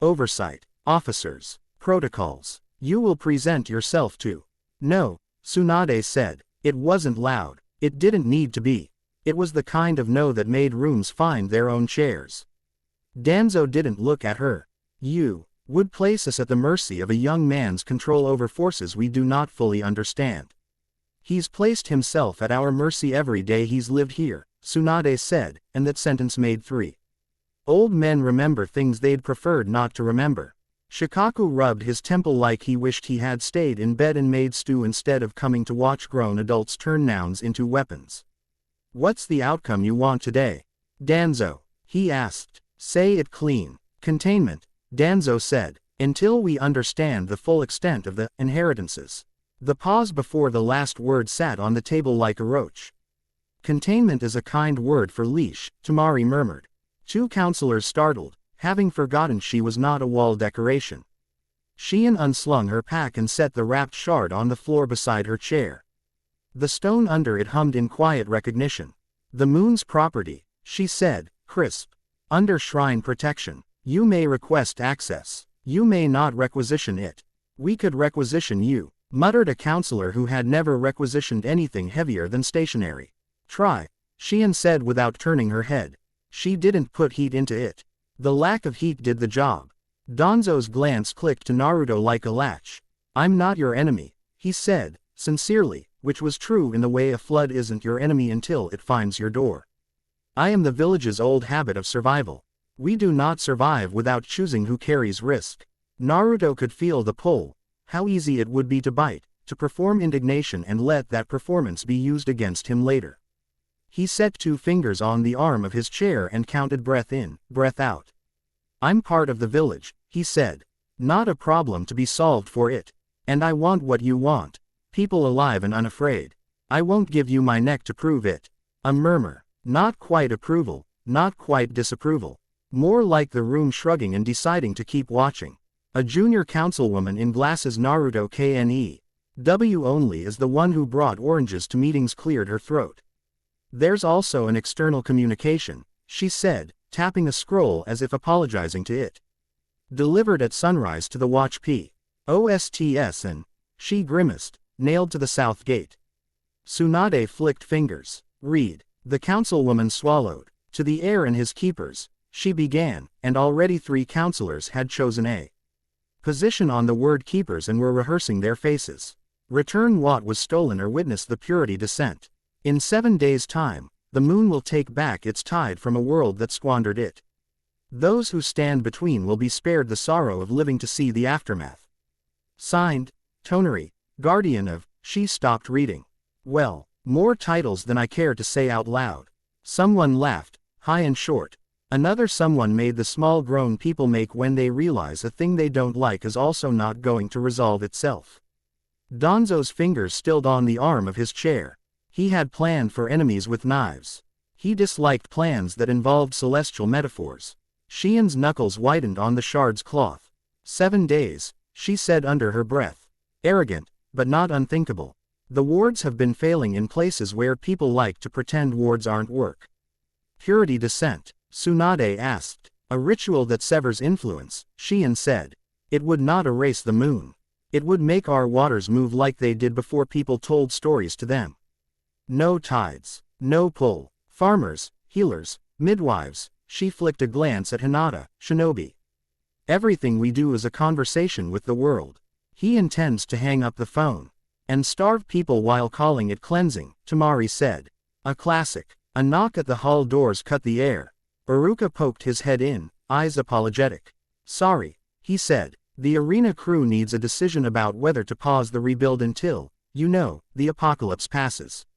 Oversight, officers, protocols. You will present yourself to. No, Tsunade said. It wasn't loud. It didn't need to be. It was the kind of no that made rooms find their own chairs. Danzo didn't look at her. You would place us at the mercy of a young man's control over forces we do not fully understand. He's placed himself at our mercy every day he's lived here, Tsunade said, and that sentence made 3. Old men remember things they'd preferred not to remember. Shikaku rubbed his temple like he wished he had stayed in bed and made stew instead of coming to watch grown adults turn nouns into weapons. What's the outcome you want today, Danzo? He asked. Say it clean. Containment, Danzo said, until we understand the full extent of the inheritances. The pause before the last word sat on the table like a roach. Containment is a kind word for leash, Tamari murmured. Two counselors startled, having forgotten she was not a wall decoration. Shion unslung her pack and set the wrapped shard on the floor beside her chair. The stone under it hummed in quiet recognition. The moon's property, she said, crisp. Under shrine protection. You may request access. You may not requisition it. We could requisition you, muttered a counselor who had never requisitioned anything heavier than stationery. Try, Shion said without turning her head. She didn't put heat into it. The lack of heat did the job. Danzo's glance clicked to Naruto like a latch. I'm not your enemy, he said, sincerely, which was true in the way a flood isn't your enemy until it finds your door. I am the village's old habit of survival. We do not survive without choosing who carries risk. Naruto could feel the pull, how easy it would be to bite, to perform indignation and let that performance be used against him later. He set two fingers on the arm of his chair and counted breath in, breath out. I'm part of the village, he said. Not a problem to be solved for it. And I want what you want. People alive and unafraid. I won't give you my neck to prove it. A murmur. Not quite approval, not quite disapproval. More like the room shrugging and deciding to keep watching. A junior councilwoman in glasses Naruto KNE.W only is the one who brought oranges to meetings cleared her throat. There's also an external communication, she said, tapping a scroll as if apologizing to it. Delivered at sunrise to the watch P.O.S.T.S. and, she grimaced, nailed to the south gate. Tsunade flicked fingers. Read. The councilwoman swallowed. To the heir and his keepers, she began, and already 3 counselors had chosen a position on the word keepers and were rehearsing their faces. Return what was stolen or witness the purity descent. In 7 days' time, the moon will take back its tide from a world that squandered it. Those who stand between will be spared the sorrow of living to see the aftermath. Signed, Toneri, guardian of, she stopped reading. Well, more titles than I care to say out loud. Someone laughed, high and short. Another someone made the small grown people make when they realize a thing they don't like is also not going to resolve itself. Danzo's fingers stilled on the arm of his chair. He had planned for enemies with knives. He disliked plans that involved celestial metaphors. Shion's knuckles whitened on the shard's cloth. 7 days, she said under her breath. Arrogant, but not unthinkable. The wards have been failing in places where people like to pretend wards aren't work. Purity descent, Tsunade asked. A ritual that severs influence, Shion said. It would not erase the moon. It would make our waters move like they did before people told stories to them. No tides, no pull. Farmers, healers, midwives, she flicked a glance at Hinata, shinobi. Everything we do is a conversation with the world. He intends to hang up the phone. And starve people while calling it cleansing, Tamari said. A classic. A knock at the hall doors cut the air. Baruka poked his head in, eyes apologetic. Sorry, he said. The arena crew needs a decision about whether to pause the rebuild until, the apocalypse passes.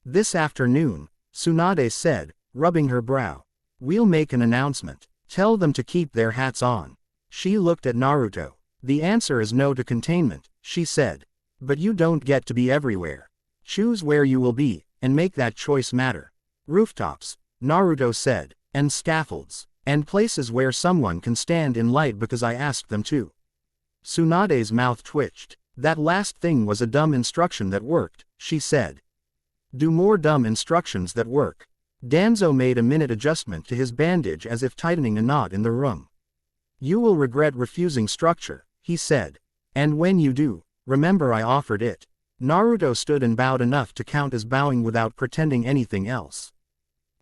This afternoon, Tsunade said, rubbing her brow. We'll make an announcement. Tell them to keep their hats on. She looked at Naruto. The answer is no to containment, she said. But you don't get to be everywhere. Choose where you will be, and make that choice matter. Rooftops, Naruto said, and scaffolds, and places where someone can stand in light because I asked them to. Tsunade's mouth twitched. That last thing was a dumb instruction that worked, she said. Do more dumb instructions that work. Danzo made a minute adjustment to his bandage as if tightening a knot in the room. You will regret refusing structure, he said. And when you do, remember I offered it. Naruto stood and bowed enough to count as bowing without pretending anything else.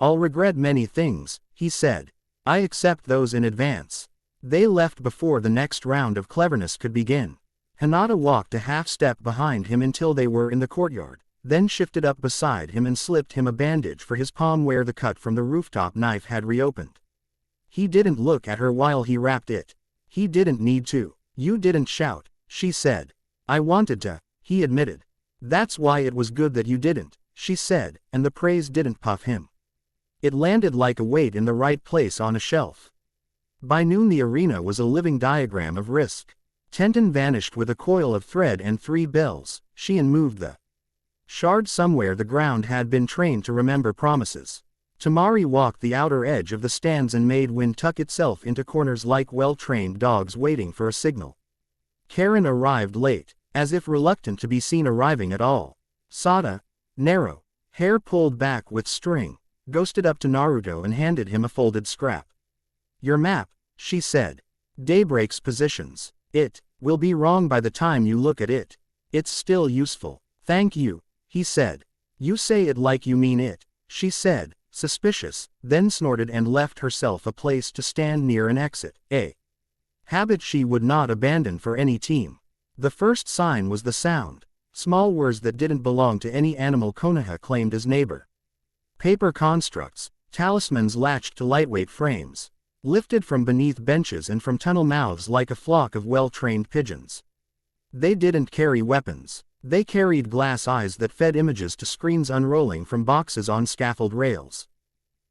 I'll regret many things, he said. I accept those in advance. They left before the next round of cleverness could begin. Hinata walked a half-step behind him until they were in the courtyard, then shifted up beside him and slipped him a bandage for his palm where the cut from the rooftop knife had reopened. He didn't look at her while he wrapped it. He didn't need to. You didn't shout, she said. I wanted to, he admitted. That's why it was good that you didn't, she said, and the praise didn't puff him. It landed like a weight in the right place on a shelf. By noon the arena was a living diagram of risk. Tenten vanished with a coil of thread and 3 bells. Sheehan moved the shard somewhere. The ground had been trained to remember promises. Tamari walked the outer edge of the stands and made Wind tuck itself into corners like well-trained dogs waiting for a signal. Karen arrived late, as if reluctant to be seen arriving at all. Sada, narrow, hair pulled back with string, ghosted up to Naruto and handed him a folded scrap. Your map, she said. Daybreak's positions. It will be wrong by the time you look at it. It's still useful. Thank you, he said. You say it like you mean it, she said, suspicious, then snorted and left herself a place to stand near an exit, a habit she would not abandon for any team. The first sign was the sound. Small words that didn't belong to any animal Konoha claimed as neighbor. Paper constructs, talismans latched to lightweight frames, lifted from beneath benches and from tunnel mouths like a flock of well-trained pigeons. They didn't carry weapons. They carried glass eyes that fed images to screens unrolling from boxes on scaffold rails.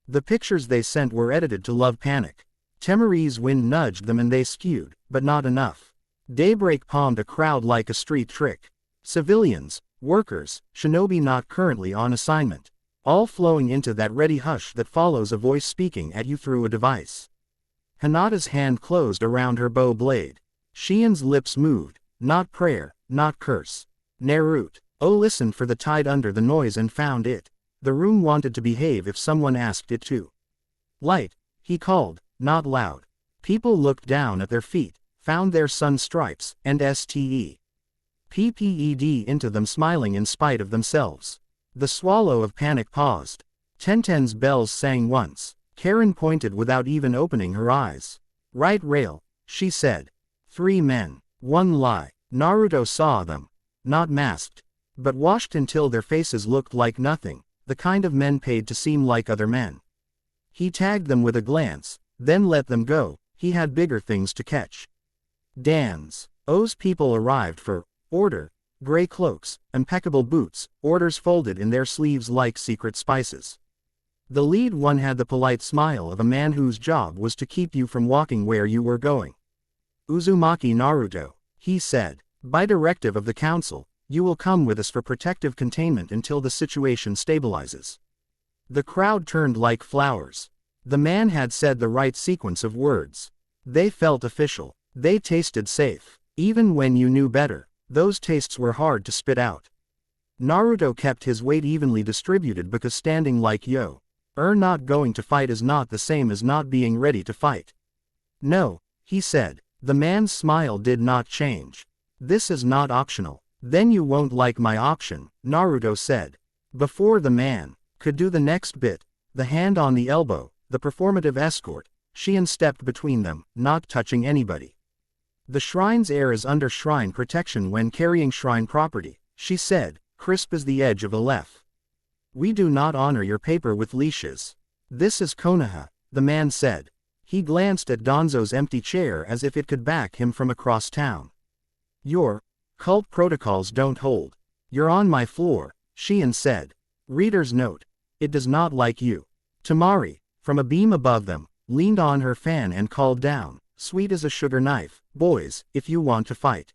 The pictures they sent were edited to love panic. Temari's wind nudged them and they skewed, but not enough. Daybreak palmed a crowd like a street trick. Civilians, workers, shinobi not currently on assignment, all flowing into that ready hush that follows a voice speaking at you through a device. Hinata's hand closed around her bow blade. Sheehan's lips moved, not prayer, not curse. Naruto. Oh, listened for the tide under the noise and found it. The room wanted to behave if someone asked it to. Light, he called, not loud. People looked down at their feet, found their sun stripes, and PPED into them, smiling in spite of themselves. The swallow of panic paused. Tenten's bells sang once. Karen pointed without even opening her eyes. Right rail, she said. 3 men. 1 lie. Naruto saw them. Not masked, but washed until their faces looked like nothing, the kind of men paid to seem like other men. He tagged them with a glance, then let them go. He had bigger things to catch. Dan's. O's people arrived for order, gray cloaks, impeccable boots, orders folded in their sleeves like secret spices. The lead one had the polite smile of a man whose job was to keep you from walking where you were going. Uzumaki Naruto, he said. By directive of the council, you will come with us for protective containment until the situation stabilizes. The crowd turned like flowers. The man had said the right sequence of words. They felt official. They tasted safe. Even when you knew better, those tastes were hard to spit out. Naruto kept his weight evenly distributed because standing like not going to fight is not the same as not being ready to fight. No, he said. The man's smile did not change. This is not optional. Then you won't like my option, Naruto said. Before the man could do the next bit, the hand on the elbow, the performative escort, Sheehan stepped between them, not touching anybody. The shrine's air is under shrine protection when carrying shrine property, she said, crisp as the edge of a leaf. We do not honor your paper with leashes. This is Konoha, the man said. He glanced at Danzo's empty chair as if it could back him from across town. Your cult protocols don't hold. You're on my floor, Sheehan said. Reader's note. It does not like you. Tamari, from a beam above them, leaned on her fan and called down, sweet as a sugar knife, boys, if you want to fight,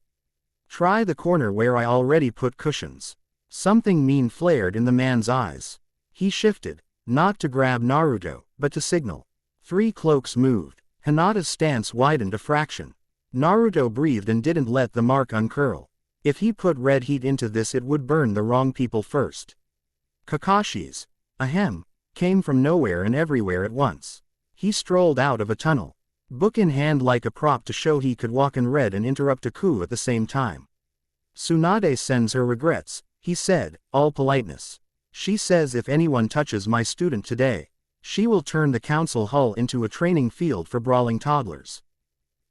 try the corner where I already put cushions. Something mean flared in the man's eyes. He shifted, not to grab Naruto, but to signal. 3 cloaks moved. Hinata's stance widened a fraction. Naruto breathed and didn't let the mark uncurl. If he put red heat into this it would burn the wrong people first. Kakashi's ahem came from nowhere and everywhere at once. He strolled out of a tunnel, book in hand like a prop to show he could walk and read and interrupt a coup at the same time. Tsunade sends her regrets, he said, all politeness. She says if anyone touches my student today, she will turn the council hall into a training field for brawling toddlers.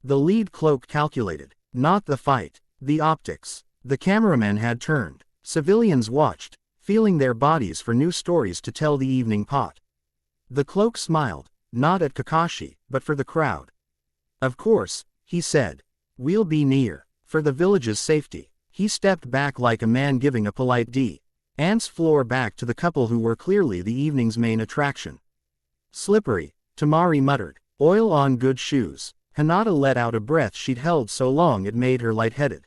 The lead cloak calculated, not the fight, the optics. The cameraman had turned. Civilians watched, feeling their bodies for new stories to tell the evening pot. The cloak smiled, not at Kakashi, but for the crowd. Of course, he said. We'll be near. For the village's safety. He stepped back like a man giving a polite dance floor back to the couple who were clearly the evening's main attraction. Slippery, Tamari muttered. Oil on good shoes. Hinata let out a breath she'd held so long it made her lightheaded.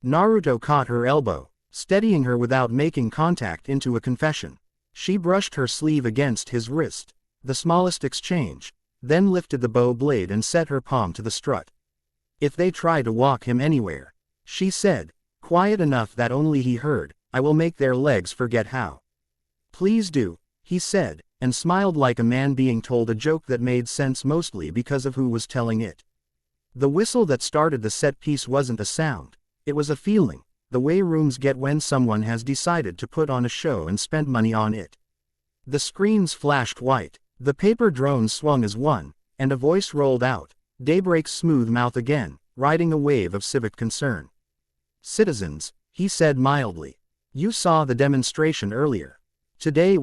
Naruto caught her elbow, steadying her without making contact into a confession. She brushed her sleeve against his wrist, the smallest exchange, then lifted the bow blade and set her palm to the strut. If they try to walk him anywhere, she said, quiet enough that only he heard, I will make their legs forget how. Please do, he said, and smiled like a man being told a joke that made sense mostly because of who was telling it. The whistle that started the set piece wasn't a sound, it was a feeling, the way rooms get when someone has decided to put on a show and spent money on it. The screens flashed white, the paper drone swung as one, and a voice rolled out, Daybreak's smooth mouth again, riding a wave of civic concern. Citizens, he said mildly. You saw the demonstration earlier. Today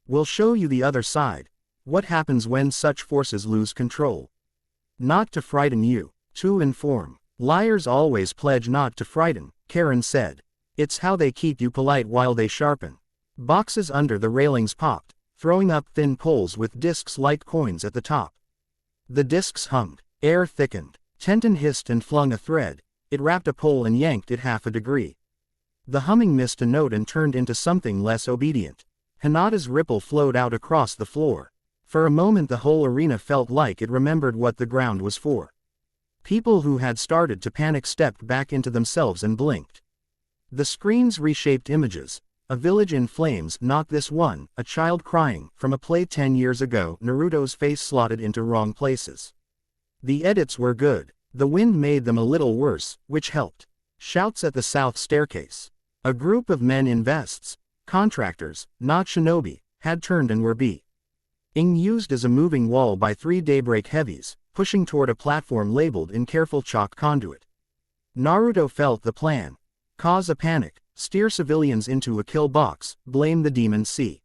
will show you the other side. What happens when such forces lose control? Not to frighten you, to inform. Liars always pledge not to frighten, Karen said. It's how they keep you polite while they sharpen. Boxes under the railings popped, throwing up thin poles with discs like coins at the top. The discs hummed, air thickened. Tenton hissed and flung a thread. It wrapped a pole and yanked it half a degree. The humming missed a note and turned into something less obedient. Hinata's ripple flowed out across the floor. For a moment the whole arena felt like it remembered what the ground was for. People who had started to panic stepped back into themselves and blinked. The screens reshaped images. A village in flames, not this one, a child crying, from a play 10 years ago, Naruto's face slotted into wrong places. The edits were good. The wind made them a little worse, which helped. Shouts at the south staircase. A group of men in vests, contractors, not shinobi, had turned and were being used as a moving wall by 3 daybreak heavies, pushing toward a platform labeled in careful chalk conduit. Naruto felt the plan. Cause a panic, steer civilians into a kill box, blame the demon C.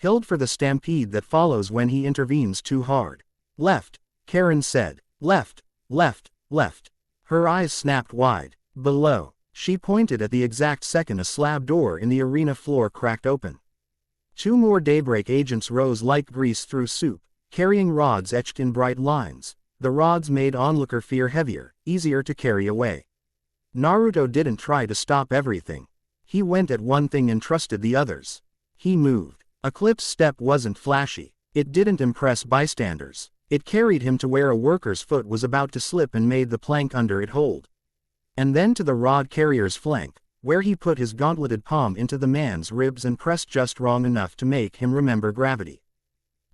Hild for the stampede that follows when he intervenes too hard. Left, Karen said. Left, left, left. Her eyes snapped wide. Below, she pointed at the exact second a slab door in the arena floor cracked open. 2 more daybreak agents rose like grease through soup, carrying rods etched in bright lines. The rods made onlooker fear heavier, easier to carry away. Naruto didn't try to stop everything. He went at one thing and trusted the others. He moved. Eclipse's step wasn't flashy. It didn't impress bystanders. It carried him to where a worker's foot was about to slip and made the plank under it hold. And then to the rod carrier's flank, where he put his gauntleted palm into the man's ribs and pressed just wrong enough to make him remember gravity.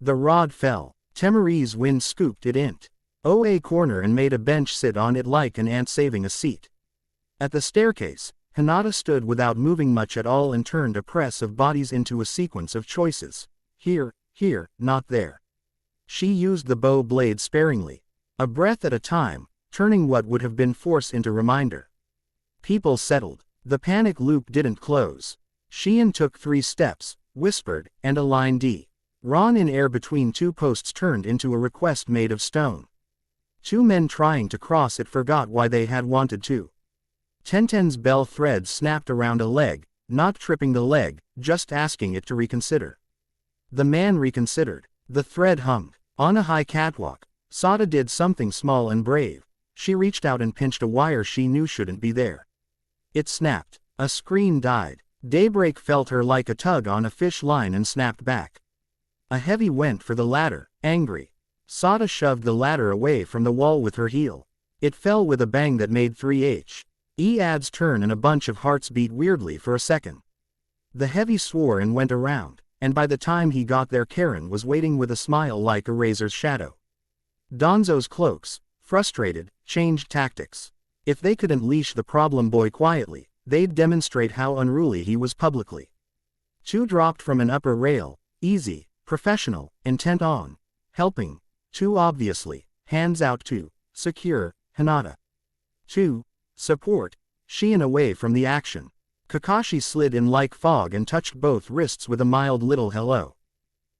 The rod fell. Temari's wind scooped it into a corner and made a bench sit on it like an ant saving a seat. At the staircase, Hinata stood without moving much at all and turned a press of bodies into a sequence of choices. Here, not there. She used the bow blade sparingly, a breath at a time, turning what would have been force into reminder. People settled. The panic loop didn't close. Shein took 3 steps, whispered, and a line D. Ron in air between 2 posts turned into a request made of stone. 2 men trying to cross it forgot why they had wanted to. Tenten's bell thread snapped around a leg, not tripping the leg, just asking it to reconsider. The man reconsidered. The thread hummed. On a high catwalk, Sada did something small and brave. She reached out and pinched a wire she knew shouldn't be there. It snapped. A screen died. Daybreak felt her like a tug on a fish line and snapped back. A heavy went for the ladder, angry. Sada shoved the ladder away from the wall with her heel. It fell with a bang that made 3H.E.A.D.'s turn and a bunch of hearts beat weirdly for a second. The heavy swore and went around, and by the time he got there Karen was waiting with a smile like a razor's shadow. Donzo's cloaks, frustrated, changed tactics. If they could unleash the problem boy quietly, they'd demonstrate how unruly he was publicly. 2 dropped from an upper rail, easy, professional, intent on helping. 2 obviously, hands out to secure Hinata. 2. Support, Shein away from the action. Kakashi slid in like fog and touched both wrists with a mild little hello.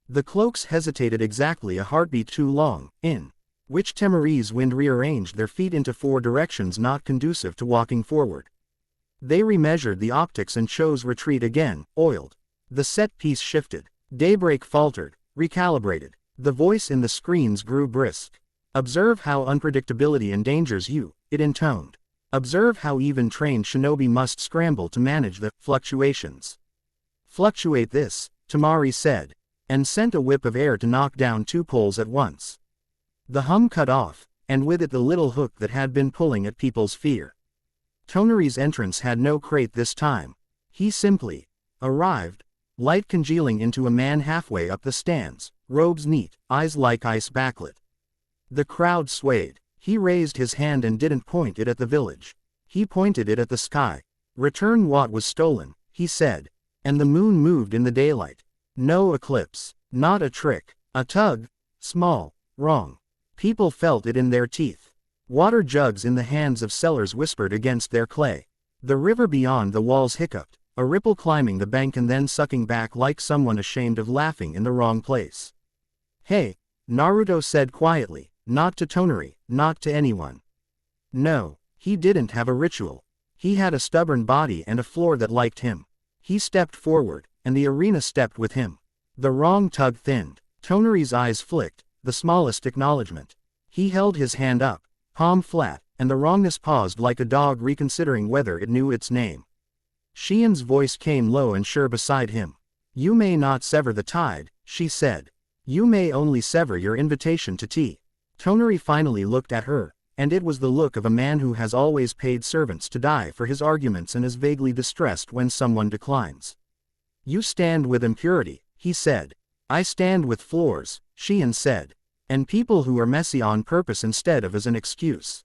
The cloaks hesitated exactly a heartbeat too long, in which Temeri's wind rearranged their feet into 4 directions not conducive to walking forward. They remeasured the optics and chose retreat again, oiled. The set piece shifted. Daybreak faltered, recalibrated. The voice in the screens grew brisk. Observe how unpredictability endangers you, it intoned. Observe how even trained shinobi must scramble to manage the fluctuations. Fluctuate this, Temari said, and sent a whip of air to knock down 2 poles at once. The hum cut off, and with it the little hook that had been pulling at people's fear. Toneri's entrance had no crate this time. He simply arrived, light congealing into a man halfway up the stands, robes neat, eyes like ice backlit. The crowd swayed. He raised his hand and didn't point it at the village. He pointed it at the sky. Return what was stolen, he said. And the moon moved in the daylight. No eclipse. Not a trick. A tug. Small. Wrong. People felt it in their teeth. Water jugs in the hands of sellers whispered against their clay. The river beyond the walls hiccuped, a ripple climbing the bank and then sucking back like someone ashamed of laughing in the wrong place. Hey, Naruto said quietly, not to Toneri, not to anyone. No, he didn't have a ritual. He had a stubborn body and a floor that liked him. He stepped forward, and the arena stepped with him. The wrong tug thinned. Toneri's eyes flicked, the smallest acknowledgement. He held his hand up, palm flat, and the wrongness paused like a dog reconsidering whether it knew its name. Shien's voice came low and sure beside him. You may not sever the tide, she said. You may only sever your invitation to tea. Toneri finally looked at her, and it was the look of a man who has always paid servants to die for his arguments and is vaguely distressed when someone declines. You stand with impurity, he said. I stand with floors, Shien said. And people who are messy on purpose instead of as an excuse.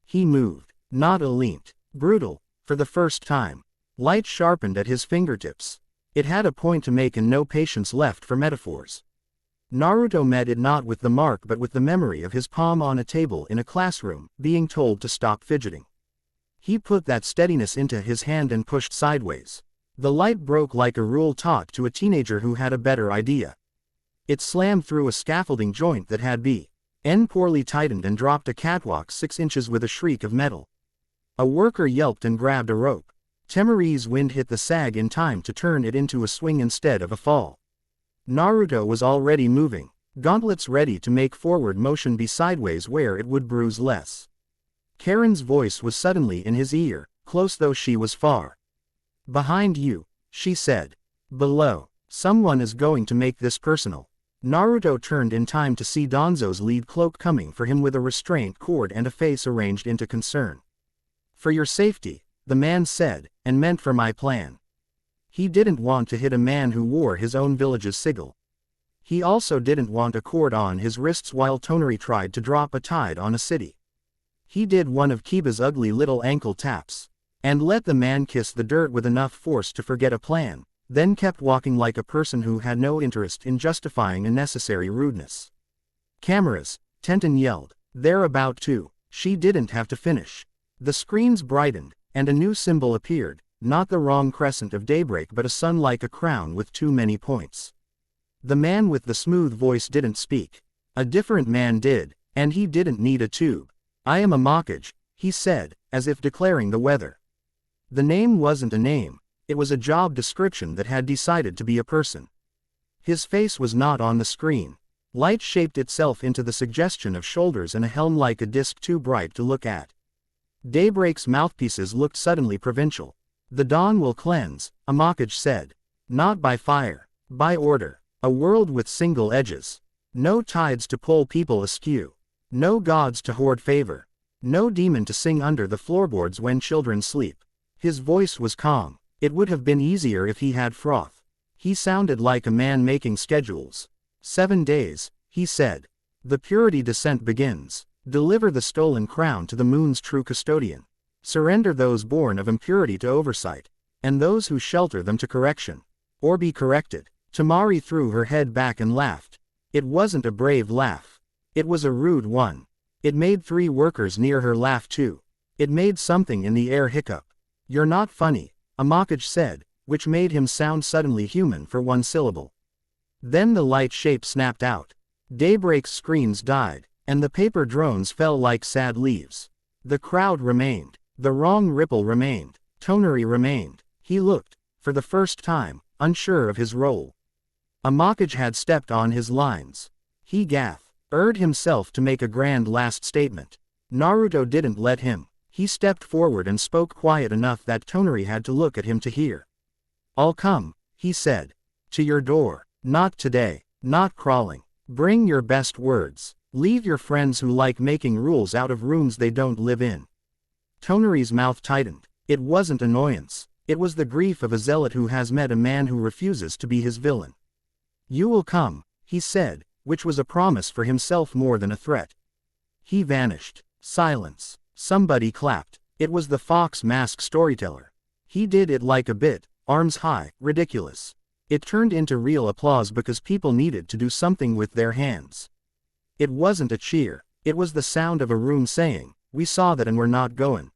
He moved, not a leant, brutal, for the first time. Light sharpened at his fingertips. It had a point to make and no patience left for metaphors. Naruto met it not with the mark but with the memory of his palm on a table in a classroom, being told to stop fidgeting. He put that steadiness into his hand and pushed sideways. The light broke like a rule taught to a teenager who had a better idea. It slammed through a scaffolding joint that had been poorly tightened and dropped a catwalk 6 inches with a shriek of metal. A worker yelped and grabbed a rope. Temeri's wind hit the sag in time to turn it into a swing instead of a fall. Naruto was already moving, gauntlets ready to make forward motion be sideways where it would bruise less. Karen's voice was suddenly in his ear, close though she was far. Behind you, she said. Below. Someone is going to make this personal. Naruto turned in time to see Danzo's lead cloak coming for him with a restraint cord and a face arranged into concern. For your safety, the man said, and meant for my plan. He didn't want to hit a man who wore his own village's sigil. He also didn't want a cord on his wrists while Toneri tried to drop a tide on a city. He did one of Kiba's ugly little ankle taps, and let the man kiss the dirt with enough force to forget a plan, then kept walking like a person who had no interest in justifying unnecessary rudeness. Cameras, Tenten yelled. They're about to. She didn't have to finish. The screens brightened, and a new symbol appeared, not the wrong crescent of daybreak but a sun like a crown with too many points. The man with the smooth voice didn't speak. A different man did, and he didn't need a tube. I am a Makage, he said, as if declaring the weather. The name wasn't a name, it was a job description that had decided to be a person. His face was not on the screen. Light shaped itself into the suggestion of shoulders and a helm like a disc too bright to look at. Daybreak's mouthpieces looked suddenly provincial. The dawn will cleanse, a Makage said. Not by fire, by order. A world with single edges. No tides to pull people askew. No gods to hoard favor. No demon to sing under the floorboards when children sleep. His voice was calm. It would have been easier if he had froth. He sounded like a man making schedules. 7 days, he said. The purity descent begins. Deliver the stolen crown to the moon's true custodian. Surrender those born of impurity to oversight, and those who shelter them to correction. Or be corrected. Temari threw her head back and laughed. It wasn't a brave laugh. It was a rude one. It made 3 workers near her laugh too. It made something in the air hiccup. You're not funny, a Makage said, which made him sound suddenly human for 1 syllable. Then the light shape snapped out. Daybreak's screens died, And the paper drones fell like sad leaves. The crowd remained. The wrong ripple remained. Toneri remained. He looked, for the first time, unsure of his role. Amakage had stepped on his lines. He urged himself to make a grand last statement. Naruto didn't let him. He stepped forward and spoke quiet enough that Toneri had to look at him to hear. "I'll come," he said. "To your door. Not today. Not crawling. Bring your best words. Leave your friends who like making rules out of rooms they don't live in." Toneri's mouth tightened. It wasn't annoyance. It was the grief of a zealot who has met a man who refuses to be his villain. "You will come," he said, which was a promise for himself more than a threat. He vanished. Silence. Somebody clapped. It was the fox mask storyteller. He did it like a bit, arms high, ridiculous. It turned into real applause because people needed to do something with their hands. It wasn't a cheer. It was the sound of a room saying, "We saw that and we're not going."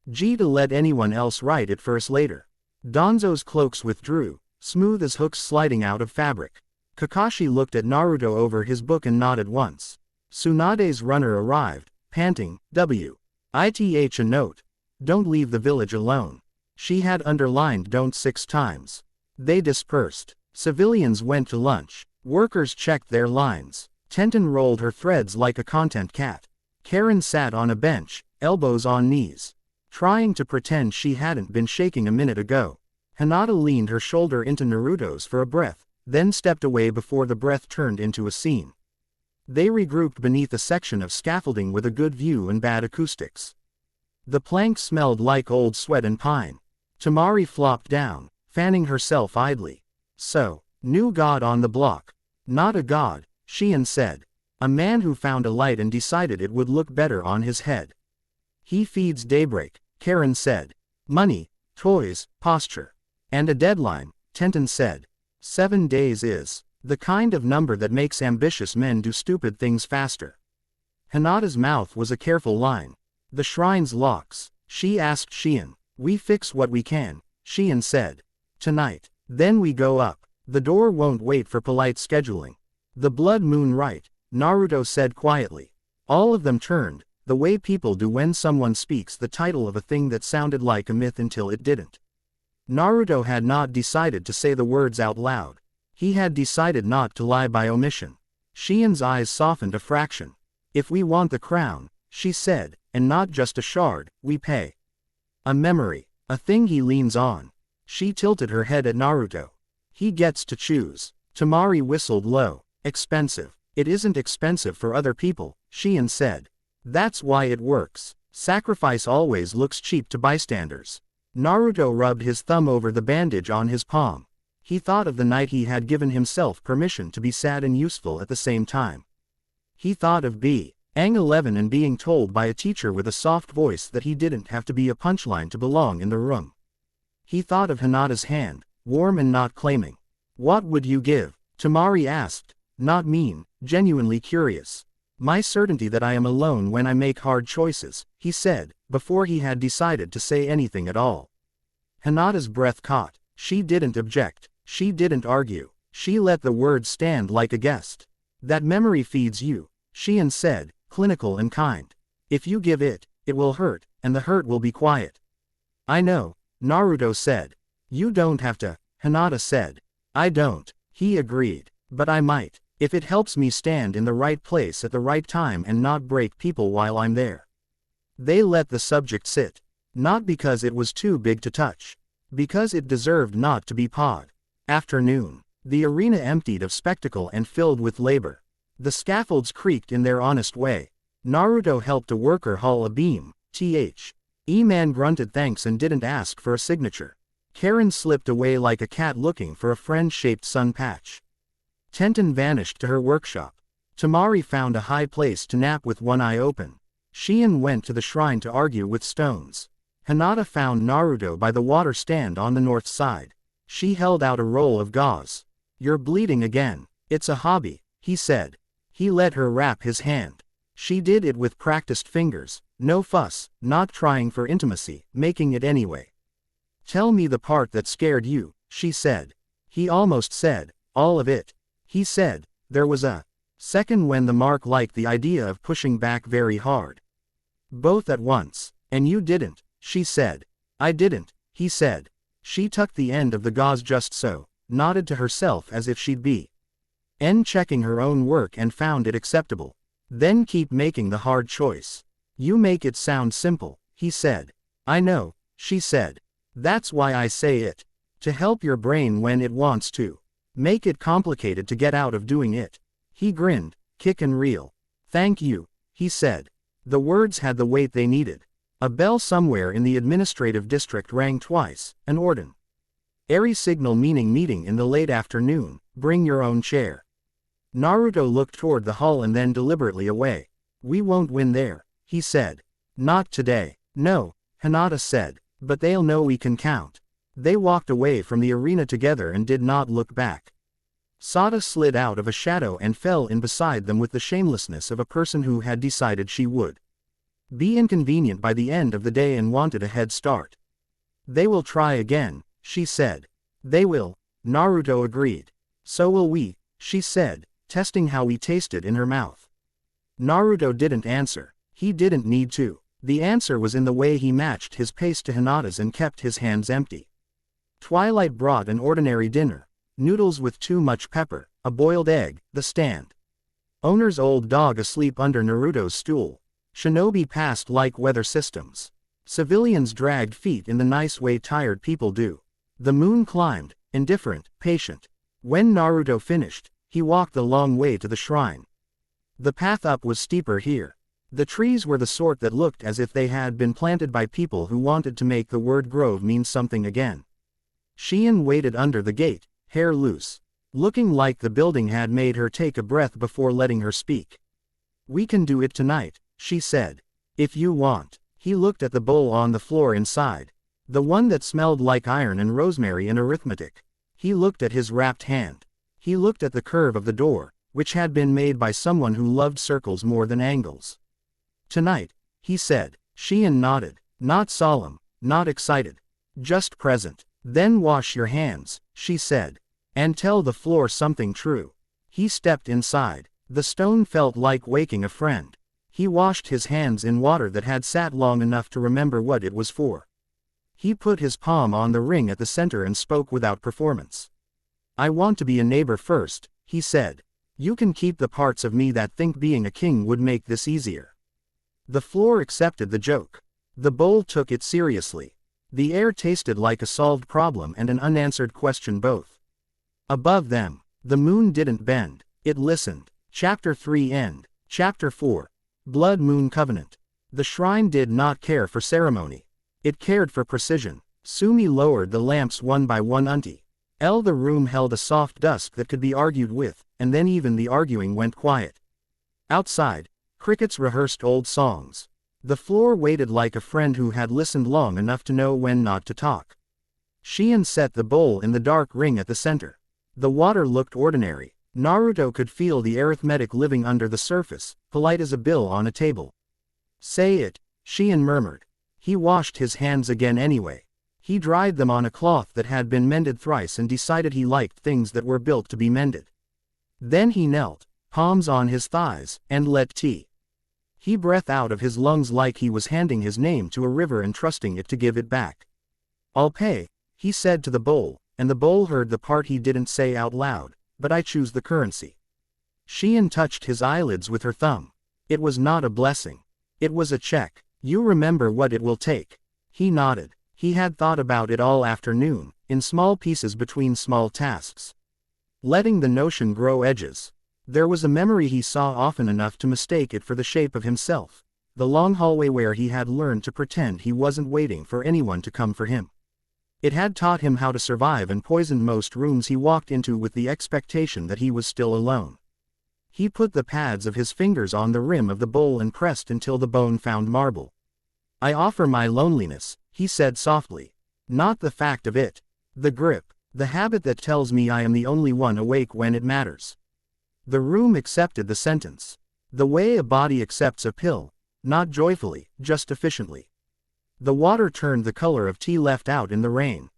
Gita let anyone else write it first later. Danzo's cloaks withdrew, smooth as hooks sliding out of fabric. Kakashi looked at Naruto over his book and nodded once. Tsunade's runner arrived, panting, "WITH a note. Don't leave the village alone." She had underlined "don't" 6 times. They dispersed. Civilians went to lunch. Workers checked their lines. Tenten rolled her threads like a content cat. Karen sat on a bench, elbows on knees, trying to pretend she hadn't been shaking a minute ago. Hinata leaned her shoulder into Naruto's for a breath, then stepped away before the breath turned into a scene. They regrouped beneath a section of scaffolding with a good view and bad acoustics. The plank smelled like old sweat and pine. Temari flopped down, fanning herself idly. "So, new god on the block." "Not a god," Shion said. "A man who found a light and decided it would look better on his head." "He feeds daybreak," Karen said. "Money, toys, posture. And a deadline," Tenten said. 7 days is the kind of number that makes ambitious men do stupid things faster. Hinata's mouth was a careful line. "The shrine's locks," she asked Shion. "We fix what we can," Shion said. "Tonight. Then we go up. The door won't wait for polite scheduling." "The blood moon right," Naruto said quietly. All of them turned, the way people do when someone speaks the title of a thing that sounded like a myth until it didn't. Naruto had not decided to say the words out loud. He had decided not to lie by omission. Shion's eyes softened a fraction. "If we want the crown," she said, "and not just a shard, we pay. A memory, a thing he leans on." She tilted her head at Naruto. "He gets to choose." Temari whistled low. "Expensive." "It isn't expensive for other people," Shion said. "That's why it works. Sacrifice always looks cheap to bystanders." Naruto rubbed his thumb over the bandage on his palm. He thought of the night he had given himself permission to be sad and useful at the same time. He thought of being 11 and being told by a teacher with a soft voice that he didn't have to be a punchline to belong in the room. He thought of Hinata's hand, warm and not claiming. "What would you give?" Temari asked, not mean, genuinely curious. "My certainty that I am alone when I make hard choices," he said, before he had decided to say anything at all. Hinata's breath caught. She didn't object. She didn't argue. She let the words stand like a guest. "That memory feeds you," Shion said, clinical and kind. "If you give it, it will hurt, and the hurt will be quiet." "I know," Naruto said. "You don't have to," Hinata said. "I don't," he agreed. "But I might, if it helps me stand in the right place at the right time and not break people while I'm there." They let the subject sit. Not because it was too big to touch. Because it deserved not to be pawed. Afternoon. The arena emptied of spectacle and filled with labor. The scaffolds creaked in their honest way. Naruto helped a worker haul a beam. E-man grunted thanks and didn't ask for a signature. Karen slipped away like a cat looking for a friend-shaped sun patch. Tenten vanished to her workshop. Temari found a high place to nap with one eye open. Shion went to the shrine to argue with stones. Hinata found Naruto by the water stand on the north side. She held out a roll of gauze. "You're bleeding again." "It's a hobby," he said. He let her wrap his hand. She did it with practiced fingers, no fuss, not trying for intimacy, making it anyway. "Tell me the part that scared you," she said. He almost said, "all of it." He said, "There was a Second, when the mark liked the idea of pushing back very hard. Both at once. And you didn't, she said. I didn't, he said. She tucked the end of the gauze just so, nodded to herself as if she'd be checking her own work and found it acceptable. Then keep making the hard choice. You make it sound simple, he said. I know, she said. That's why I say it. To help your brain when it wants to. Make it complicated to get out of doing it. He grinned, kick and reel. Thank you, he said. The words had the weight they needed. A bell somewhere in the administrative district rang twice, an ordinary signal meaning meeting in the late afternoon, bring your own chair. Naruto looked toward the hall and then deliberately away. We won't win there, he said. Not today. No, Hinata said, but they'll know we can count. They walked away from the arena together and did not look back. Sada slid out of a shadow and fell in beside them with the shamelessness of a person who had decided she would be inconvenient by the end of the day and wanted a head start. They will try again, she said. They will, Naruto agreed. So will we, she said, testing how he tasted in her mouth. Naruto didn't answer. He didn't need to. The answer was in the way he matched his pace to Hinata's and kept his hands empty. Twilight brought an ordinary dinner. Noodles with too much pepper, a boiled egg, the stand owner's old dog asleep under Naruto's stool. Shinobi passed like weather systems. Civilians dragged feet in the nice way tired people do. The moon climbed, indifferent, patient. When Naruto finished, he walked the long way to the shrine. The path up was steeper here. The trees were the sort that looked as if they had been planted by people who wanted to make the word grove mean something again. Shion waited under the gate, hair loose. Looking like the building had made her take a breath before letting her speak. We can do it tonight, she said. If you want. He looked at the bowl on the floor inside. The one that smelled like iron and rosemary and arithmetic. He looked at his wrapped hand. He looked at the curve of the door, which had been made by someone who loved circles more than angles. Tonight, he said. Shion nodded. Not solemn, not excited. Just present. Then wash your hands, she said. And tell the floor something true. He stepped inside. The stone felt like waking a friend. He washed his hands in water that had sat long enough to remember what it was for. He put his palm on the ring at the center and spoke without performance. I want to be a neighbor first, he said. You can keep the parts of me that think being a king would make this easier. The floor accepted the joke. The bowl took it seriously. The air tasted like a solved problem and an unanswered question both. Above them, the moon didn't bend, it listened. Chapter 3 End. Chapter 4. Blood Moon Covenant. The shrine did not care for ceremony. It cared for precision. Sumi lowered the lamps one by one until the room held a soft dusk that could be argued with, and then even the arguing went quiet. Outside, crickets rehearsed old songs. The floor waited like a friend who had listened long enough to know when not to talk. Shion set the bowl in the dark ring at the center. The water looked ordinary. Naruto could feel the arithmetic living under the surface, polite as a bill on a table. Say it, Shion murmured. He washed his hands again anyway. He dried them on a cloth that had been mended thrice and decided he liked things that were built to be mended. Then he knelt, palms on his thighs, and let he breathed out of his lungs like he was handing his name to a river and trusting it to give it back. I'll pay, he said to the bowl, and the bowl heard the part he didn't say out loud, but I choose the currency. Shion touched his eyelids with her thumb. It was not a blessing. It was a check. You remember what it will take. He nodded. He had thought about it all afternoon, in small pieces between small tasks. Letting the notion grow edges. There was a memory he saw often enough to mistake it for the shape of himself, the long hallway where he had learned to pretend he wasn't waiting for anyone to come for him. It had taught him how to survive and poisoned most rooms he walked into with the expectation that he was still alone. He put the pads of his fingers on the rim of the bowl and pressed until the bone found marble. I offer my loneliness, he said softly. Not the fact of it. The grip, the habit that tells me I am the only one awake when it matters. The room accepted the sentence. The way a body accepts a pill, not joyfully, just efficiently. The water turned the color of tea left out in the rain.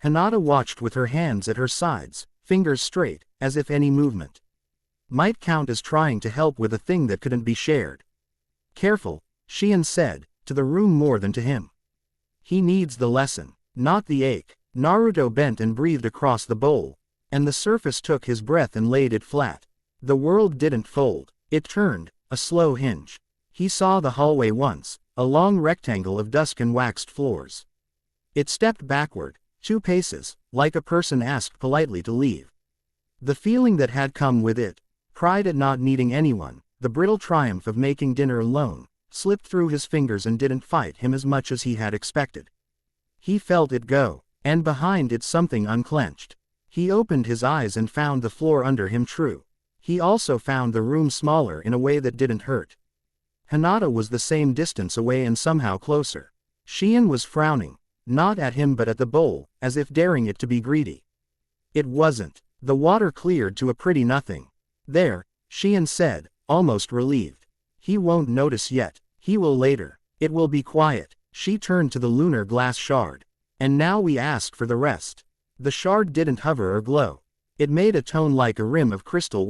Hinata watched with her hands at her sides, fingers straight, as if any movement might count as trying to help with a thing that couldn't be shared. Careful, Shion said, to the room more than to him. He needs the lesson, not the ache. Naruto bent and breathed across the bowl, and the surface took his breath and laid it flat. The world didn't fold, it turned, a slow hinge. He saw the hallway once, a long rectangle of dusk and waxed floors. It stepped backward, 2 paces, like a person asked politely to leave. The feeling that had come with it, pride at not needing anyone, the brittle triumph of making dinner alone, slipped through his fingers and didn't fight him as much as he had expected. He felt it go, and behind it something unclenched. He opened his eyes and found the floor under him true. He also found the room smaller in a way that didn't hurt. Hinata was the same distance away and somehow closer. Shion was frowning, not at him but at the bowl, as if daring it to be greedy. It wasn't. The water cleared to a pretty nothing. There, Shion said, almost relieved. He won't notice yet. He will later. It will be quiet. She turned to the lunar glass shard. And now we ask for the rest. The shard didn't hover or glow. It made a tone like a rim of crystal.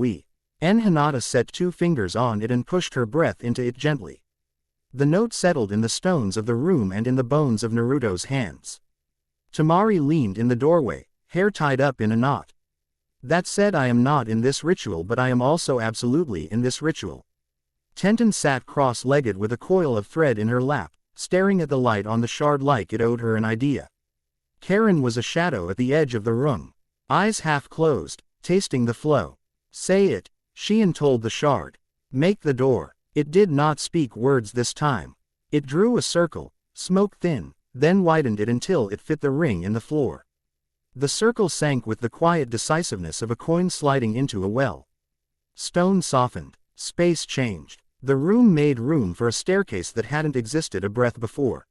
Hinata set 2 fingers on it and pushed her breath into it gently. The note settled in the stones of the room and in the bones of Naruto's hands. Temari leaned in the doorway, hair tied up in a knot. That said, I am not in this ritual, but I am also absolutely in this ritual. Tenten sat cross-legged with a coil of thread in her lap, staring at the light on the shard like it owed her an idea. Karen was a shadow at the edge of the room, eyes half closed, tasting the flow. Say it, Shion told the shard. Make the door. It did not speak words this time. It drew a circle, smoke thin, then widened it until it fit the ring in the floor. The circle sank with the quiet decisiveness of a coin sliding into a well. Stone softened. Space changed. The room made room for a staircase that hadn't existed a breath before.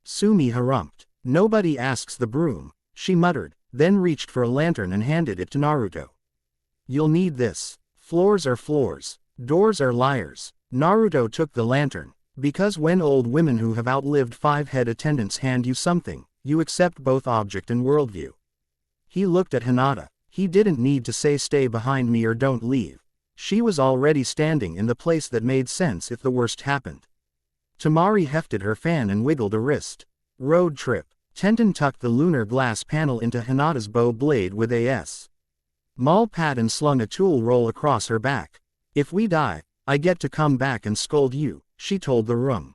Sumi harumphed. Nobody asks the broom, she muttered, then reached for a lantern and handed it to Naruto. You'll need this. Floors are floors. Doors are liars. Naruto took the lantern, because when old women who have outlived 5 head attendants hand you something, you accept both object and worldview. He looked at Hinata. He didn't need to say stay behind me or don't leave. She was already standing in the place that made sense if the worst happened. Temari hefted her fan and wiggled a wrist. Road trip. Tenten tucked the lunar glass panel into Hinata's bow blade with a small pat and slung a tool roll across her back. If we die, I get to come back and scold you, she told the room.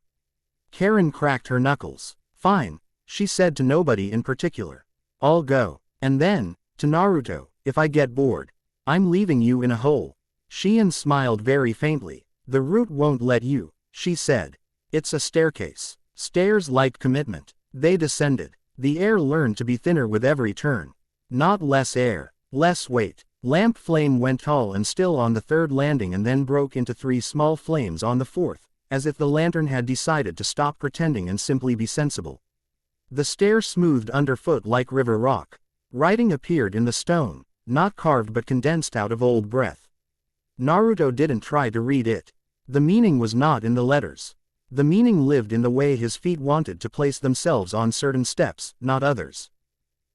Karen cracked her knuckles. Fine, she said to nobody in particular. I'll go. And then, to Naruto, if I get bored, I'm leaving you in a hole. Shion smiled very faintly. The root won't let you, she said. It's a staircase. Stairs like commitment. They descended. The air learned to be thinner with every turn. Not less air, less weight. Lamp flame went tall and still on the 3rd landing and then broke into 3 small flames on the 4th, as if the lantern had decided to stop pretending and simply be sensible. The stair smoothed underfoot like river rock. Writing appeared in the stone, not carved but condensed out of old breath. Naruto didn't try to read it. The meaning was not in the letters. The meaning lived in the way his feet wanted to place themselves on certain steps, not others.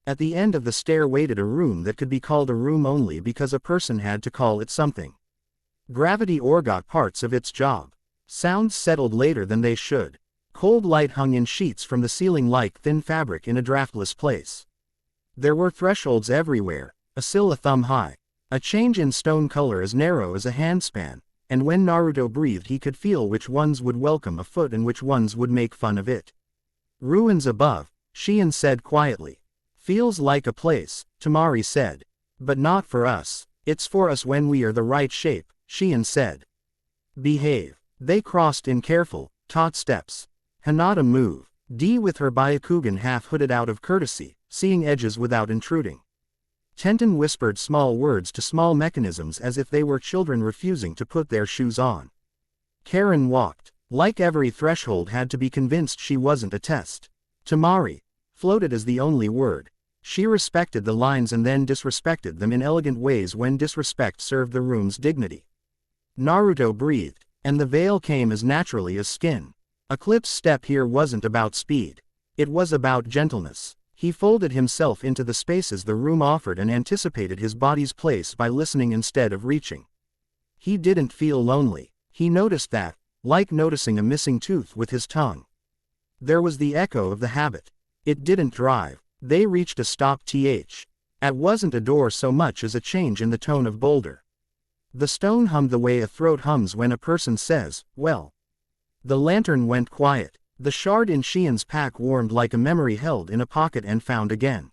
At the end of the stair waited a room that could be called a room only because a person had to call it something. Gravity got parts of its job. Sounds settled later than they should. Cold light hung in sheets from the ceiling like thin fabric in a draftless place. There were thresholds everywhere, a sill a thumb high. A change in stone color as narrow as a handspan, and when Naruto breathed he could feel which ones would welcome a foot and which ones would make fun of it. Ruins above, Shion said quietly. Feels like a place, Temari said. But not for us. It's for us when we are the right shape, Shion said. Behave. They crossed in careful, taut steps. Hinata moved. With her Byakugan half hooded out of courtesy, seeing edges without intruding. Tenten whispered small words to small mechanisms as if they were children refusing to put their shoes on. Karen walked. Like every threshold had to be convinced she wasn't a test. Temari floated as the only word. She respected the lines and then disrespected them in elegant ways when disrespect served the room's dignity. Naruto breathed, and the veil came as naturally as skin. Eclipse step here wasn't about speed. It was about gentleness. He folded himself into the spaces the room offered and anticipated his body's place by listening instead of reaching. He didn't feel lonely. He noticed that, like noticing a missing tooth with his tongue. There was the echo of the habit. It didn't drive. They reached a stop. It wasn't a door so much as a change in the tone of boulder. The stone hummed the way a throat hums when a person says, well. The lantern went quiet. The shard in Shien's pack warmed like a memory held in a pocket and found again.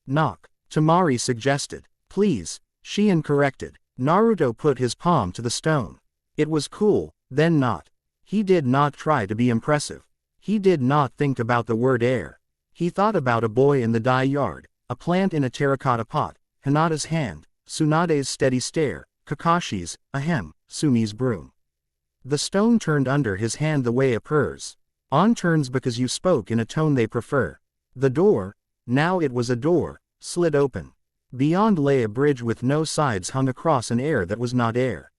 Knock, Tamari suggested. Please, Shien corrected. Naruto put his palm to the stone. It was cool, then not. He did not try to be impressive. He did not think about the word heir. He thought about a boy in the dye yard, a plant in a terracotta pot, Hinata's hand, Tsunade's steady stare, Kakashi's, Sumi's broom. The stone turned under his hand the way a purrs. On turns because you spoke in a tone they prefer. The door, now it was a door, slid open. Beyond lay a bridge with no sides hung across an air that was not air.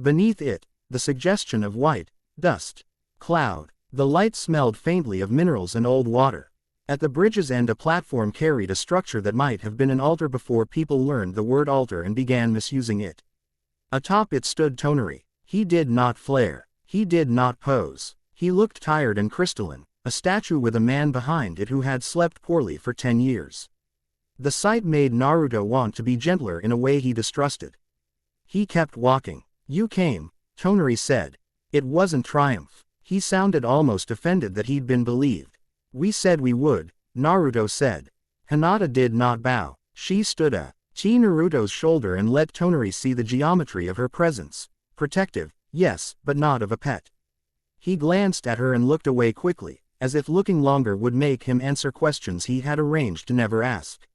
Beneath it, the suggestion of white, dust, cloud. The light smelled faintly of minerals and old water. At the bridge's end a platform carried a structure that might have been an altar before people learned the word altar and began misusing it. Atop it stood Tonari. He did not flare. He did not pose. He looked tired and crystalline, a statue with a man behind it who had slept poorly for 10 years. The sight made Naruto want to be gentler in a way he distrusted. He kept walking. You came, Tonari said. It wasn't triumph. He sounded almost offended that he'd been believed. We said we would, Naruto said. Hinata did not bow. She stood at Naruto's shoulder and let Tonari see the geometry of her presence. Protective, yes, but not of a pet. He glanced at her and looked away quickly, as if looking longer would make him answer questions he had arranged to never ask.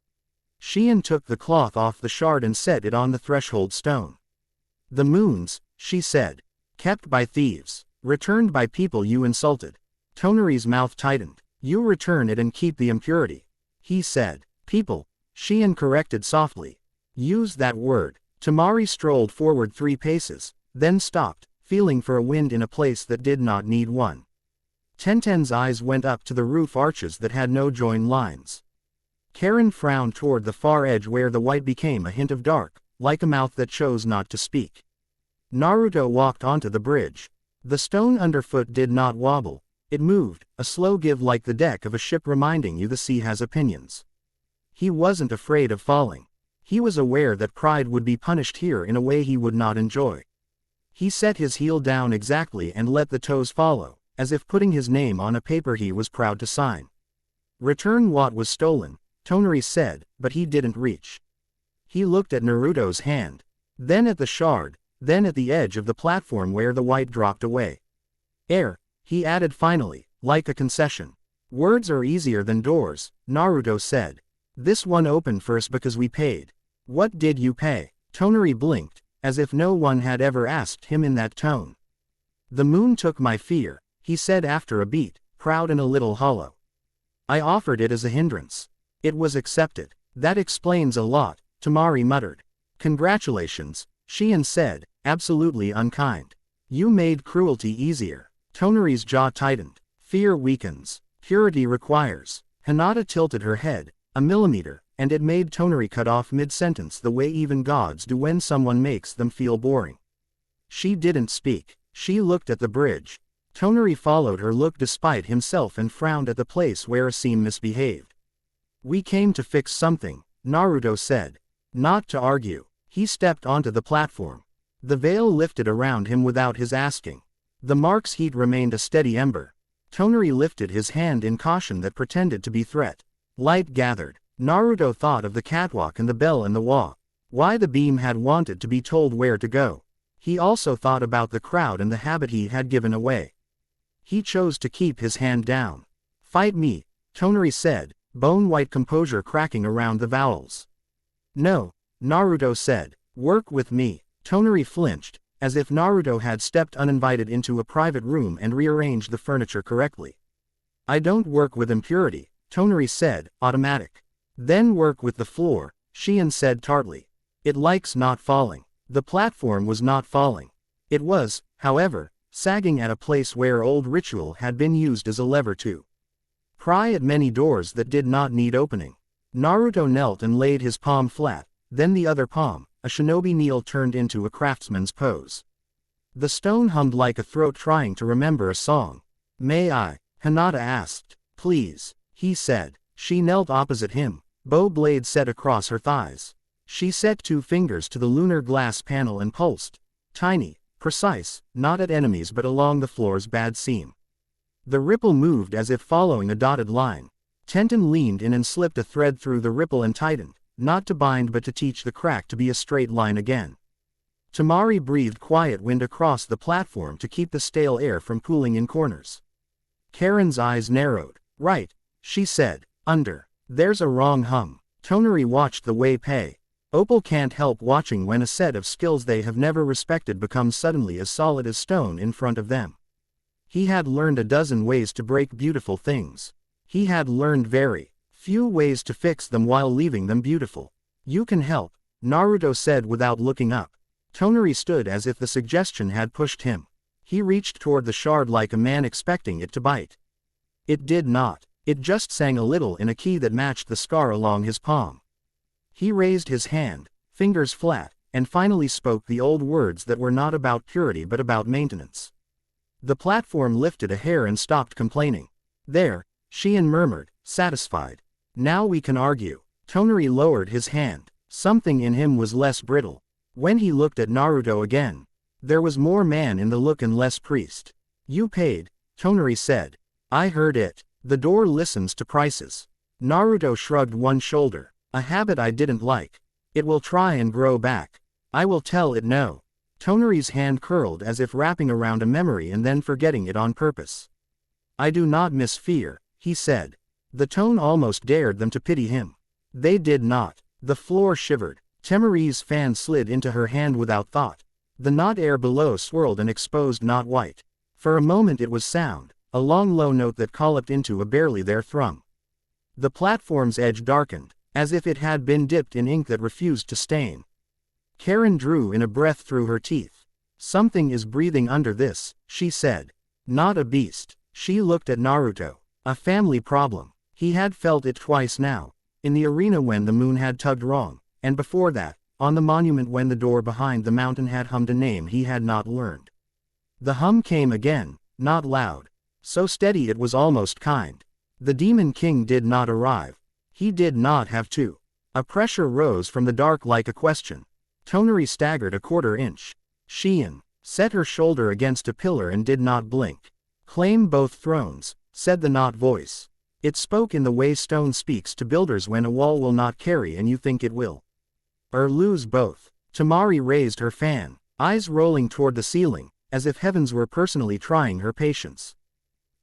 Shien took the cloth off the shard and set it on the threshold stone. The moons, she said. Kept by thieves. Returned by people you insulted. Tonari's mouth tightened. You return it and keep the impurity. He said. People, Shien corrected softly. Use that word. Tamari strolled forward 3 paces, then stopped, feeling for a wind in a place that did not need one. Tenten's eyes went up to the roof arches that had no join lines. Karen frowned toward the far edge where the white became a hint of dark, like a mouth that chose not to speak. Naruto walked onto the bridge. The stone underfoot did not wobble. It moved, a slow give like the deck of a ship reminding you the sea has opinions. He wasn't afraid of falling. He was aware that pride would be punished here in a way he would not enjoy. He set his heel down exactly and let the toes follow, as if putting his name on a paper he was proud to sign. Return what was stolen, Tonari said, but he didn't reach. He looked at Naruto's hand. Then at the shard, then at the edge of the platform where the white dropped away. Heir, he added finally, like a concession. Words are easier than doors, Naruto said. This one opened first because we paid. What did you pay? Tonari blinked, as if no one had ever asked him in that tone. The moon took my fear, he said after a beat, proud and a little hollow. I offered it as a hindrance. It was accepted. That explains a lot, Tamari muttered. Congratulations, Shien said, absolutely unkind. You made cruelty easier. Tonari's jaw tightened. Fear weakens. Purity requires. Hinata tilted her head, a millimeter, and it made Tonari cut off mid-sentence the way even gods do when someone makes them feel boring. She didn't speak. She looked at the bridge. Tonari followed her look despite himself and frowned at the place where a seam misbehaved. We came to fix something, Naruto said. Not to argue. He stepped onto the platform. The veil lifted around him without his asking. The mark's heat remained a steady ember. Tonari lifted his hand in caution that pretended to be threat. Light gathered. Naruto thought of the catwalk and the bell in the wall. Why the beam had wanted to be told where to go. He also thought about the crowd and the habit he had given away. He chose to keep his hand down. Fight me, Tonari said, bone-white composure cracking around the vowels. No, Naruto said. Work with me. Tonari flinched, as if Naruto had stepped uninvited into a private room and rearranged the furniture correctly. I don't work with impurity, Tonari said, automatic. Then work with the floor, Shien said tartly. It likes not falling. The platform was not falling. It was, however, sagging at a place where old ritual had been used as a lever to pry at many doors that did not need opening. Naruto knelt and laid his palm flat, then the other palm, a shinobi kneel turned into a craftsman's pose. The stone hummed like a throat trying to remember a song. May I? Hinata asked. Please, he said. She knelt opposite him, bow blade set across her thighs. She set 2 fingers to the lunar glass panel and pulsed. Tiny, precise, not at enemies but along the floor's bad seam. The ripple moved as if following a dotted line. Tenten leaned in and slipped a thread through the ripple and tightened, not to bind but to teach the crack to be a straight line again. Tamari breathed quiet wind across the platform to keep the stale air from pooling in corners. Karen's eyes narrowed. Right, she said. There's a wrong hum. Tonari watched the Wei Pei. Opal can't help watching when a set of skills they have never respected becomes suddenly as solid as stone in front of them. He had learned a dozen ways to break beautiful things. He had learned very few ways to fix them while leaving them beautiful. You can help, Naruto said without looking up. Tonari stood as if the suggestion had pushed him. He reached toward the shard like a man expecting it to bite. It did not. It just sang a little in a key that matched the scar along his palm. He raised his hand, fingers flat, and finally spoke the old words that were not about purity but about maintenance. The platform lifted a hair and stopped complaining. There, Shion murmured, satisfied. Now we can argue. Tonari lowered his hand. Something in him was less brittle. When he looked at Naruto again, there was more man in the look and less priest. You paid, Tonari said. I heard it. The door listens to prices. Naruto shrugged one shoulder. A habit I didn't like. It will try and grow back. I will tell it no. Tonari's hand curled as if wrapping around a memory and then forgetting it on purpose. I do not miss fear, he said. The tone almost dared them to pity him. They did not. The floor shivered. Temari's fan slid into her hand without thought. The knot air below swirled and exposed knot white. For a moment it was sound, a long low note that collapsed into a barely there thrum. The platform's edge darkened, as if it had been dipped in ink that refused to stain. Karen drew in a breath through her teeth. Something is breathing under this, she said. Not a beast. She looked at Naruto. A family problem. He had felt it twice now. In the arena when the moon had tugged wrong, and before that, on the monument when the door behind the mountain had hummed a name he had not learned. The hum came again, not loud. So steady it was almost kind. The Demon King did not arrive. He did not have to. A pressure rose from the dark like a question. Tonari staggered a quarter inch. Shion set her shoulder against a pillar and did not blink. Claim both thrones, said the knot voice. It spoke in the way stone speaks to builders when a wall will not carry and you think it will. Or lose both. Tamari raised her fan, eyes rolling toward the ceiling, as if heavens were personally trying her patience.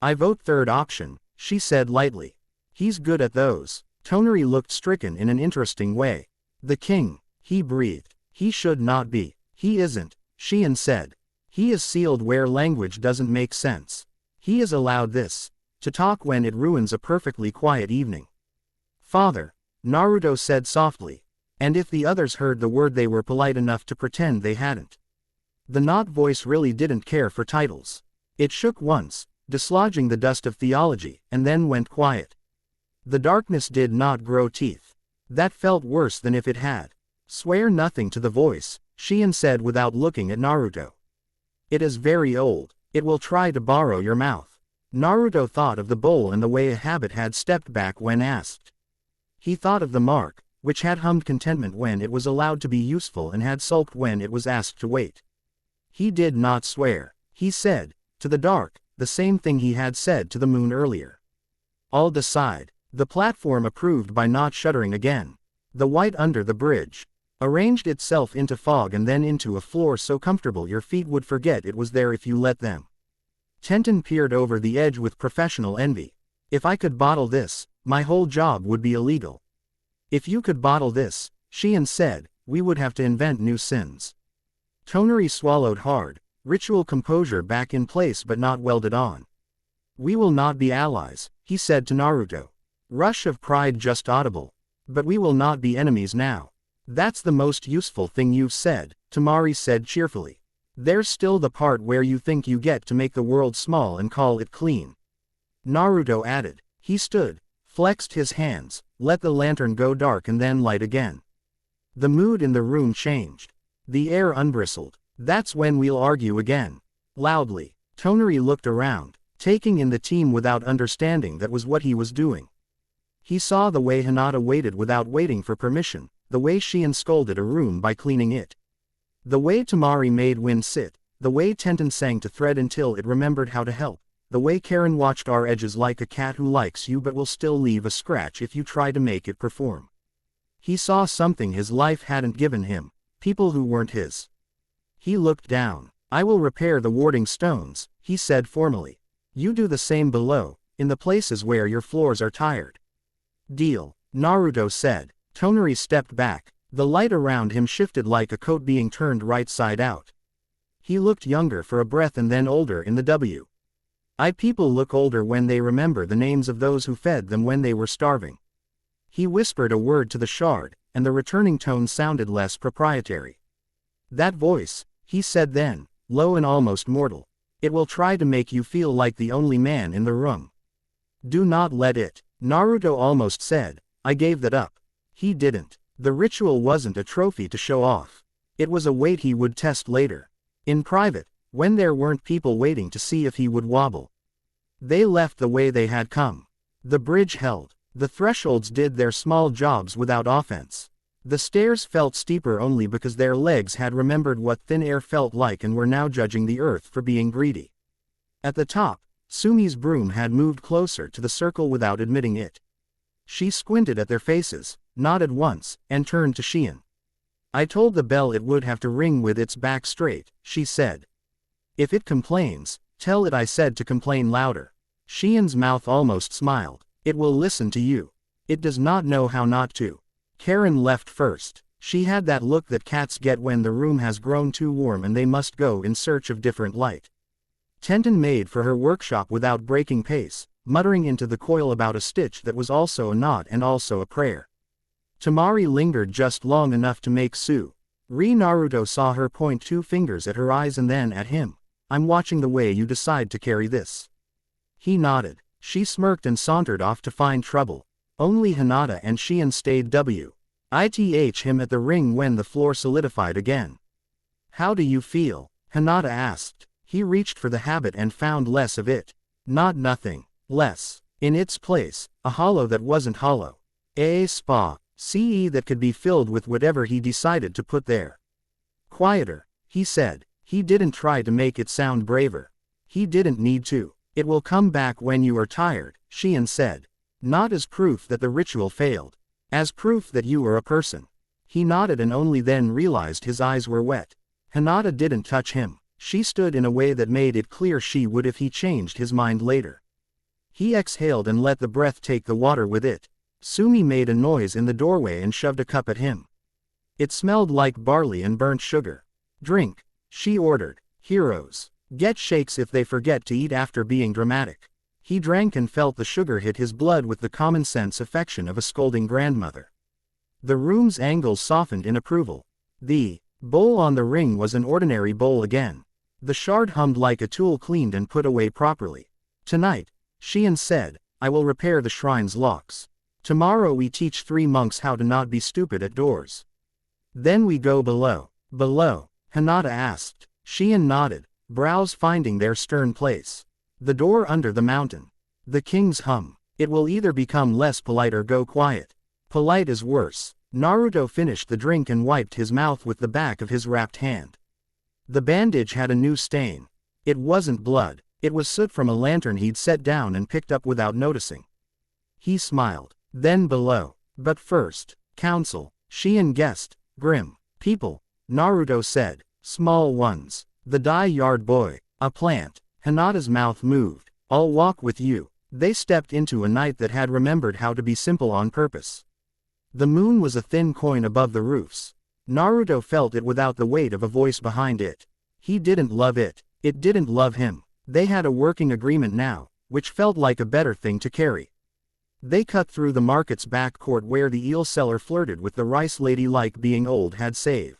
I vote third option, she said lightly. He's good at those. Tonari looked stricken in an interesting way. The king, he breathed. He should not be. He isn't, Shion said. He is sealed where language doesn't make sense. He is allowed this. To talk when it ruins a perfectly quiet evening. Father, Naruto said softly. And if the others heard the word they were polite enough to pretend they hadn't. The knot voice really didn't care for titles. It shook once, dislodging the dust of theology, and then went quiet. The darkness did not grow teeth. That felt worse than if it had. Swear nothing to the voice, Shion said without looking at Naruto. It is very old. It will try to borrow your mouth. Naruto thought of the bowl and the way a habit had stepped back when asked. He thought of the mark, which had hummed contentment when it was allowed to be useful and had sulked when it was asked to wait. He did not swear. He said, to the dark, the same thing he had said to the moon earlier. I'll decide. The platform approved by not shuddering again. The white under the bridge arranged itself into fog and then into a floor so comfortable your feet would forget it was there if you let them. Tenten peered over the edge with professional envy. If I could bottle this, my whole job would be illegal. If you could bottle this, Shion said, we would have to invent new sins. Tonari swallowed hard, ritual composure back in place but not welded on. We will not be allies, he said to Naruto. Rush of pride just audible. But we will not be enemies now. That's the most useful thing you've said, Tamari said cheerfully. There's still the part where you think you get to make the world small and call it clean. Naruto added. He stood, flexed his hands, let the lantern go dark and then light again. The mood in the room changed. The air unbristled. "That's when we'll argue again." Loudly. Toneri looked around, taking in the team without understanding that was what he was doing. He saw the way Hinata waited without waiting for permission, the way Shion scolded a room by cleaning it. The way Tamari made Win sit, the way Tenten sang to Thread until it remembered how to help, the way Karen watched our edges like a cat who likes you but will still leave a scratch if you try to make it perform. He saw something his life hadn't given him, people who weren't his. He looked down. "I will repair the warding stones," he said formally. "You do the same below, in the places where your floors are tired." "Deal," Naruto said. Toneri stepped back. The light around him shifted like a coat being turned right side out. He looked younger for a breath and then older in the W. People look older when they remember the names of those who fed them when they were starving. He whispered a word to the shard, and the returning tone sounded less proprietary. "That voice," he said then, low and almost mortal. "It will try to make you feel like the only man in the room. Do not let it." Naruto almost said, "I gave that up." He didn't. The ritual wasn't a trophy to show off. It was a weight he would test later. In private, when there weren't people waiting to see if he would wobble. They left the way they had come. The bridge held. The thresholds did their small jobs without offense. The stairs felt steeper only because their legs had remembered what thin air felt like and were now judging the earth for being greedy. At the top, Sumi's broom had moved closer to the circle without admitting it. She squinted at their faces, nodded once, and turned to Shion. "I told the bell it would have to ring with its back straight," she said. "If it complains, tell it I said to complain louder." Shion's mouth almost smiled. "It will listen to you. It does not know how not to." Karen left first. She had that look that cats get when the room has grown too warm and they must go in search of different light. Tenten made for her workshop without breaking pace, muttering into the coil about a stitch that was also a knot and also a prayer. Tamari lingered just long enough to make Naruto saw her point 2 fingers at her eyes and then at him. "I'm watching the way you decide to carry this." He nodded. She smirked and sauntered off to find trouble. Only Hinata and Shion stayed him at the ring when the floor solidified again. "How do you feel?" Hinata asked. He reached for the habit and found less of it. Not nothing. Less. In its place, a hollow that wasn't hollow. A CE that could be filled with whatever he decided to put there. "Quieter," he said. He didn't try to make it sound braver. He didn't need to. "It will come back when you are tired," Shion said. "Not as proof that the ritual failed. As proof that you are a person." He nodded and only then realized his eyes were wet. Hinata didn't touch him. She stood in a way that made it clear she would if he changed his mind later. He exhaled and let the breath take the water with it. Sumi made a noise in the doorway and shoved a cup at him. It smelled like barley and burnt sugar. "Drink," she ordered. "Heroes get shakes if they forget to eat after being dramatic." He drank and felt the sugar hit his blood with the common-sense affection of a scolding grandmother. The room's angles softened in approval. The bowl on the ring was an ordinary bowl again. The shard hummed like a tool cleaned and put away properly. "Tonight," Shion said, "I will repair the shrine's locks. Tomorrow we teach 3 monks how to not be stupid at doors. Then we go below." "Below?" Hinata asked. Shion nodded, brows finding their stern place. "The door under the mountain. The king's hum. It will either become less polite or go quiet. Polite is worse." Naruto finished the drink and wiped his mouth with the back of his wrapped hand. The bandage had a new stain. It wasn't blood. It was soot from a lantern he'd set down and picked up without noticing. He smiled. "Then below. But first, council." Shion guessed. "Grim people," Naruto said. "Small ones. The dye-yard boy. A plant." Hinata's mouth moved. "I'll walk with you." They stepped into a night that had remembered how to be simple on purpose. The moon was a thin coin above the roofs. Naruto felt it without the weight of a voice behind it. He didn't love it. It didn't love him. They had a working agreement now, which felt like a better thing to carry. They cut through the market's back court where the eel seller flirted with the rice lady like being old had saved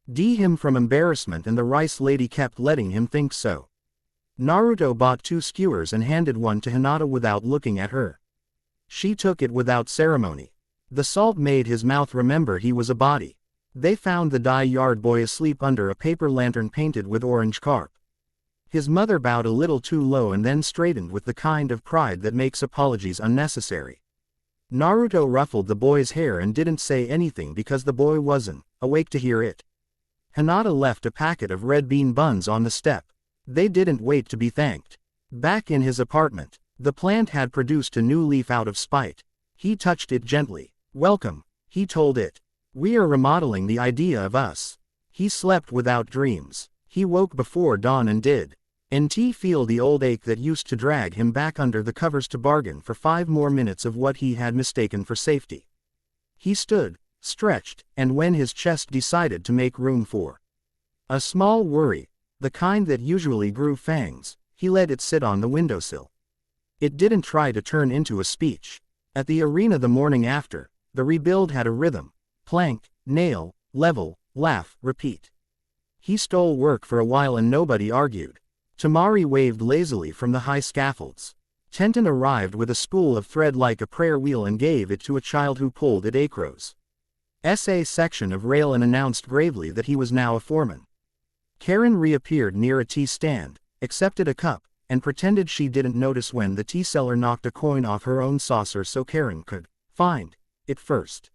him from embarrassment, and the rice lady kept letting him think so. Naruto bought 2 skewers and handed one to Hinata without looking at her. She took it without ceremony. The salt made his mouth remember he was a body. They found the yard boy asleep under a paper lantern painted with orange carp. His mother bowed a little too low and then straightened with the kind of pride that makes apologies unnecessary. Naruto ruffled the boy's hair and didn't say anything because the boy wasn't awake to hear it. Hinata left a packet of red bean buns on the step. They didn't wait to be thanked. Back in his apartment, the plant had produced a new leaf out of spite. He touched it gently. "Welcome," he told it. "We are remodeling the idea of us." He slept without dreams. He woke before dawn and did not feel the old ache that used to drag him back under the covers to bargain for 5 more minutes of what he had mistaken for safety. He stood, stretched, and when his chest decided to make room for a small worry, the kind that usually grew fangs, he let it sit on the windowsill. It didn't try to turn into a speech. At the arena the morning after, the rebuild had a rhythm: plank, nail, level, laugh, repeat. He stole work for a while and nobody argued. Tamari waved lazily from the high scaffolds. Tenten arrived with a spool of thread like a prayer wheel and gave it to a child who pulled at Acro's SA section of rail and announced gravely that he was now a foreman. Karen reappeared near a tea stand, accepted a cup, and pretended she didn't notice when the tea seller knocked a coin off her own saucer so Karen could find it first.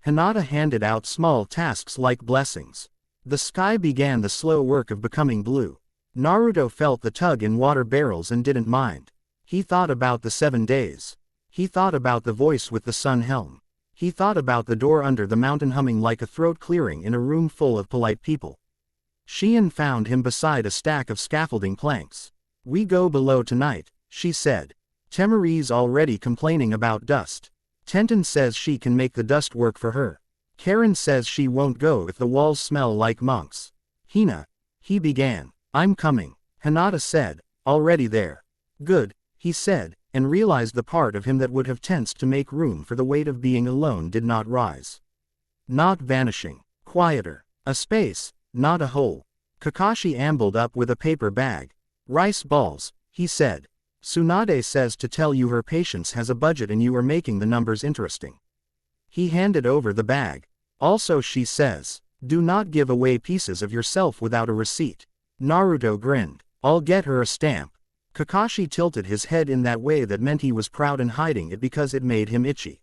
Hinata handed out small tasks like blessings. The sky began the slow work of becoming blue. Naruto felt the tug in water barrels and didn't mind. He thought about the 7 days. He thought about the voice with the sun helm. He thought about the door under the mountain humming like a throat clearing in a room full of polite people. Shion found him beside a stack of scaffolding planks. "We go below tonight," she said. "Temari's already complaining about dust. Tenten says she can make the dust work for her. Karen says she won't go if the walls smell like monks." He began. "I'm coming," Hinata said. "Already there." "Good," he said, and realized the part of him that would have tensed to make room for the weight of being alone did not rise. Not vanishing. Quieter. A space, not a hole. Kakashi ambled up with a paper bag. "Rice balls," he said. "Tsunade says to tell you her patience has a budget and you are making the numbers interesting." He handed over the bag. "Also she says, do not give away pieces of yourself without a receipt." Naruto grinned. "I'll get her a stamp." Kakashi tilted his head in that way that meant he was proud and hiding it because it made him itchy.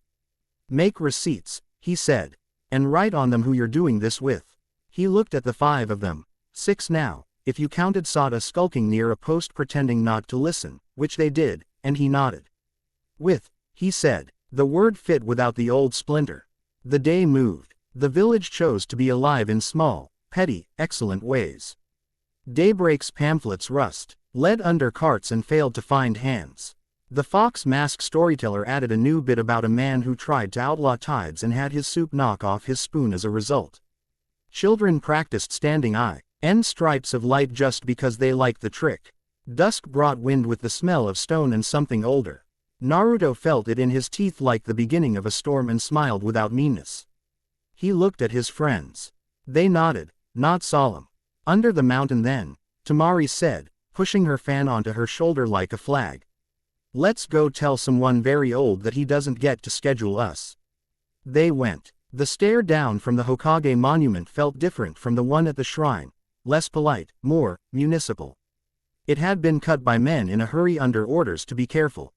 "Make receipts," he said. "And write on them who you're doing this with." He looked at the 5 of them. 6 now, if you counted Sada skulking near a post pretending not to listen, which they did, and he nodded. "With," he said. The word fit without the old splinter. The day moved. The village chose to be alive in small, petty, excellent ways. Daybreak's pamphlets rust, led under carts and failed to find hands. The Fox Mask storyteller added a new bit about a man who tried to outlaw tides and had his soup knock off his spoon as a result. Children practiced standing and stripes of light just because they liked the trick. Dusk brought wind with the smell of stone and something older. Naruto felt it in his teeth like the beginning of a storm and smiled without meanness. He looked at his friends. They nodded, not solemn. "Under the mountain then," Tamari said, pushing her fan onto her shoulder like a flag. "Let's go tell someone very old that he doesn't get to schedule us." They went. The stair down from the Hokage monument felt different from the one at the shrine, less polite, more municipal. It had been cut by men in a hurry under orders to be careful.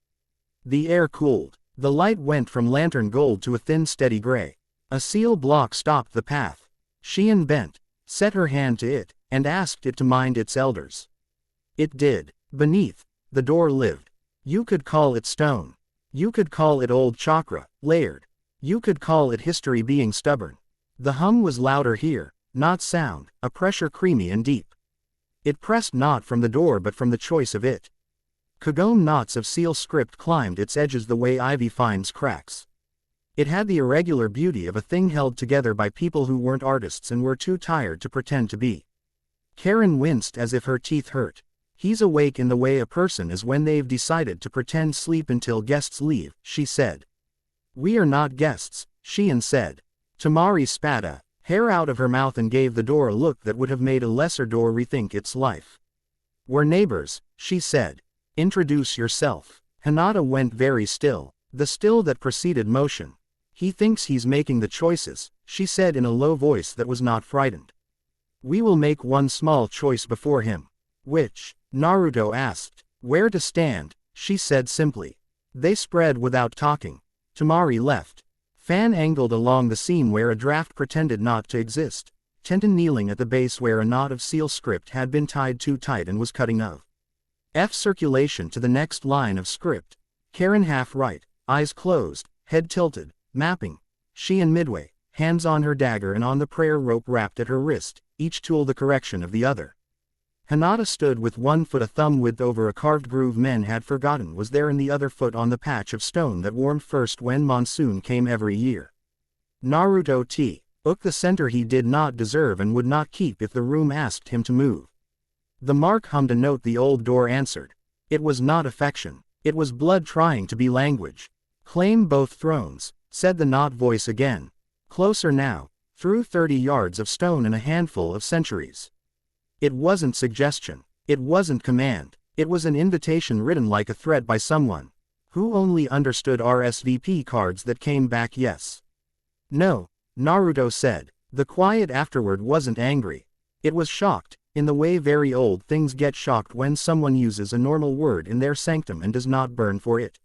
The air cooled. The light went from lantern gold to a thin steady gray. A seal block stopped the path. Shion bent, set her hand to it, and asked it to mind its elders. It did. Beneath, the door lived. You could call it stone. You could call it old chakra, layered. You could call it history being stubborn. The hum was louder here, not sound, a pressure creamy and deep. It pressed not from the door but from the choice of it. Kagome knots of seal script climbed its edges the way ivy finds cracks. It had the irregular beauty of a thing held together by people who weren't artists and were too tired to pretend to be. Karen winced as if her teeth hurt. He's awake in the way a person is when they've decided to pretend sleep until guests leave, she said. We are not guests, Shion said. Tamari spat a hair out of her mouth and gave the door a look that would have made a lesser door rethink its life. We're neighbors, she said. Introduce yourself. Hinata went very still, the still that preceded motion. He thinks he's making the choices, she said in a low voice that was not frightened. We will make one small choice before him. Which? Naruto asked. Where to stand, she said simply. They spread without talking. Temari left. Fan angled along the seam where a draft pretended not to exist, Tenten kneeling at the base where a knot of seal script had been tied too tight and was cutting of F circulation to the next line of script. Karen half right, eyes closed, head tilted, mapping. She and midway, hands on her dagger and on the prayer rope wrapped at her wrist, each tool the correction of the other. Hinata stood with one foot a thumb width over a carved groove men had forgotten was there and the other foot on the patch of stone that warmed first when monsoon came every year. Naruto took the center he did not deserve and would not keep if the room asked him to move. The mark hummed a note the old door answered. It was not affection. It was blood trying to be language. Claim both thrones, said the knot voice again. Closer now, through 30 yards of stone and a handful of centuries. It wasn't suggestion. It wasn't command. It was an invitation written like a threat by someone who only understood RSVP cards that came back yes. No, Naruto said. The quiet afterward wasn't angry. It was shocked, in the way very old things get shocked when someone uses a normal word in their sanctum and does not burn for it.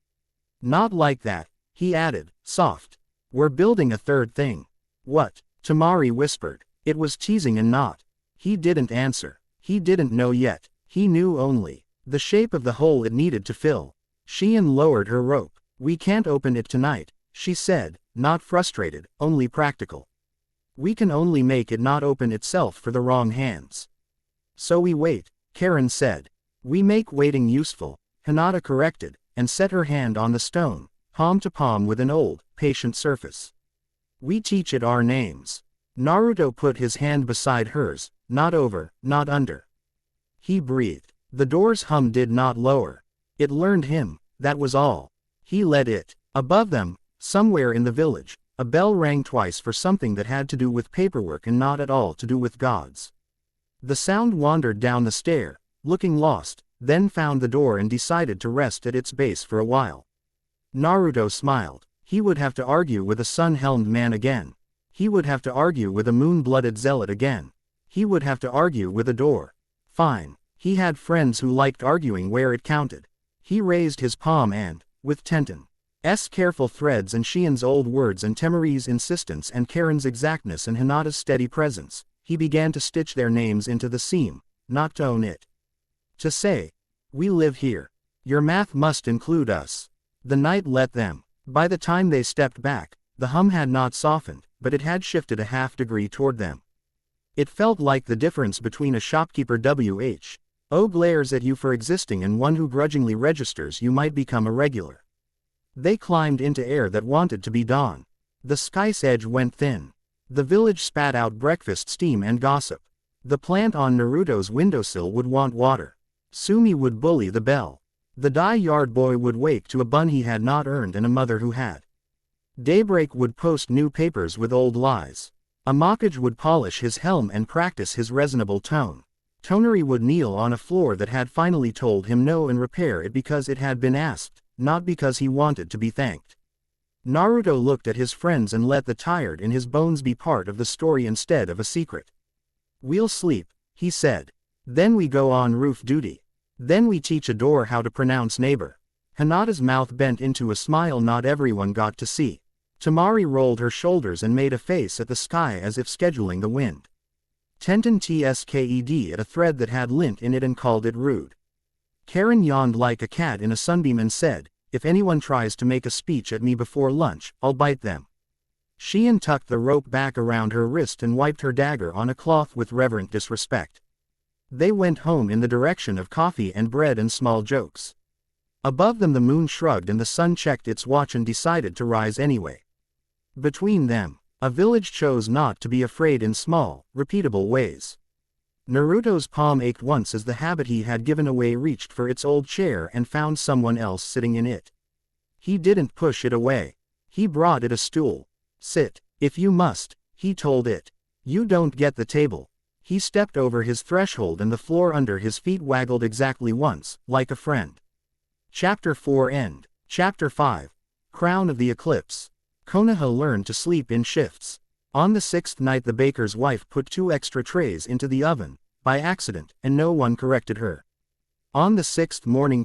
Not like that, he added, soft. We're building a third thing. What? Temari whispered. It was teasing and not. He didn't answer. He didn't know yet. He knew only the shape of the hole it needed to fill. Shion lowered her rope. We can't open it tonight, she said, not frustrated, only practical. We can only make it not open itself for the wrong hands. So we wait, Karen said. We make waiting useful, Hinata corrected, and set her hand on the stone, palm to palm with an old, patient surface. We teach it our names. Naruto put his hand beside hers, not over, not under. He breathed. The door's hum did not lower. It learned him, that was all. He let it. Above them, somewhere in the village, a bell rang twice for something that had to do with paperwork and not at all to do with gods. The sound wandered down the stair, looking lost, then found the door and decided to rest at its base for a while. Naruto smiled. He would have to argue with a sun-helmed man again. He would have to argue with a moon-blooded zealot again. He would have to argue with a door. Fine. He had friends who liked arguing where it counted. He raised his palm and, with Tenten's careful threads and Shion's old words and Temari's insistence and Karen's exactness and Hinata's steady presence, he began to stitch their names into the seam, not to own it. To say, we live here. Your math must include us. The night let them. By the time they stepped back, the hum had not softened, but it had shifted a half degree toward them. It felt like the difference between a shopkeeper who glares at you for existing and one who grudgingly registers you might become a regular. They climbed into air that wanted to be dawn. The sky's edge went thin. The village spat out breakfast steam and gossip. The plant on Naruto's windowsill would want water. Sumi would bully the bell. The dye-yard boy would wake to a bun he had not earned and a mother who had. Daybreak would post new papers with old lies. Amakage would polish his helm and practice his reasonable tone. Tonari would kneel on a floor that had finally told him no and repair it because it had been asked, not because he wanted to be thanked. Naruto looked at his friends and let the tired in his bones be part of the story instead of a secret. We'll sleep, he said. Then we go on roof duty. Then we teach a door how to pronounce neighbor. Hinata's mouth bent into a smile not everyone got to see. Temari rolled her shoulders and made a face at the sky as if scheduling the wind. Tenten tsked at a thread that had lint in it and called it rude. Karen yawned like a cat in a sunbeam and said, if anyone tries to make a speech at me before lunch, I'll bite them. Shion tucked the rope back around her wrist and wiped her dagger on a cloth with reverent disrespect. They went home in the direction of coffee and bread and small jokes. Above them the moon shrugged and the sun checked its watch and decided to rise anyway. Between them, a village chose not to be afraid in small, repeatable ways. Naruto's palm ached once as the habit he had given away reached for its old chair and found someone else sitting in it. He didn't push it away. He brought it a stool. Sit, if you must, he told it. You don't get the table. He stepped over his threshold and the floor under his feet waggled exactly once, like a friend. Chapter 4 End. Chapter 5. Crown of the Eclipse. Konoha learned to sleep in shifts. On the 6th night the baker's wife put 2 extra trays into the oven, by accident, and no one corrected her. On the 6th morning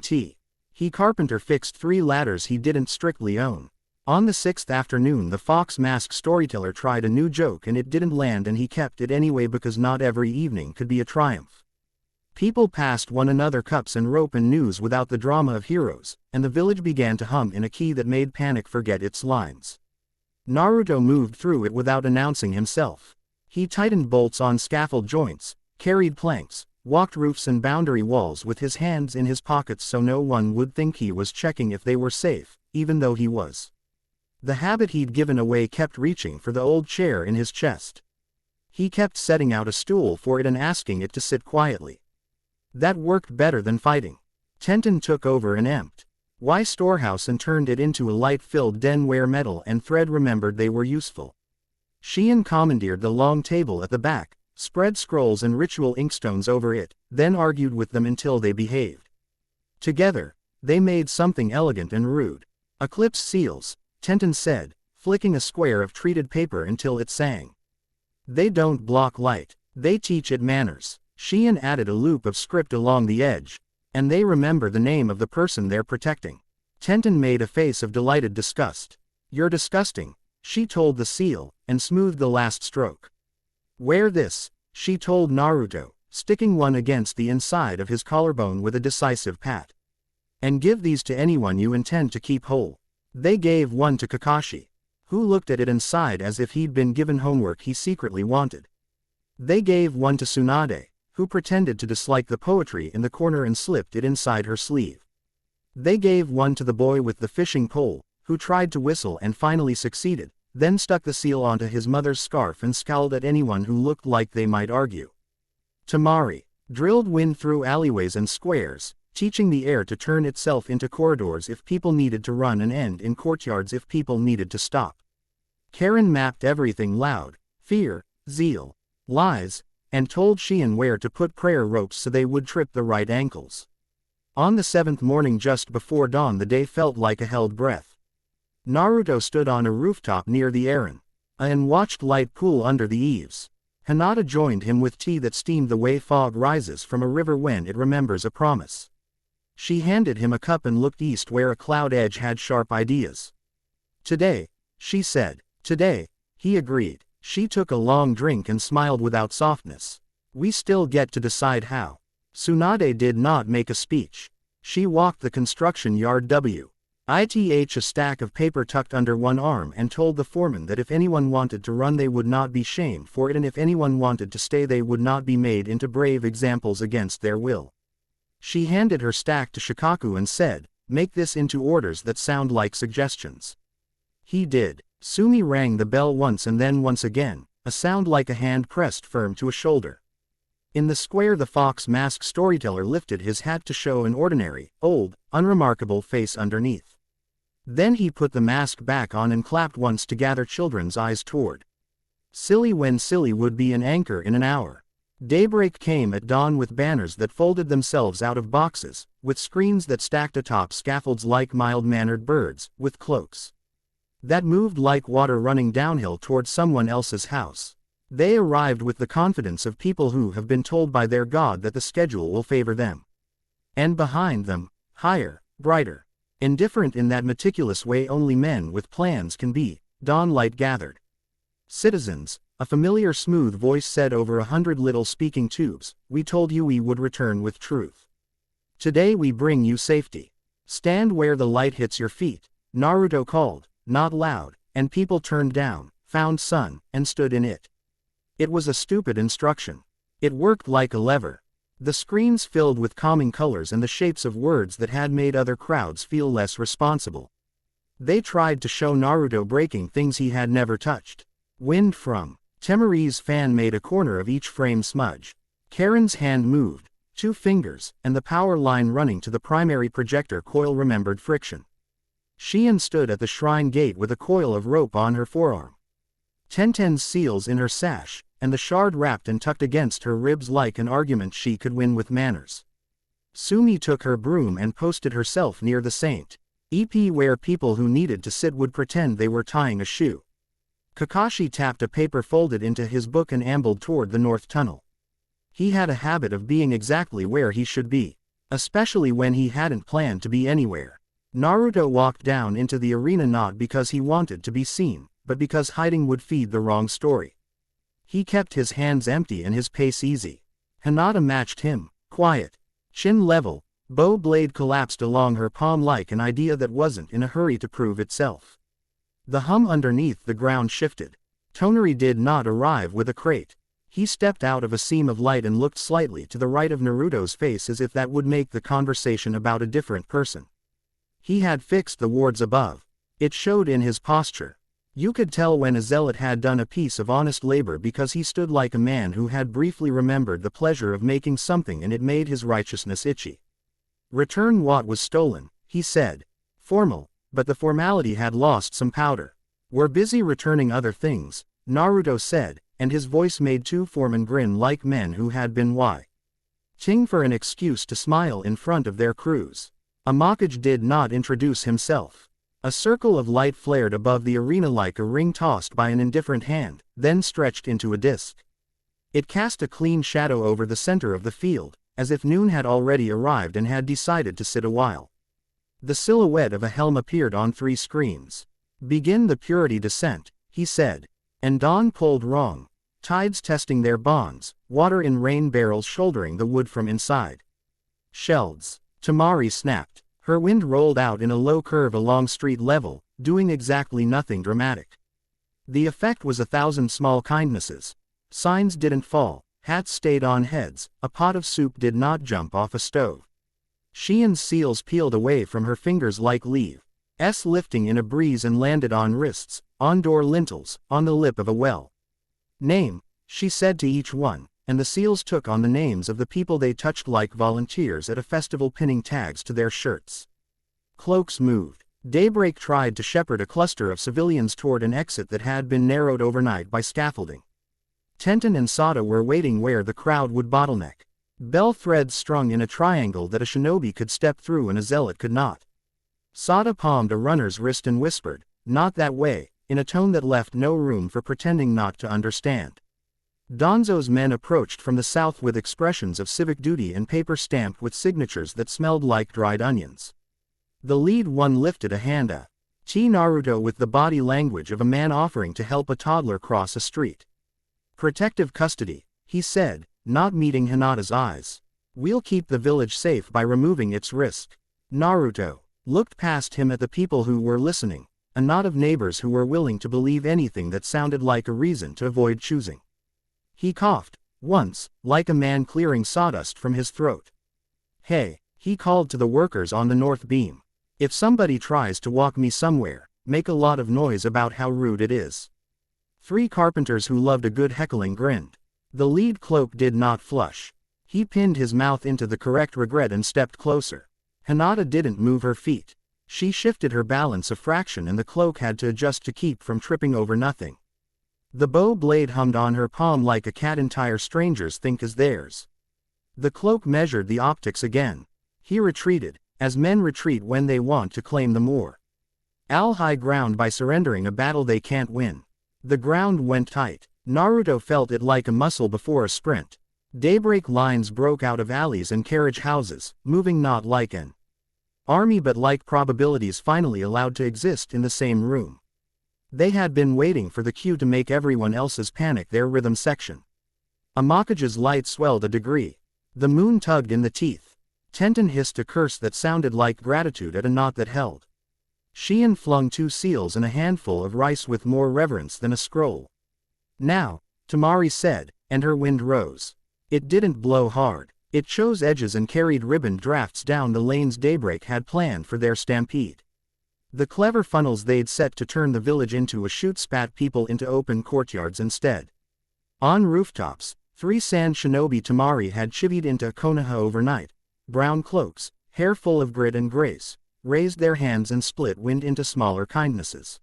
he carpenter fixed 3 ladders he didn't strictly own. On the 6th afternoon the fox mask storyteller tried a new joke and it didn't land and he kept it anyway because not every evening could be a triumph. People passed one another cups and rope and news without the drama of heroes, and the village began to hum in a key that made Panic forget its lines. Naruto moved through it without announcing himself. He tightened bolts on scaffold joints, carried planks, walked roofs and boundary walls with his hands in his pockets so no one would think he was checking if they were safe, even though he was. The habit he'd given away kept reaching for the old chair in his chest. He kept setting out a stool for it and asking it to sit quietly. That worked better than fighting. Tenten took over an empty storehouse and turned it into a light-filled den where metal and thread remembered they were useful. Shion commandeered the long table at the back, spread scrolls and ritual inkstones over it, then argued with them until they behaved. Together, they made something elegant and rude. Eclipse seals, Tenten said, flicking a square of treated paper until it sang. They don't block light, they teach it manners. Shion added a loop of script along the edge. And they remember the name of the person they're protecting. Tenten made a face of delighted disgust. You're disgusting, she told the seal, and smoothed the last stroke. Wear this, she told Naruto, sticking one against the inside of his collarbone with a decisive pat. And give these to anyone you intend to keep whole. They gave one to Kakashi, who looked at it and sighed as if he'd been given homework he secretly wanted. They gave one to Tsunade, who pretended to dislike the poetry in the corner and slipped it inside her sleeve. They gave one to the boy with the fishing pole, who tried to whistle and finally succeeded, then stuck the seal onto his mother's scarf and scowled at anyone who looked like they might argue. Tamari drilled wind through alleyways and squares, teaching the air to turn itself into corridors if people needed to run and end in courtyards if people needed to stop. Karen mapped everything loud, fear, zeal, lies, and told Shion where to put prayer ropes so they would trip the right ankles. On the 7th morning just before dawn the day felt like a held breath. Naruto stood on a rooftop near the Aren, and watched light pool under the eaves. Hinata joined him with tea that steamed the way fog rises from a river when it remembers a promise. She handed him a cup and looked east where a cloud edge had sharp ideas. Today, she said. Today, he agreed. She took a long drink and smiled without softness. We still get to decide how. Tsunade did not make a speech. She walked the construction yard with a stack of paper tucked under one arm and told the foreman that if anyone wanted to run they would not be shamed for it and if anyone wanted to stay they would not be made into brave examples against their will. She handed her stack to Shikaku and said, make this into orders that sound like suggestions. He did. Sumi rang the bell once and then once again, a sound like a hand pressed firm to a shoulder. In the square the fox mask storyteller lifted his hat to show an ordinary, old, unremarkable face underneath. Then he put the mask back on and clapped once to gather children's eyes toward. Silly when silly would be an anchor in an hour. Daybreak came at dawn with banners that folded themselves out of boxes, with screens that stacked atop scaffolds like mild-mannered birds, with cloaks that moved like water running downhill toward someone else's house. They arrived with the confidence of people who have been told by their god that the schedule will favor them. And behind them, higher, brighter, indifferent in that meticulous way only men with plans can be, dawnlight gathered. Citizens, a familiar smooth voice said over 100 little speaking tubes, we told you we would return with truth. Today we bring you safety. Stand where the light hits your feet, Naruto called. Not loud, and people turned down, found sun, and stood in it. It was a stupid instruction. It worked like a lever. The screens filled with calming colors and the shapes of words that had made other crowds feel less responsible. They tried to show Naruto breaking things he had never touched. Wind from Temari's fan made a corner of each frame smudge. Karen's hand moved, 2 fingers, and the power line running to the primary projector coil remembered friction. Shion stood at the shrine gate with a coil of rope on her forearm. Tenten's seals in her sash, and the shard wrapped and tucked against her ribs like an argument she could win with manners. Sumi took her broom and posted herself near the saint. where people who needed to sit would pretend they were tying a shoe. Kakashi tapped a paper folded into his book and ambled toward the north tunnel. He had a habit of being exactly where he should be, especially when he hadn't planned to be anywhere. Naruto walked down into the arena not because he wanted to be seen, but because hiding would feed the wrong story. He kept his hands empty and his pace easy. Hinata matched him, quiet, chin level, bow blade collapsed along her palm like an idea that wasn't in a hurry to prove itself. The hum underneath the ground shifted. Tonari did not arrive with a crate. He stepped out of a seam of light and looked slightly to the right of Naruto's face as if that would make the conversation about a different person. He had fixed the wards above. It showed in his posture. You could tell when a zealot had done a piece of honest labor because he stood like a man who had briefly remembered the pleasure of making something and it made his righteousness itchy. Return what was stolen, he said. Formal, but the formality had lost some powder. We're busy returning other things, Naruto said, and his voice made two foremen grin like men who had been ting for an excuse to smile in front of their crews. Amakage did not introduce himself. A circle of light flared above the arena like a ring tossed by an indifferent hand, then stretched into a disc. It cast a clean shadow over the center of the field, as if noon had already arrived and had decided to sit a while. The silhouette of a helm appeared on 3 screens. Begin the purity descent, he said. And dawn pulled wrong. Tides testing their bonds, water in rain barrels shouldering the wood from inside. Shelds. Temari snapped. Her wind rolled out in a low curve along street level, doing exactly nothing dramatic. The effect was 1,000 small kindnesses. Signs didn't fall, hats stayed on heads, a pot of soup did not jump off a stove. Shien's seals peeled away from her fingers like leaves, lifting in a breeze and landed on wrists, on door lintels, on the lip of a well. Name, she said to each one, and the seals took on the names of the people they touched like volunteers at a festival pinning tags to their shirts. Cloaks moved. Daybreak tried to shepherd a cluster of civilians toward an exit that had been narrowed overnight by scaffolding. Tenten and Sada were waiting where the crowd would bottleneck. Bell threads strung in a triangle that a shinobi could step through and a zealot could not. Sada palmed a runner's wrist and whispered, "Not that way," in a tone that left no room for pretending not to understand. Danzo's men approached from the south with expressions of civic duty and paper stamped with signatures that smelled like dried onions. The lead one lifted a hand Naruto with the body language of a man offering to help a toddler cross a street. Protective custody, he said, not meeting Hinata's eyes. We'll keep the village safe by removing its risk. Naruto looked past him at the people who were listening, a knot of neighbors who were willing to believe anything that sounded like a reason to avoid choosing. He coughed, once, like a man clearing sawdust from his throat. Hey, he called to the workers on the north beam. If somebody tries to walk me somewhere, make a lot of noise about how rude it is. 3 carpenters who loved a good heckling grinned. The lead cloak did not flush. He pinned his mouth into the correct regret and stepped closer. Hinata didn't move her feet. She shifted her balance a fraction and the cloak had to adjust to keep from tripping over nothing. The bow blade hummed on her palm like a cat entire strangers think is theirs. The cloak measured the optics again. He retreated, as men retreat when they want to claim the more. High ground by surrendering a battle they can't win. The ground went tight. Naruto felt it like a muscle before a sprint. Daybreak lines broke out of alleys and carriage houses, moving not like an army but like probabilities finally allowed to exist in the same room. They had been waiting for the cue to make everyone else's panic their rhythm section. Amakage's light swelled a degree. The moon tugged in the teeth. Tenten hissed a curse that sounded like gratitude at a knot that held. Shien flung 2 seals and a handful of rice with more reverence than a scroll. Now, Temari said, and her wind rose. It didn't blow hard. It chose edges and carried ribboned drafts down the lanes Daybreak had planned for their stampede. The clever funnels they'd set to turn the village into a chute spat people into open courtyards instead. On rooftops, 3 sand shinobi Temari had chivied into Konoha overnight. Brown cloaks, hair full of grit and grace, raised their hands and split wind into smaller kindnesses.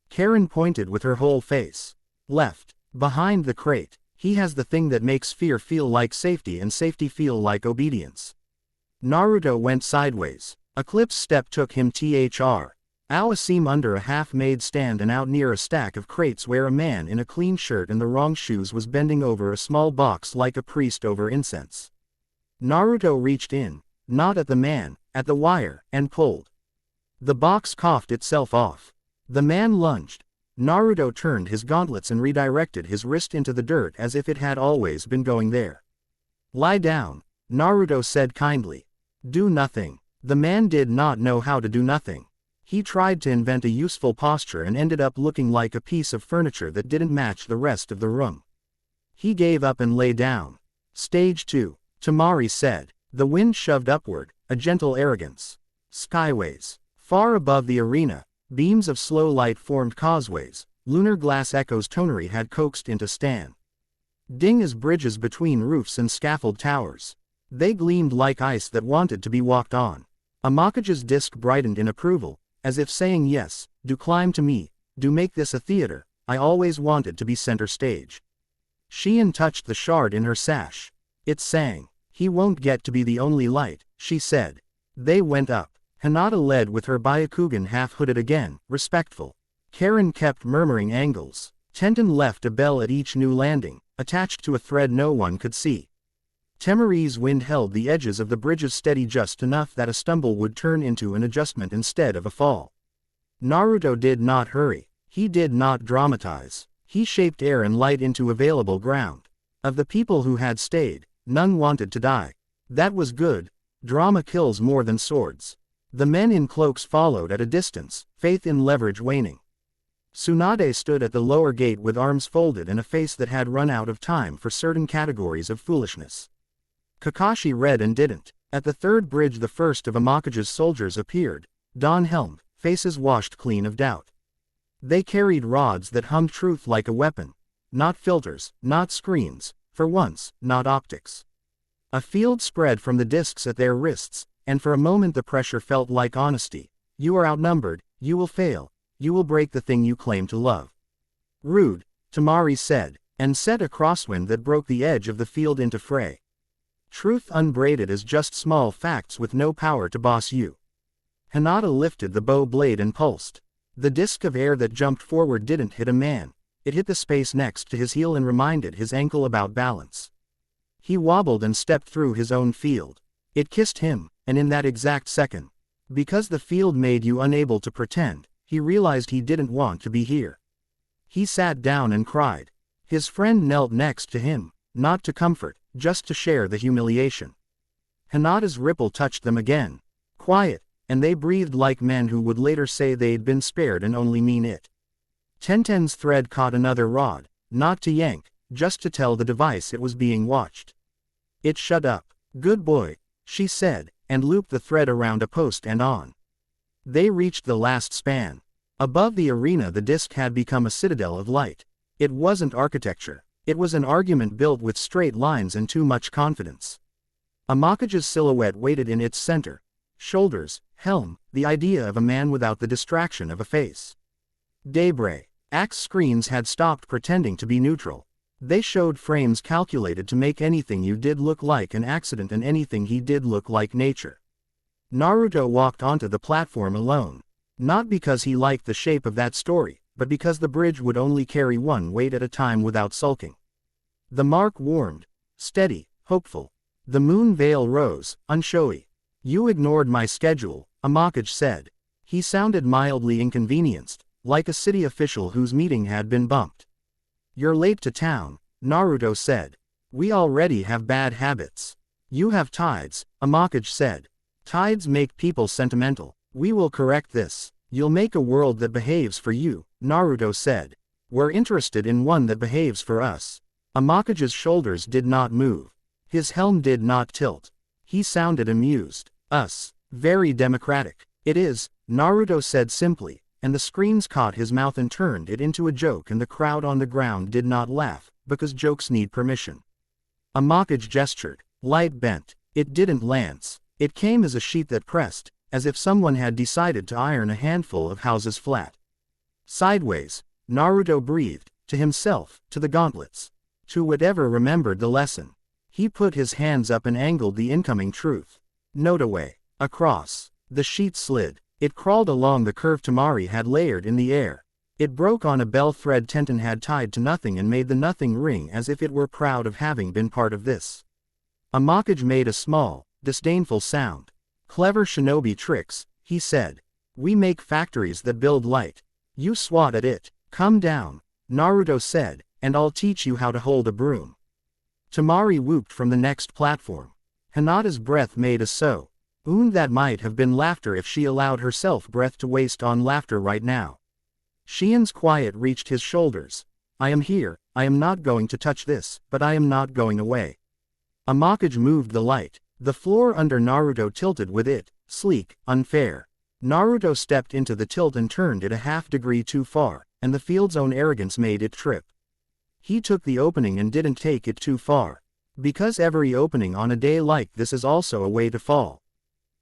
Karen pointed with her whole face. Left, behind the crate, he has the thing that makes fear feel like safety and safety feel like obedience. Naruto went sideways. A clip's step took him Through a seam under a half-made stand and out near a stack of crates where a man in a clean shirt and the wrong shoes was bending over a small box like a priest over incense. Naruto reached in, not at the man, at the wire, and pulled. The box coughed itself off. The man lunged. Naruto turned his gauntlets and redirected his wrist into the dirt as if it had always been going there. "Lie down," Naruto said kindly. "Do nothing." The man did not know how to do nothing. He tried to invent a useful posture and ended up looking like a piece of furniture that didn't match the rest of the room. He gave up and lay down. Stage 2, Tamari said. The wind shoved upward, a gentle arrogance. Skyways. Far above the arena, beams of slow light formed causeways. Lunar glass echoes Tonari had coaxed into stand. Ding as bridges between roofs and scaffold towers. They gleamed like ice that wanted to be walked on. Amakage's disc brightened in approval, as if saying yes, do climb to me, do make this a theater, I always wanted to be center stage. Shion touched the shard in her sash. It sang. He won't get to be the only light, she said. They went up. Hinata led with her Byakugan half-hooded again, respectful. Karen kept murmuring angles. Tenten left a bell at each new landing, attached to a thread no one could see. Temari's wind held the edges of the bridges steady just enough that a stumble would turn into an adjustment instead of a fall. Naruto did not hurry. He did not dramatize. He shaped air and light into available ground. Of the people who had stayed, none wanted to die. That was good. Drama kills more than swords. The men in cloaks followed at a distance, faith in leverage waning. Tsunade stood at the lower gate with arms folded and a face that had run out of time for certain categories of foolishness. Kakashi read and didn't. At the third bridge the first of Amakage's soldiers appeared, don-helmed, faces washed clean of doubt. They carried rods that hummed truth like a weapon. Not filters, not screens, for once, not optics. A field spread from the discs at their wrists, and for a moment the pressure felt like honesty. You are outnumbered, you will fail, you will break the thing you claim to love. Rude, Tamari said, and set a crosswind that broke the edge of the field into fray. Truth unbraided is just small facts with no power to boss you. Hinata lifted the bow blade and pulsed. The disc of air that jumped forward didn't hit a man. It hit the space next to his heel and reminded his ankle about balance. He wobbled and stepped through his own field. It kissed him, and in that exact second, because the field made you unable to pretend, he realized he didn't want to be here. He sat down and cried. His friend knelt next to him, not to comfort, just to share the humiliation. Hinata's ripple touched them again. Quiet, and they breathed like men who would later say they'd been spared and only mean it. Tenten's thread caught another rod, not to yank, just to tell the device it was being watched. It shut up. Good boy, she said, and looped the thread around a post and on. They reached the last span. Above the arena the disc had become a citadel of light. It wasn't architecture. It was an argument built with straight lines and too much confidence. Amakage's silhouette waited in its center. Shoulders, helm, the idea of a man without the distraction of a face. Daybreak. Axe screens had stopped pretending to be neutral. They showed frames calculated to make anything you did look like an accident and anything he did look like nature. Naruto walked onto the platform alone. Not because he liked the shape of that story, but because the bridge would only carry one weight at a time without sulking. The mark warmed. Steady, hopeful. The moon veil rose, unshowy. You ignored my schedule, Amakage said. He sounded mildly inconvenienced, like a city official whose meeting had been bumped. You're late to town, Naruto said. We already have bad habits. You have tides, Amakage said. Tides make people sentimental. We will correct this. You'll make a world that behaves for you, Naruto said. We're interested in one that behaves for us. Amakage's shoulders did not move. His helm did not tilt. He sounded amused. Us. Very democratic. It is, Naruto said simply, and the screens caught his mouth and turned it into a joke and the crowd on the ground did not laugh, because jokes need permission. Amakage gestured. Light bent. It didn't lance. It came as a sheet that pressed, as if someone had decided to iron a handful of houses flat. Sideways, Naruto breathed, to himself, to the gauntlets. To whatever remembered the lesson. He put his hands up and angled the incoming truth. Note away. Across. The sheet slid. It crawled along the curve Tamari had layered in the air. It broke on a bell thread Tenten had tied to nothing and made the nothing ring as if it were proud of having been part of this. Amakaj made a small, disdainful sound. Clever shinobi tricks, he said. We make factories that build light. You swat at it. Come down, Naruto said, and I'll teach you how to hold a broom. Tamari whooped from the next platform. Hinata's breath made a so. That might have been laughter if she allowed herself breath to waste on laughter right now. Shien's quiet reached his shoulders. I am here, I am not going to touch this, but I am not going away. Amakaj moved the light. The floor under Naruto tilted with it, sleek, unfair. Naruto stepped into the tilt and turned it a half-degree too far, and the field's own arrogance made it trip. He took the opening and didn't take it too far. Because every opening on a day like this is also a way to fall.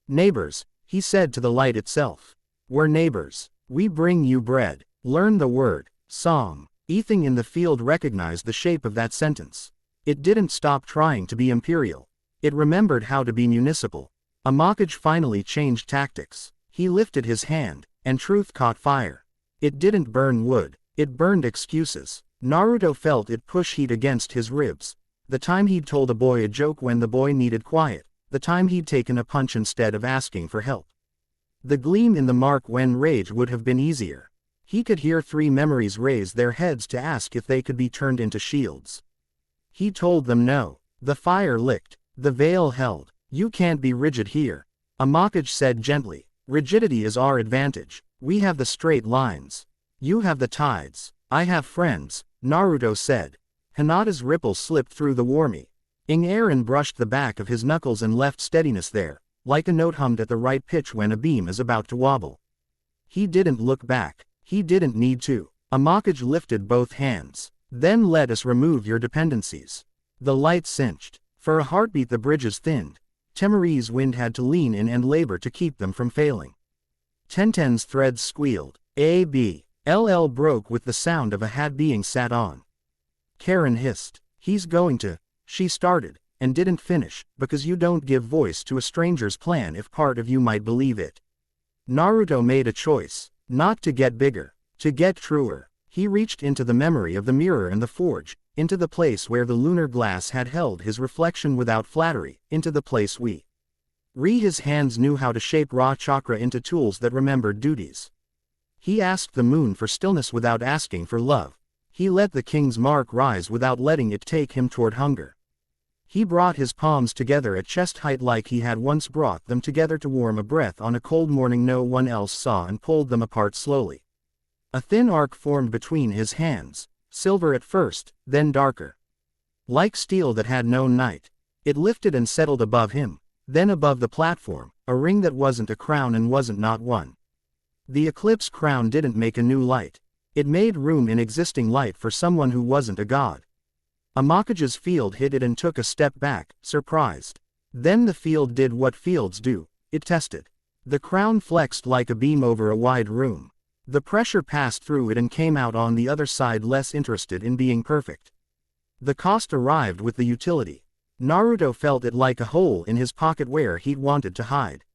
Neighbors, he said to the light itself. We're neighbors. We bring you bread. Learn the word, song. Everything in the field recognized the shape of that sentence. It didn't stop trying to be imperial. It remembered how to be municipal. Amakaj finally changed tactics. He lifted his hand, and truth caught fire. It didn't burn wood, it burned excuses. Naruto felt it push heat against his ribs. The time he'd told a boy a joke when the boy needed quiet. The time he'd taken a punch instead of asking for help. The gleam in the mark when rage would have been easier. He could hear 3 memories raise their heads to ask if they could be turned into shields. He told them no. The fire licked. The veil held. You can't be rigid here. Amakaj said gently. Rigidity is our advantage. We have the straight lines. You have the tides. I have friends, Naruto said. Hinata's ripple slipped through the warmy. Aaron brushed the back of his knuckles and left steadiness there, like a note hummed at the right pitch when a beam is about to wobble. He didn't look back. He didn't need to. Amakaj lifted both hands. Then let us remove your dependencies. The light cinched. For a heartbeat the bridges thinned. Temari's wind had to lean in and labor to keep them from failing. Tenten's threads squealed. A-B-L-L broke with the sound of a hat being sat on. Karen hissed. He's going to... She started, and didn't finish, because you don't give voice to a stranger's plan if part of you might believe it. Naruto made a choice. Not to get bigger. To get truer. He reached into the memory of the mirror and the forge, into the place where the lunar glass had held his reflection without flattery, into the place his hands knew how to shape raw chakra into tools that remembered duties. He asked the moon for stillness without asking for love. He let the king's mark rise without letting it take him toward hunger. He brought his palms together at chest height like he had once brought them together to warm a breath on a cold morning no one else saw and pulled them apart slowly. A thin arc formed between his hands, silver at first, then darker. Like steel that had known night. It lifted and settled above him, then above the platform, a ring that wasn't a crown and wasn't not one. The eclipse crown didn't make a new light. It made room in existing light for someone who wasn't a god. Amakaj's field hit it and took a step back, surprised. Then the field did what fields do, it tested. The crown flexed like a beam over a wide room. The pressure passed through it and came out on the other side less interested in being perfect. The cost arrived with the utility. Naruto felt it like a hole in his pocket where he'd wanted to hide.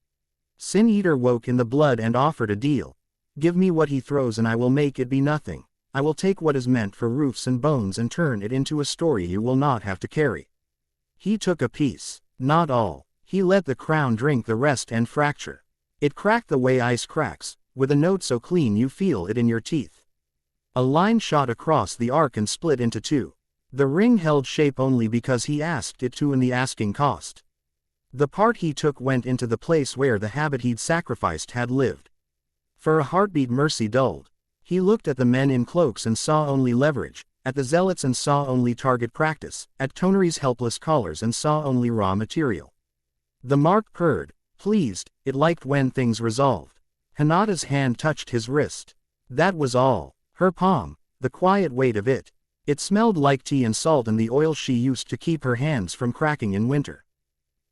Sin Eater woke in the blood and offered a deal. Give me what he throws and I will make it be nothing. I will take what is meant for roofs and bones and turn it into a story you will not have to carry. He took a piece, not all. He let the crown drink the rest and fracture. It cracked the way ice cracks, with a note so clean you feel it in your teeth. A line shot across the arc and split into 2. The ring held shape only because he asked it to and the asking cost. The part he took went into the place where the habit he'd sacrificed had lived. For a heartbeat mercy dulled. He looked at the men in cloaks and saw only leverage, at the zealots and saw only target practice, at Tonari's helpless collars and saw only raw material. The mark purred, pleased, it liked when things resolved. Hinata's hand touched his wrist. That was all. Her palm, the quiet weight of it. It smelled like tea and salt and the oil she used to keep her hands from cracking in winter.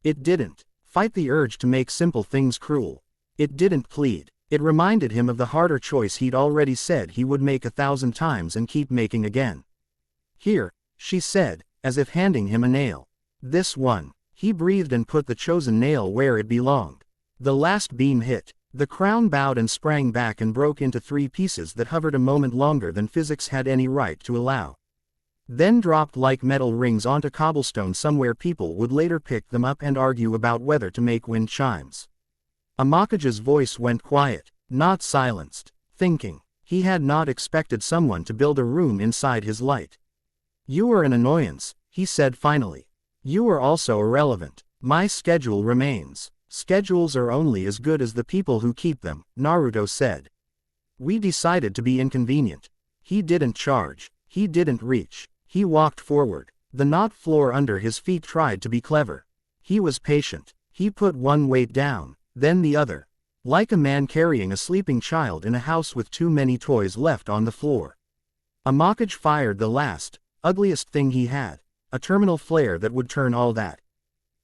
It didn't fight the urge to make simple things cruel. It didn't plead. It reminded him of the harder choice he'd already said he would make 1,000 times and keep making again. Here, she said, as if handing him a nail. This one. He breathed and put the chosen nail where it belonged. The last beam hit. The crown bowed and sprang back and broke into 3 pieces that hovered a moment longer than physics had any right to allow. Then dropped like metal rings onto cobblestone somewhere. People would later pick them up and argue about whether to make wind chimes. Amakage's voice went quiet, not silenced, thinking. He had not expected someone to build a room inside his light. You are an annoyance, he said finally. You are also irrelevant. My schedule remains. Schedules are only as good as the people who keep them, Naruto said. We decided to be inconvenient. He didn't charge. He didn't reach. He walked forward. The knot floor under his feet tried to be clever. He was patient. He put one weight down, then the other. Like a man carrying a sleeping child in a house with too many toys left on the floor. Amakage fired the last, ugliest thing he had, a terminal flare that would turn all that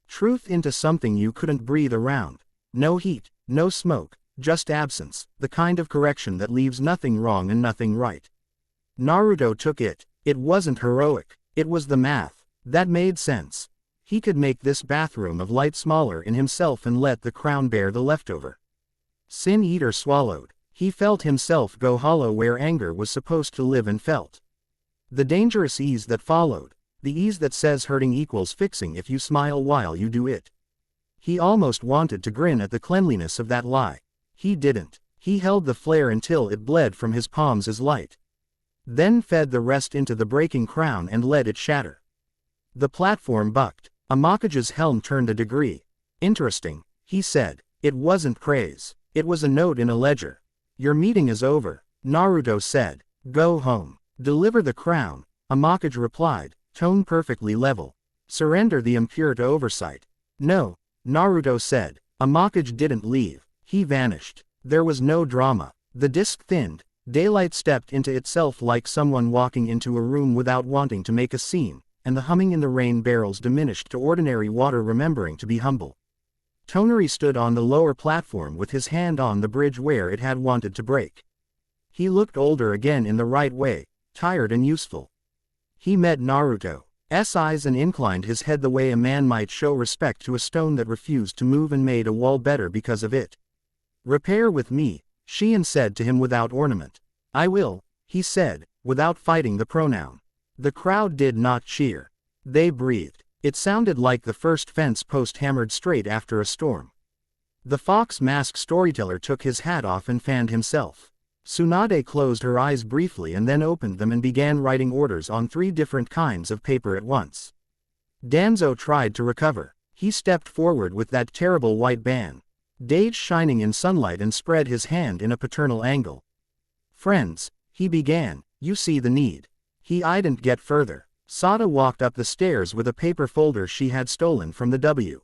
truth into something you couldn't breathe around. No heat, no smoke, just absence, the kind of correction that leaves nothing wrong and nothing right. Naruto took it. It wasn't heroic. It was the math. That made sense. He could make this bathroom of light smaller in himself and let the crown bear the leftover. Sin Eater swallowed. He felt himself go hollow where anger was supposed to live and felt. The dangerous ease that followed. The ease that says hurting equals fixing if you smile while you do it. He almost wanted to grin at the cleanliness of that lie. He didn't. He held the flare until it bled from his palms as light. Then fed the rest into the breaking crown and let it shatter. The platform bucked. Amakage's helm turned a degree. Interesting, he said. It wasn't praise. It was a note in a ledger. Your meeting is over, Naruto said. Go home. Deliver the crown, Amakage replied, tone perfectly level. Surrender the impure to oversight. No, Naruto said. Amakage didn't leave. He vanished. There was no drama. The disc thinned. Daylight stepped into itself like someone walking into a room without wanting to make a scene, and the humming in the rain barrels diminished to ordinary water remembering to be humble. Toneri stood on the lower platform with his hand on the bridge where it had wanted to break. He looked older again in the right way, tired and useful. He met Naruto's eyes and inclined his head the way a man might show respect to a stone that refused to move and made a wall better because of it. Repair with me, Shion said to him without ornament. I will, he said, without fighting the pronoun. The crowd did not cheer. They breathed. It sounded like the first fence post hammered straight after a storm. The fox mask storyteller took his hat off and fanned himself. Tsunade closed her eyes briefly and then opened them and began writing orders on 3 different kinds of paper at once. Danzo tried to recover. He stepped forward with that terrible white bandage shining in sunlight and spread his hand in a paternal angle. Friends, he began, you see the need. He didn't get further. Sada walked up the stairs with a paper folder she had stolen from the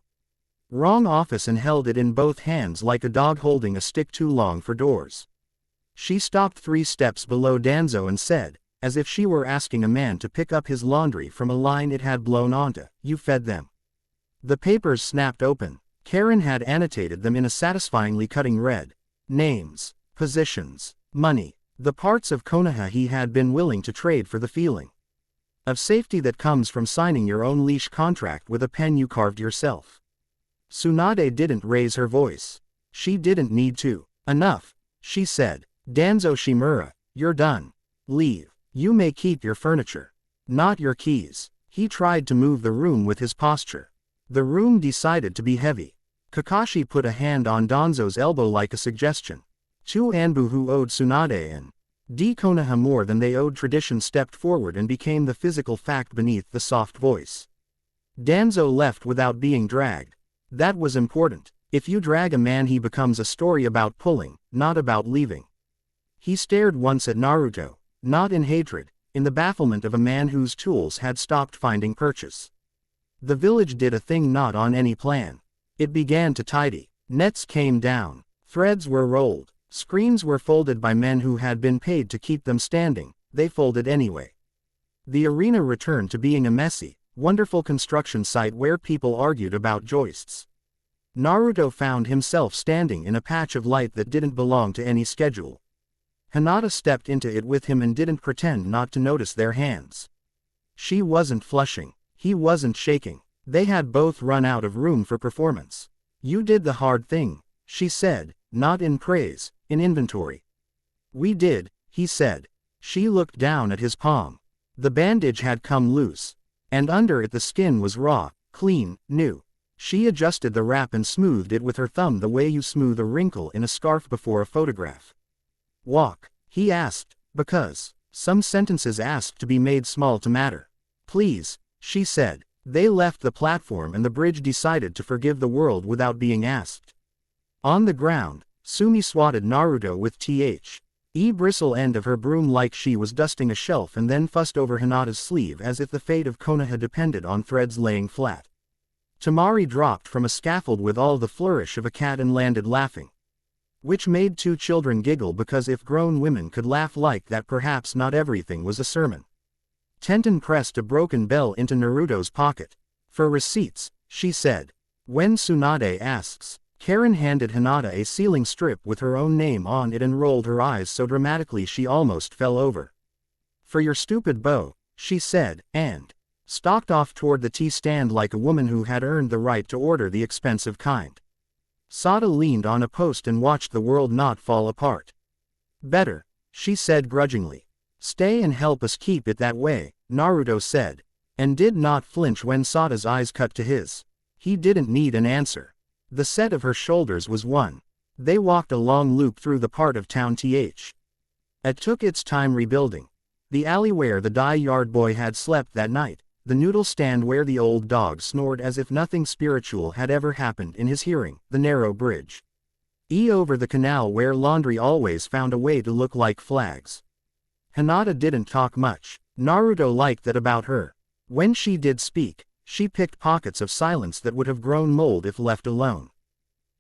wrong office and held it in both hands like a dog holding a stick too long for doors. She stopped 3 steps below Danzo and said, as if she were asking a man to pick up his laundry from a line it had blown onto, you fed them. The papers snapped open. Karen had annotated them in a satisfyingly cutting red. Names, positions, money, the parts of Konoha he had been willing to trade for the feeling of safety that comes from signing your own leash contract with a pen you carved yourself. Tsunade didn't raise her voice. She didn't need to. Enough, she said. Danzo Shimura, you're done. Leave. You may keep your furniture. Not your keys. He tried to move the room with his posture. The room decided to be heavy. Kakashi put a hand on Danzo's elbow like a suggestion. 2 Anbu who owed Tsunade and Konoha more than they owed tradition stepped forward and became the physical fact beneath the soft voice. Danzo left without being dragged. That was important. If you drag a man he becomes a story about pulling, not about leaving. He stared once at Naruto, not in hatred, in the bafflement of a man whose tools had stopped finding purchase. The village did a thing not on any plan. It began to tidy. Nets came down. Threads were rolled. Screens were folded by men who had been paid to keep them standing. They folded anyway. The arena returned to being a messy, wonderful construction site where people argued about joists. Naruto found himself standing in a patch of light that didn't belong to any schedule. Hinata stepped into it with him and didn't pretend not to notice their hands. She wasn't flushing. He wasn't shaking. They had both run out of room for performance. You did the hard thing, she said, not in praise, in inventory. We did, he said. She looked down at his palm. The bandage had come loose. And under it the skin was raw, clean, new. She adjusted the wrap and smoothed it with her thumb the way you smooth a wrinkle in a scarf before a photograph. Walk, he asked, because some sentences asked to be made small to matter. Please, she said. They left the platform and the bridge decided to forgive the world without being asked. On the ground, Sumi swatted Naruto with the bristle end of her broom like she was dusting a shelf and then fussed over Hinata's sleeve as if the fate of Konoha depended on threads laying flat. Tamari dropped from a scaffold with all the flourish of a cat and landed laughing. Which made two children giggle because if grown women could laugh like that perhaps not everything was a sermon. Tenten pressed a broken bell into Naruto's pocket. For receipts, she said. When Tsunade asks, Karen handed Hinata a sealing strip with her own name on it and rolled her eyes so dramatically she almost fell over. For your stupid bow, she said, and stalked off toward the tea stand like a woman who had earned the right to order the expensive kind. Sada leaned on a post and watched the world not fall apart. Better, she said grudgingly. Stay and help us keep it that way, Naruto said, and did not flinch when Sada's eyes cut to his. He didn't need an answer. The set of her shoulders was one. They walked a long loop through the part of town it took its time rebuilding. The alley where the dye-yard boy had slept that night, the noodle stand where the old dog snored as if nothing spiritual had ever happened in his hearing, the narrow bridge. Over the canal where laundry always found a way to look like flags. Hinata didn't talk much. Naruto liked that about her. When she did speak, she picked pockets of silence that would have grown mold if left alone.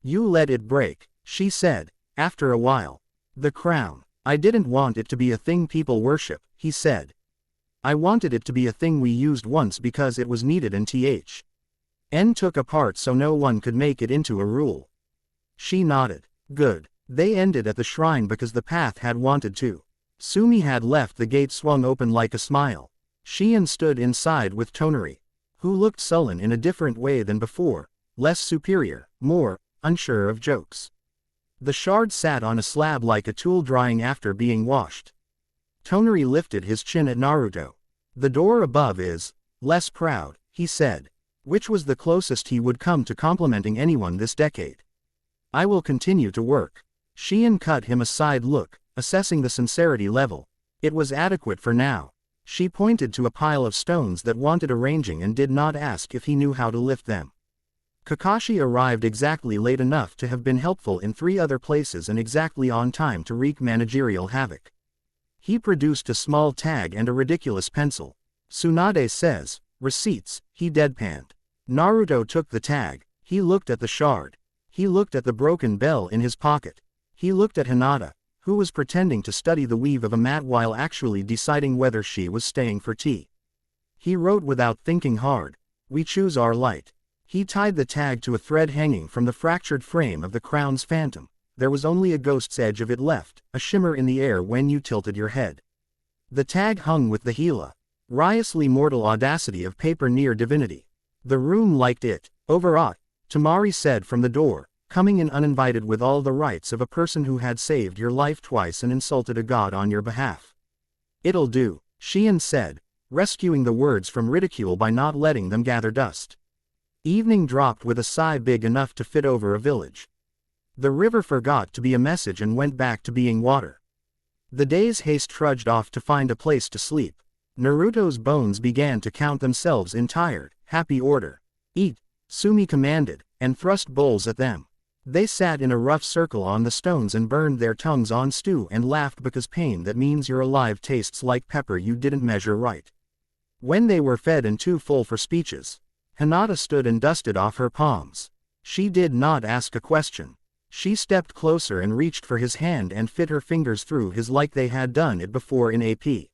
You let it break, she said, after a while. The crown. I didn't want it to be a thing people worship, he said. I wanted it to be a thing we used once because it was needed and took apart so no one could make it into a rule. She nodded. Good. They ended at the shrine because the path had wanted to. Sumi had left the gate swung open like a smile. Shion stood inside with Tonari, who looked sullen in a different way than before, less superior, more unsure of jokes. The shard sat on a slab like a tool drying after being washed. Tonari lifted his chin at Naruto. The door above is less proud, he said, which was the closest he would come to complimenting anyone this decade. I will continue to work. Shion cut him a side look, assessing the sincerity level. It was adequate for now. She pointed to a pile of stones that wanted arranging and did not ask if he knew how to lift them. Kakashi arrived exactly late enough to have been helpful in 3 other places and exactly on time to wreak managerial havoc. He produced a small tag and a ridiculous pencil. Tsunade says, receipts, he deadpanned. Naruto took the tag. He looked at the shard. He looked at the broken bell in his pocket. He looked at Hinata, who was pretending to study the weave of a mat while actually deciding whether she was staying for tea. He wrote without thinking hard, we choose our light. He tied the tag to a thread hanging from the fractured frame of the crown's phantom. There was only a ghost's edge of it left, a shimmer in the air when you tilted your head. The tag hung with the Gila, riotously mortal audacity of paper near divinity. The room liked it, overwrought, Tamari said from the door, coming in uninvited with all the rights of a person who had saved your life twice and insulted a god on your behalf. It'll do, Shion said, rescuing the words from ridicule by not letting them gather dust. Evening dropped with a sigh big enough to fit over a village. The river forgot to be a message and went back to being water. The day's haste trudged off to find a place to sleep. Naruto's bones began to count themselves in tired, happy order. Eat, Sumi commanded, and thrust bowls at them. They sat in a rough circle on the stones and burned their tongues on stew and laughed because pain that means you're alive tastes like pepper you didn't measure right. When they were fed and too full for speeches, Hinata stood and dusted off her palms. She did not ask a question. She stepped closer and reached for his hand and fit her fingers through his like they had done it before in AP.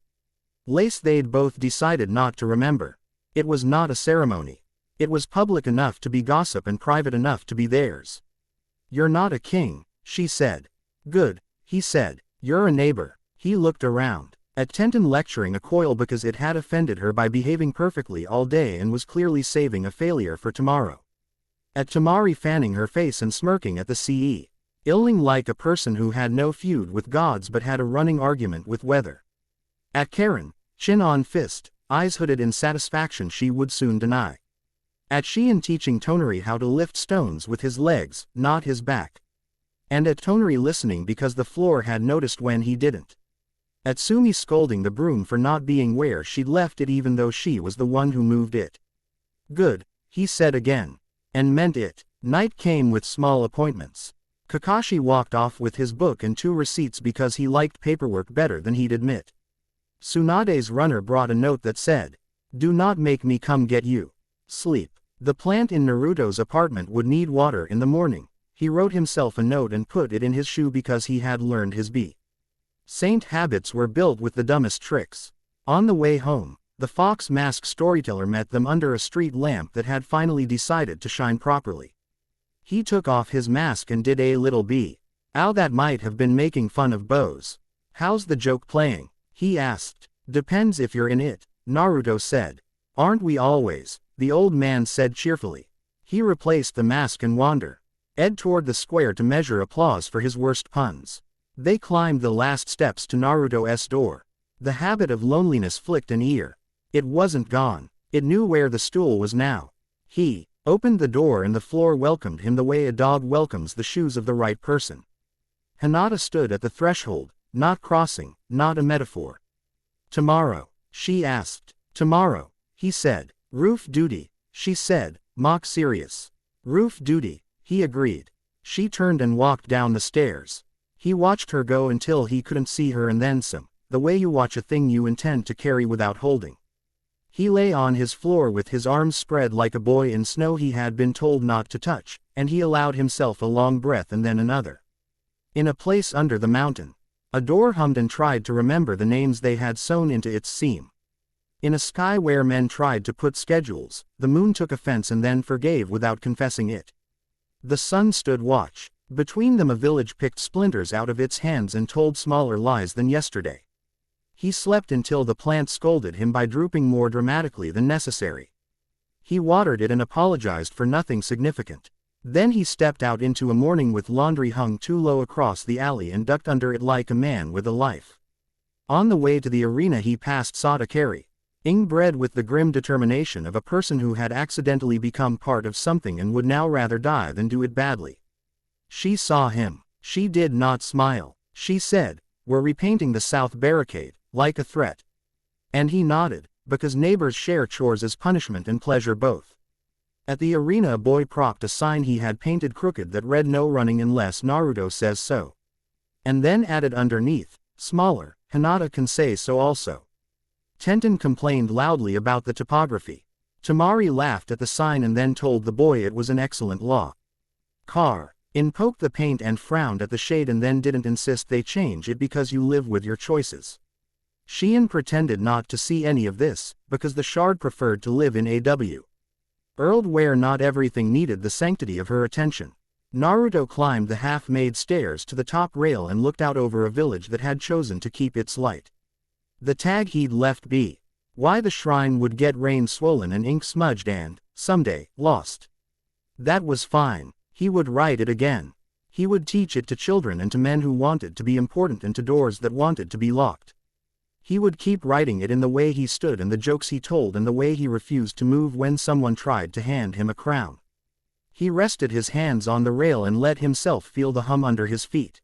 Lace they'd both decided not to remember. It was not a ceremony. It was public enough to be gossip and private enough to be theirs. You're not a king, she said. Good, he said. You're a neighbor. He looked around. At Tenten lecturing a coil because it had offended her by behaving perfectly all day and was clearly saving a failure for tomorrow. At Tamari fanning her face and smirking at the CE. Illing like a person who had no feud with gods but had a running argument with weather. At Karen, chin on fist, eyes hooded in satisfaction she would soon deny. At Sheehan teaching Tonari how to lift stones with his legs, not his back. And at Tonari listening because the floor had noticed when he didn't. At Sumi scolding the broom for not being where she'd left it even though she was the one who moved it. Good, he said again. And meant it. Night came with small appointments. Kakashi walked off with his book and 2 receipts because he liked paperwork better than he'd admit. Tsunade's runner brought a note that said, "Do not make me come get you. Sleep." The plant in Naruto's apartment would need water in the morning. He wrote himself a note and put it in his shoe because he had learned his Saint habits were built with the dumbest tricks. On the way home, the fox mask storyteller met them under a street lamp that had finally decided to shine properly. He took off his mask and did a little ow that might have been making fun of bows. "How's the joke playing?" he asked. "Depends if you're in it," Naruto said. "Aren't we always?" the old man said cheerfully. He replaced the mask and wandered toward the square to measure applause for his worst puns. They climbed the last steps to Naruto's door. The habit of loneliness flicked an ear. It wasn't gone. It knew where the stool was now. He opened the door and the floor welcomed him the way a dog welcomes the shoes of the right person. Hinata stood at the threshold, not crossing, not a metaphor. "Tomorrow?" she asked. "Tomorrow," he said. "Roof duty," she said, mock serious. "Roof duty," he agreed. She turned and walked down the stairs. He watched her go until he couldn't see her and then some, the way you watch a thing you intend to carry without holding. He lay on his floor with his arms spread like a boy in snow he had been told not to touch, and he allowed himself a long breath and then another. In a place under the mountain, a door hummed and tried to remember the names they had sewn into its seam. In a sky where men tried to put schedules, the moon took offense and then forgave without confessing it. The sun stood watch. Between them a village picked splinters out of its hands and told smaller lies than yesterday. He slept until the plant scolded him by drooping more dramatically than necessary. He watered it and apologized for nothing significant. Then he stepped out into a morning with laundry hung too low across the alley and ducked under it like a man with a life. On the way to the arena he passed Sada Carey, inbred with the grim determination of a person who had accidentally become part of something and would now rather die than do it badly. She saw him. She did not smile. She said, "We're repainting the south barricade," like a threat. And he nodded, because neighbors share chores as punishment and pleasure both. At the arena a boy propped a sign he had painted crooked that read "No running unless Naruto says so." And then added underneath, smaller, "Hinata can say so also." Tenten complained loudly about the typography. Tamari laughed at the sign and then told the boy it was an excellent law. In poked the paint and frowned at the shade and then didn't insist they change it because you live with your choices. Sheehan pretended not to see any of this, because the shard preferred to live in AW. Earled where not everything needed the sanctity of her attention. Naruto climbed the half-made stairs to the top rail and looked out over a village that had chosen to keep its light. The tag he'd left be. Why the shrine would get rain swollen and ink smudged and, someday, lost. That was fine. He would write it again. He would teach it to children and to men who wanted to be important and to doors that wanted to be locked. He would keep writing it in the way he stood and the jokes he told and the way he refused to move when someone tried to hand him a crown. He rested his hands on the rail and let himself feel the hum under his feet.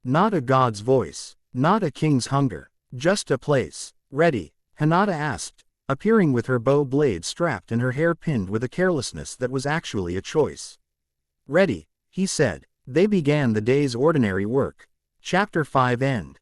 Not a god's voice, not a king's hunger, just a place. "Ready?" Hinata asked, appearing with her bow blade strapped and her hair pinned with a carelessness that was actually a choice. "Ready," he said. They began the day's ordinary work. Chapter 5 End.